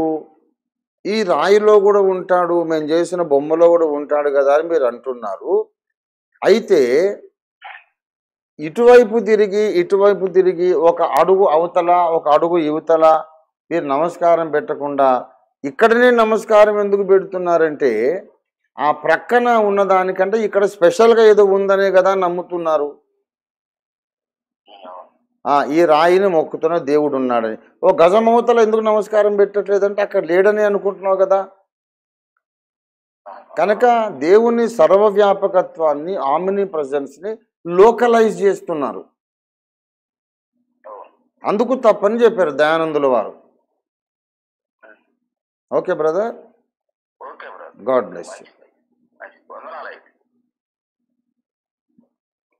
ఈ రాయిలో కూడా ఉంటాడు, మేము చేసిన బొమ్మలో కూడా ఉంటాడు కదా అని మీరు అంటున్నారు. అయితే ఇటువైపు తిరిగి ఒక అడుగు అవతల ఒక అడుగు యువతల మీరు నమస్కారం పెట్టకుండా ఇక్కడనే నమస్కారం ఎందుకు పెడుతున్నారంటే, ఆ ప్రక్కన ఉన్నదానికంటే ఇక్కడ స్పెషల్గా ఏదో ఉందనే కదా నమ్ముతున్నారు. ఈ రాయిని మొక్కుతున్న దేవుడు ఉన్నాడని. ఓ గజమవతల ఎందుకు నమస్కారం పెట్టట్లేదంటే అక్కడ లేడని అనుకుంటున్నావు కదా. కనుక దేవుని సర్వవ్యాపకత్వాన్ని, ఆమ్ని ప్రజెన్స్ని లోకలైజ్ చేస్తున్నారు. అందుకు తప్పని చెప్పారు దయానందుల వారు. Okay brother, God bless you.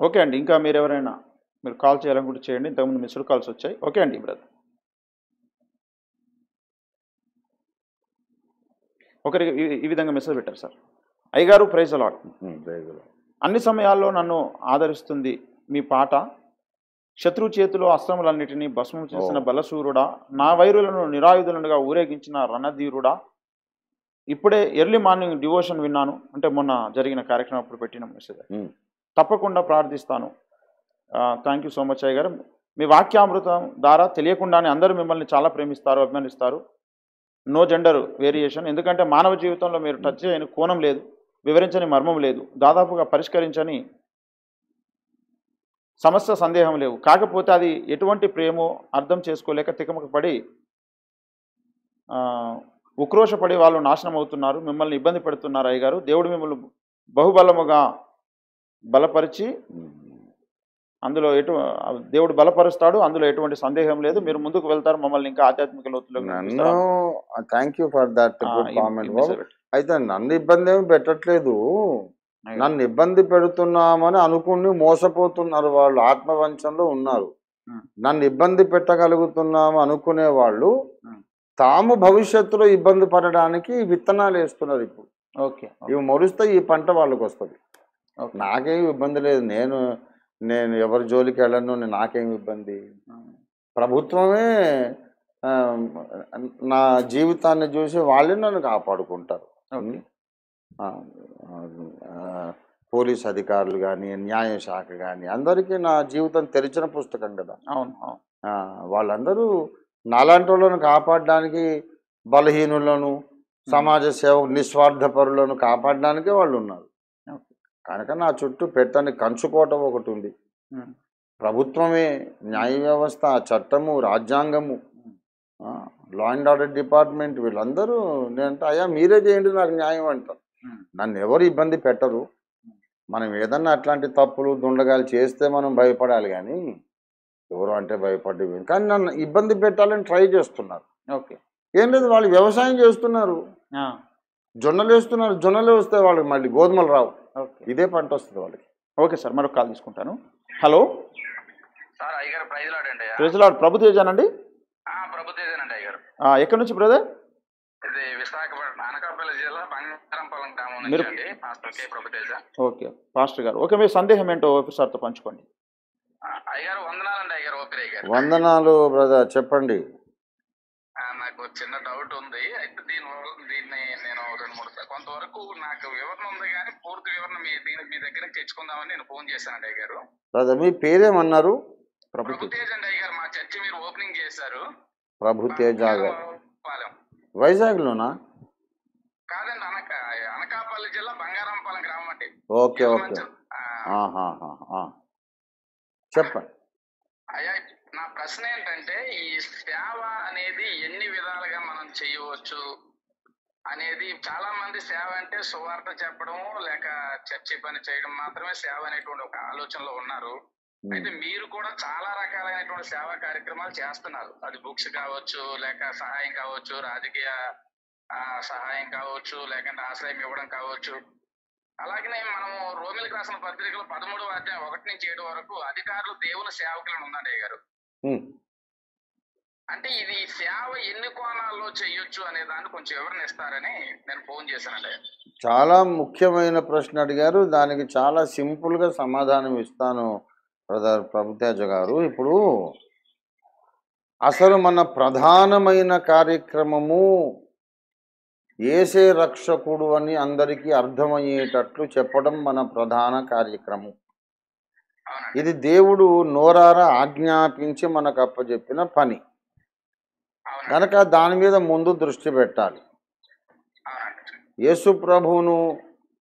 Okay అండి, ఇంకా మీరు ఎవరైనా మీరు కాల్ చేయాలనుకుంటే చేయండి. ఇంతకుముందు మిస్డ్ కాల్స్ వచ్చాయి. ఓకే అండి బ్రదర్. ఒకరికి ఈ విధంగా మెసేజ్ పెట్టారు సార్. అయ్యగారు ప్రైజ్ అలాట్. అన్ని సమయాల్లో నన్ను ఆదరిస్తుంది మీ పాట. శత్రు చేతిలో అస్త్రములన్నిటినీ భస్మం చేసిన బలశూరుడా, నా వైరులను నిరాయుధులుగా ఊరేగించిన రణధీరుడా. ఇప్పుడే ఎర్లీ మార్నింగ్ డివోషన్ విన్నాను, అంటే మొన్న జరిగిన కార్యక్రమం అప్పుడు పెట్టిన మెసేజ్. తప్పకుండా ప్రార్థిస్తాను. థ్యాంక్ యూ సో మచ్ అయ్య గారు. మీ వాక్యామృతం ద్వారా తెలియకుండానే అందరూ మిమ్మల్ని చాలా ప్రేమిస్తారు, అభిమానిస్తారు. No gender variation. ఎందుకంటే మానవ జీవితంలో మీరు టచ్ చేయని కోణం లేదు, వివరించని మర్మం లేదు, దాదాపుగా పరిష్కరించని సమస్య సందేహం లేవు. కాకపోతే అది ఎటువంటి ప్రేమో అర్థం చేసుకోలేక తికమక పడి ఉక్రోషపడి వాళ్ళు నాశనం అవుతున్నారు, మిమ్మల్ని ఇబ్బంది పెడుతున్నారు. అయ్యగారు దేవుడు మిమ్మల్ని బహుబలముగా బలపరిచి అందులో దేవుడు బలపరుస్తాడు, అందులో ఎటువంటి సందేహం లేదు. మీరు ముందుకు వెళ్తారు, మమ్మల్ని ఇంకా ఆధ్యాత్మిక లోతులోకి. Thank you for that good comment. అయితే నన్ను ఇబ్బంది ఏమి పెట్టట్లేదు, నన్ను ఇబ్బంది పెడుతున్నామని అనుకుని మోసపోతున్నారు వాళ్ళు, ఆత్మవంచంలో ఉన్నారు. నన్ను ఇబ్బంది పెట్టగలుగుతున్నాము అనుకునే వాళ్ళు తాము భవిష్యత్తులో ఇబ్బంది పడడానికి విత్తనాలు వేస్తున్నారు. ఇప్పుడు ఓకే, ఇవి మొలిస్తే ఈ పంట వాళ్ళకి వస్తుంది. నాకేం ఇబ్బంది లేదు, నేను ఎవరి జోలికి వెళ్ళను, నాకేం ఇబ్బంది. ప్రభుత్వమే నా జీవితాన్ని చూసి వాళ్ళే నన్ను కాపాడుకుంటారు. పోలీస్ అధికారులు కానీ, న్యాయశాఖ కానీ అందరికీ నా జీవితం తెరిచిన పుస్తకం కదా. వాళ్ళందరూ నాలాంటి వాళ్ళను కాపాడడానికి, బలహీనులను, సమాజ సేవ నిస్వార్థపరులను కాపాడడానికే వాళ్ళు ఉన్నారు. కనుక నా చుట్టూ పెట్టని కంచుకోవటం ఒకటి ఉంది. ప్రభుత్వమే, న్యాయ వ్యవస్థ, చట్టము, రాజ్యాంగము, లా అండ్ ఆర్డర్ డిపార్ట్మెంట్, వీళ్ళందరూ నేనంటే అయ్యా మీరే చేయండి నాకు న్యాయం అంటారు. నన్ను ఎవరు ఇబ్బంది పెట్టరు. మనం ఏదన్నా అట్లాంటి తప్పులు దుండగాలు చేస్తే మనం భయపడాలి, కానీ ఎవరు అంటే భయపడ్డవి. కానీ నన్ను ఇబ్బంది పెట్టాలని ట్రై చేస్తున్నారు. ఓకే, ఏం లేదు, వాళ్ళు వ్యవసాయం చేస్తున్నారు, జొన్నలు వేస్తున్నారు. జొన్నలు వస్తే వాళ్ళకి మళ్ళీ గోధుమలు రావు, ఇదే పంట వస్తుంది వాళ్ళకి. ఓకే సార్, మరొక కాల్ తీసుకుంటాను. హలో సార్, అయ్యగారు ప్రైజ్ లాడ్ అండి. ప్రైజ్ లాడ్, ప్రభుతేజానండి. ప్రభుతేజానండి అయ్యగారు. ఎక్కడి నుంచి బ్రదర్? ఇది విశాఖపట్నం, అనకాపల్లి జిల్లా బంగారంపాలెం గ్రామం నుంచి అండి. పాస్టర్ కే ప్రభుతేజ. ఓకే పాస్టర్ గారు, ఓకే మీ సందేహం ఏంటో సార్తో పంచుకోండి. అయ్యగారు వందనాలండి. అయ్యగారు ఓపిరి అయ్యగారు. వందనాలు బ్రదర్, చెప్పండి. నాకు చిన్న డౌట్ ఉంది. అయితే దీన్ని నేను 2-3 కొంతవరకు నాకు వివరణ ఉంది, కానీ పూర్తి వివరణ మీ దగ్గర తెచ్చుకుందామని నేను ఫోన్ చేశానండి అయ్యగారు. బ్రదర్ మీ పేరేమన్నారు? ప్రభుతేజ్ అండి అయ్యగారు. మా చర్చి మీరు ఓపెనింగ్ చేశారు. ప్రభుతేజ గారు పాలెం. వైజాగ్లోనా? కాదండి, అనకాపల్లి జిల్లా బంగారంపాలెం గ్రామం అండి. ఓకే ఓకే, చెప్పండి. అయ్యా, నా ప్రశ్న ఏంటంటే, ఈ సేవ అనేది ఎన్ని విధాలుగా మనం చేయవచ్చు అనేది. చాలా మంది సేవ అంటే సువార్త చెప్పడం లేక చర్చి పని చేయడం మాత్రమే సేవ అనేటువంటి ఒక ఆలోచనలో ఉన్నారు. అయితే మీరు కూడా చాలా రకాలైనటువంటి సేవా కార్యక్రమాలు చేస్తున్నారు. అది బుక్స్ కావచ్చు, లేక సహాయం కావచ్చు, రాజకీయ సహాయం కావచ్చు, లేకంటే ఆశ్రయం ఇవ్వడం కావచ్చు. అలాగనే మనము రోమిలకు రాసిన పత్రికలో 13వ అధ్యాయం 1-7 వరకు అధికారులు దేవుని సేవకులను ఉందండి గారు. అంటే ఇది సేవ ఎన్ని కోణాల్లో చేయొచ్చు అనే దాన్ని కొంచెం వివరణ ఇస్తారని నేను ఫోన్ చేశానండి. చాలా ముఖ్యమైన ప్రశ్న అడిగారు. దానికి చాలా సింపుల్గా సమాధానం ఇస్తాను బ్రదర్ ప్రభుతేజ గారు. ఇప్పుడు అసలు మన ప్రధానమైన కార్యక్రమము యేసే రక్షకుడు అని అందరికీ అర్థమయ్యేటట్లు చెప్పడం మన ప్రధాన కార్యక్రమం. ఇది దేవుడు నోరారా ఆజ్ఞాపించి మనకు అప్పచెప్పిన పని కనుక దాని మీద ముందు దృష్టి పెట్టాలి. యేసు ప్రభువును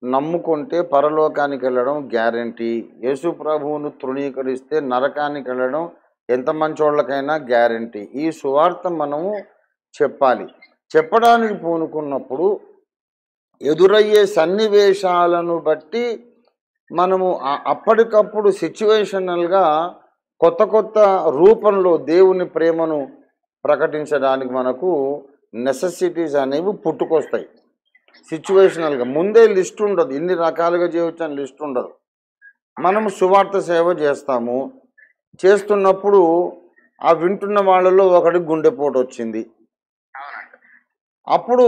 నమ్ముకుంటే పరలోకానికి వెళ్ళడం గ్యారంటీ. యేసు ప్రభువును తృణీకరిస్తే నరకానికి వెళ్ళడం ఎంత మంచోళ్ళకైనా గ్యారంటీ. ఈ సువార్త మనము చెప్పాలి. చెప్పడానికి పూనుకున్నప్పుడు ఎదురయ్యే సన్నివేశాలను బట్టి మనము అప్పటికప్పుడు సిచ్యువేషనల్గా కొత్త కొత్త రూపంలో దేవుని ప్రేమను ప్రకటించడానికి మనకు నెసెసిటీస్ అనేవి పుట్టుకొస్తాయి. సిచ్యువేషనల్గా ముందే లిస్ట్ ఉండదు, ఇన్ని రకాలుగా చేయవచ్చు అని లిస్ట్ ఉండదు. మనము సువార్త సేవ చేస్తాము. చేస్తున్నప్పుడు ఆ వింటున్న వాళ్ళలో ఒకటి గుండెపోటు వచ్చింది. అప్పుడు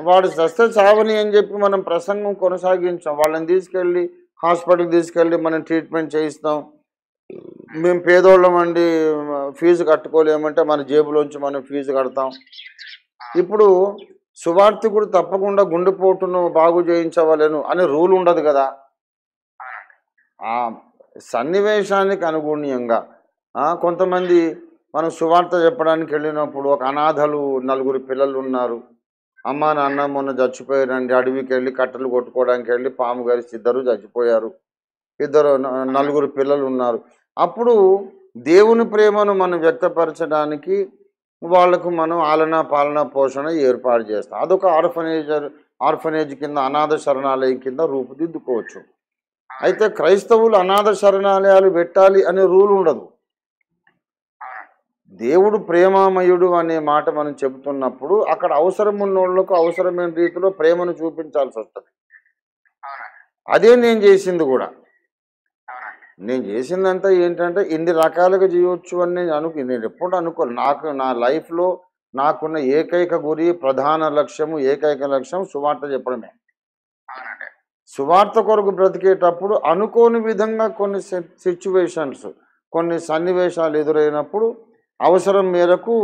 వాడు సస్తే చావని అని చెప్పి మనం ప్రసంగం కొనసాగించాం. వాళ్ళని తీసుకెళ్ళి హాస్పిటల్కి తీసుకెళ్ళి మనం ట్రీట్మెంట్ చేయిస్తాం. మేము పేదోళ్ళం అండి, ఫీజు కట్టుకోలేమంటే మన జేబులోంచి మనం ఫీజు కడతాం. ఇప్పుడు సువార్థికుడు తప్పకుండా గుండెపోటును బాగు చేయించవలను అనే రూల్ ఉండదు కదా. ఆ సన్నివేశానికి అనుగుణ్యంగా కొంతమంది మనం సువార్త చెప్పడానికి వెళ్ళినప్పుడు ఒక అనాథలు 4 పిల్లలు ఉన్నారు. అమ్మ నాన్న మొన్న చచ్చిపోయారండి, అడవికి వెళ్ళి కట్టెలు కొట్టుకోవడానికి వెళ్ళి పాము గరిచి 2 చచ్చిపోయారు, 4 పిల్లలు ఉన్నారు. అప్పుడు దేవుని ప్రేమను మనం వ్యక్తపరచడానికి వాళ్లకు మనం ఆలనా పాలన పోషణ ఏర్పాటు చేస్తాం. అదొక ఆర్ఫనేజ్ కింద, అనాథ శరణాలయం కింద రూపుదిద్దుకోవచ్చు. అయితే క్రైస్తవులు అనాథ శరణాలయాలు పెట్టాలి అనే రూల్ ఉండదు. దేవుడు ప్రేమామయుడు అనే మాట మనం చెబుతున్నప్పుడు అక్కడ అవసరం ఉన్నోళ్లకు అవసరమైన రీతిలో ప్రేమను చూపించాల్సి వస్తుంది. అదే నేను చేసింది కూడా. నేను చేసిందంతా ఏంటంటే ఇన్ని రకాలుగా చేయవచ్చు అని నేను ఎప్పుడు అనుకోను. నా లైఫ్లో నాకున్న ఏకైక గురి, ప్రధాన లక్ష్యము, ఏకైక లక్ష్యం సువార్త చెప్పడమే. సువార్త కొరకు బ్రతికేటప్పుడు అనుకోని విధంగా కొన్ని సిచ్యువేషన్స్, కొన్ని సన్నివేశాలు ఎదురైనప్పుడు అవసరం మేరకు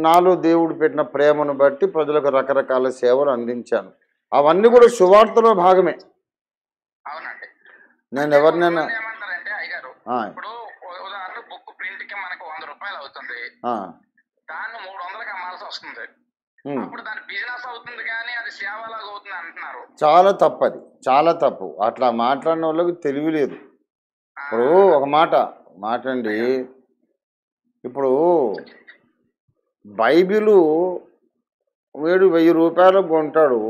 నాలో దేవుడు పెట్టిన ప్రేమను బట్టి ప్రజలకు రకరకాల సేవలు అందించాను. అవన్నీ కూడా సువార్తలో భాగమే. నేను ఎవరినైనా ఇప్పుడు ఉదాహరణ బుక్ ప్రింట్ కి మనకు 100 రూపాయలు అవుతుంది, దాన్ని 300కి అమ్మాల్సి వస్తుంది. అప్పుడు దాని బిజినెస్ అవుతుంది కానీ అది సేవలాగా అవుతుంది అంటున్నారు. చాలా తప్పది, చాలా తప్పు. అట్లా మాట్లాడిన వాళ్ళకి తెలివి లేదు. ఇప్పుడు ఒక మాట అండి, ఇప్పుడు బైబిలు వీడు 1000 రూపాయలకు కొంటాడు,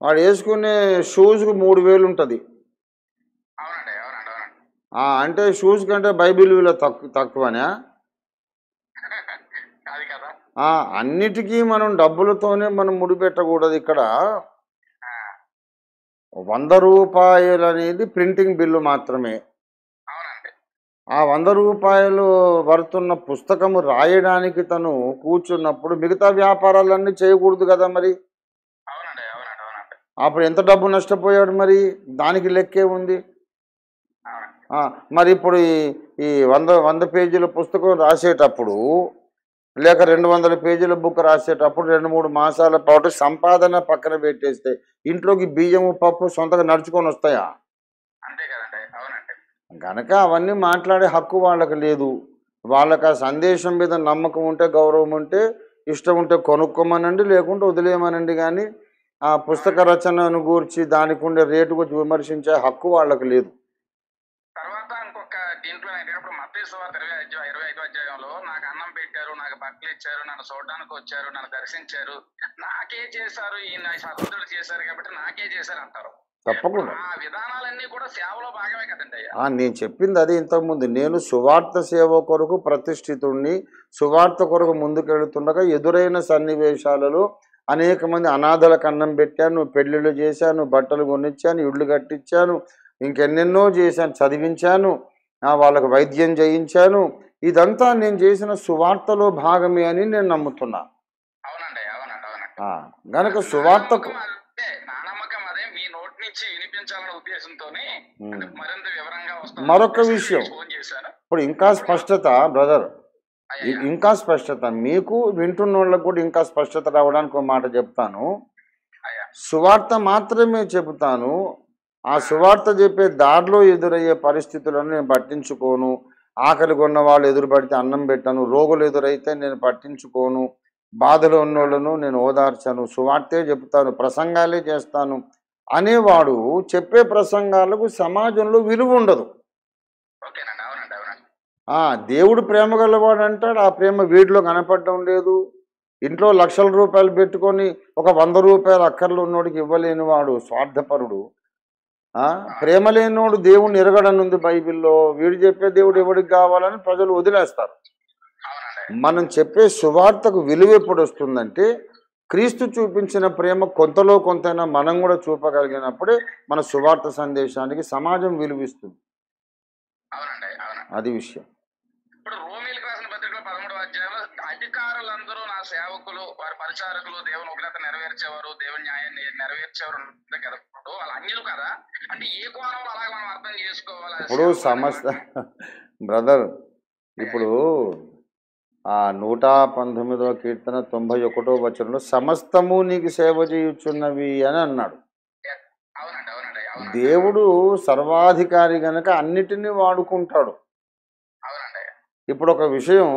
వాడు వేసుకునే షూస్కు 3000 ఉంటుంది. అంటే షూస్ కంటే బైబిల్ విలువ తక్కువనా? అన్నిటికీ మనం డబ్బులతోనే మనం ముడిపెట్టకూడదు. ఇక్కడ 100 రూపాయలు అనేది ప్రింటింగ్ బిల్లు మాత్రమే. ఆ 100 రూపాయలు పడుతున్న పుస్తకము రాయడానికి తను కూర్చున్నప్పుడు మిగతా వ్యాపారాలన్నీ చేయకూడదు కదా. మరి అప్పుడు ఎంత డబ్బు నష్టపోయాడు, మరి దానికి లెక్కే ఉంది. మరి ఇప్పుడు ఈ 100 పేజీల పుస్తకం రాసేటప్పుడు లేక 200 పేజీల బుక్ రాసేటప్పుడు 2-3 మాసాల పాటు సంపాదన పక్కన పెట్టేస్తే ఇంట్లోకి బియ్యము పప్పు సొంతగా నడుచుకొని వస్తాయా? అంతే కదండి. అవునండి. గనక అవన్నీ మాట్లాడే హక్కు వాళ్ళకి లేదు. వాళ్ళకి ఆ సందేశం మీద నమ్మకం ఉంటే, గౌరవం ఉంటే, ఇష్టం ఉంటే కొనుక్కోమనండి, లేకుంటే వదిలేయమనండి. కానీ ఆ పుస్తక రచనను గూర్చి దానికి ఉండే రేటు గురించి విమర్శించే హక్కు వాళ్ళకి లేదు. తర్వాత ఇంకొక దీంట్లో ఏంటంటే మత్తయి సువార్త 25వ అధ్యాయంలో నాకు అన్నం పెట్టారు, నాకు బట్టలు ఇచ్చారు, నన్ను చూడడానికి వచ్చారు, నన్ను దర్శించారు, నాకే చేశారు, ఈ నా సహోదరుడు చేశారు కాబట్టి నాకే చేశారు అంటారు. తప్పకుండా ఆ విధానాలన్నీ కూడా సేవలో భాగమే కదండి అయ్యా. నేను చెప్పింది అదే ఇంతకుముందు. నేను సువార్త సేవ కొరకు ప్రతిష్ఠితుణ్ణి, సువార్త కొరకు ముందుకెళ్తుండగా ఎదురైన సన్నివేశాలలో అనేక మంది అనాథలకు అన్నం పెట్టాను, పెళ్ళిళ్ళు చేశాను, బట్టలు కొనిచ్చాను, ఇళ్ళు కట్టించాను, ఇంకెన్నెన్నో చేశాను, చదివించాను, వాళ్ళకు వైద్యం చేయించాను. ఇదంతా నేను చేసిన సువార్తలో భాగమే అని నేను నమ్ముతున్నా. అవునండి, అవునండి, అవునండి. గనక సువార్తకు నా నమ్మకం అదే. మీ నోటి నుంచి వినిపించాలనే ఉద్దేశంతోనే మరింత వివరంగా వస్తాను. మరొక విషయం ఫోన్ చేశాను. ఇప్పుడు ఇంకా స్పష్టత బ్రదర్, ఇంకా స్పష్టత మీకు వింటున్న వాళ్ళకు కూడా ఇంకా స్పష్టత రావడానికి ఒక మాట చెప్తాను. సువార్త మాత్రమే చెబుతాను. ఆ సువార్త చెప్పే దారిలో ఎదురయ్యే పరిస్థితులను నేను పట్టించుకోను. ఆకలి కొన్న వాళ్ళు ఎదురుపడితే అన్నం పెట్టాను, రోగులు ఎదురైతే నేను పట్టించుకోను, బాధలో ఉన్నోళ్ళను నేను ఓదార్చాను, సువార్తే చెబుతాను, ప్రసంగాలే చేస్తాను అనేవాడు చెప్పే ప్రసంగాలకు సమాజంలో విలువ ఉండదు. దేవుడు ప్రేమ గలవాడు అంటాడు, ఆ ప్రేమ వీడిలో కనపడడం లేదు. ఇంట్లో లక్షల రూపాయలు పెట్టుకొని ఒక 100 రూపాయలు అక్కర్లు ఉన్నోడికి ఇవ్వలేని వాడు స్వార్థపరుడు. ప్రేమ లేనివాడు దేవుడిని ఎరగడనుంది బైబిల్లో. వీడు చెప్పే దేవుడు ఎవడికి కావాలని ప్రజలు వదిలేస్తారు. మనం చెప్పే సువార్తకు విలువ ఎప్పుడు వస్తుందంటే, క్రీస్తు చూపించిన ప్రేమ కొంతలో కొంతైనా మనం కూడా చూపగలిగినప్పుడే మన సువార్త సందేశానికి సమాజం విలువిస్తుంది. అది విషయం. ఇప్పుడు రోమీయులకు రాసిన పత్రికలో 13వ అధ్యాయంలో అధికారులందరూ నా సేవకులు, వారి పరిచారకులు, దేవుని ఉగ్రత నెరవేర్చేవారు, దేవుని న్యాయాన్ని నెరవేర్చేవారు కదా. వాళ్ళ అన్యులు కదా. అంటే ఏ కోణంలో అలాగే మనం అర్థం చేసుకోవాలి. ఇప్పుడు సమస్త బ్రదర్, ఇప్పుడు 119వ కీర్తన 91వ వచనంలో సమస్తము నీకు సేవ చేయుచున్నవి అని అన్నాడు. దేవుడు సర్వాధికారి గనక అన్నిటినీ వాడుకుంటాడు. ఇప్పుడు ఒక విషయం,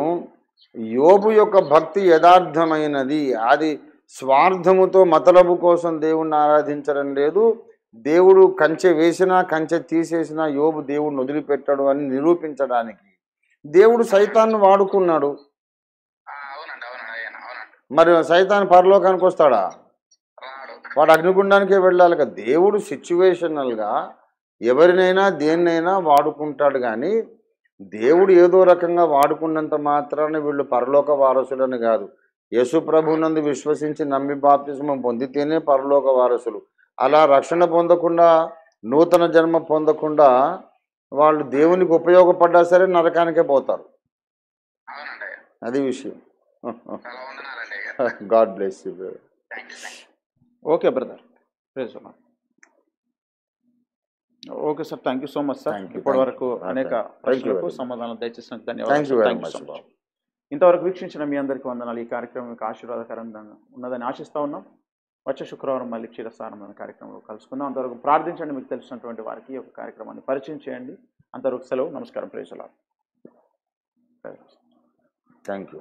యోబు యొక్క భక్తి యథార్థమైనది. అది స్వార్థముతో మతలబు కోసం దేవుణ్ణి ఆరాధించడం లేదు. దేవుడు కంచె వేసినా కంచె తీసేసినా యోబు దేవుడిని వదిలిపెట్టాడు అని నిరూపించడానికి దేవుడు సైతాన్ని వాడుకున్నాడు. మరి సైతాన్ పరలోకానికి వస్తాడా? వాడు అగ్నిగుండానికే వెళ్ళాలి కదా. దేవుడు సిచ్యువేషనల్గా ఎవరినైనా దేన్నైనా వాడుకుంటాడు. కానీ దేవుడు ఏదో రకంగా వాడుకున్నంత మాత్రాన వీళ్ళు పరలోక వారసులని కాదు. యేసు ప్రభువునందు విశ్వసించి నమ్మి బాప్తిస్మం పొందితేనే పరలోక వారసులు. అలా రక్షణ పొందకుండా, నూతన జన్మ పొందకుండా వాళ్ళు దేవునికి ఉపయోగపడ్డా సరే నరకానికే పోతారు. అది విషయం. God bless you brother. Okay brother, praise the Lord. Okay sir, thank you so much sir. ఇప్పటి వరకు అనేక ప్రశ్నలకు సమాధానం దయచేసినందుకు ధన్యవాదాలు. Thank you so much. ఇంతవరకు వీక్షించిన మీ అందరికీ వందనాలు. ఈ కార్యక్రమం మీకు ఆశీర్వాదకరంగా ఉన్నదని ఆశిస్తూ ఉన్నాం. వచ్చే శుక్రవారం మళ్ళీ క్షీరసారం కార్యక్రమంలో కలుసుకుందాం. అంతవరకు ప్రార్థించండి. మీకు తెలిసినటువంటి వారికి ఈ యొక్క కార్యక్రమాన్ని పరిచయం చేయండి. అంతవరకు సెలవు. నమస్కారం. Praise the Lord. Thank you.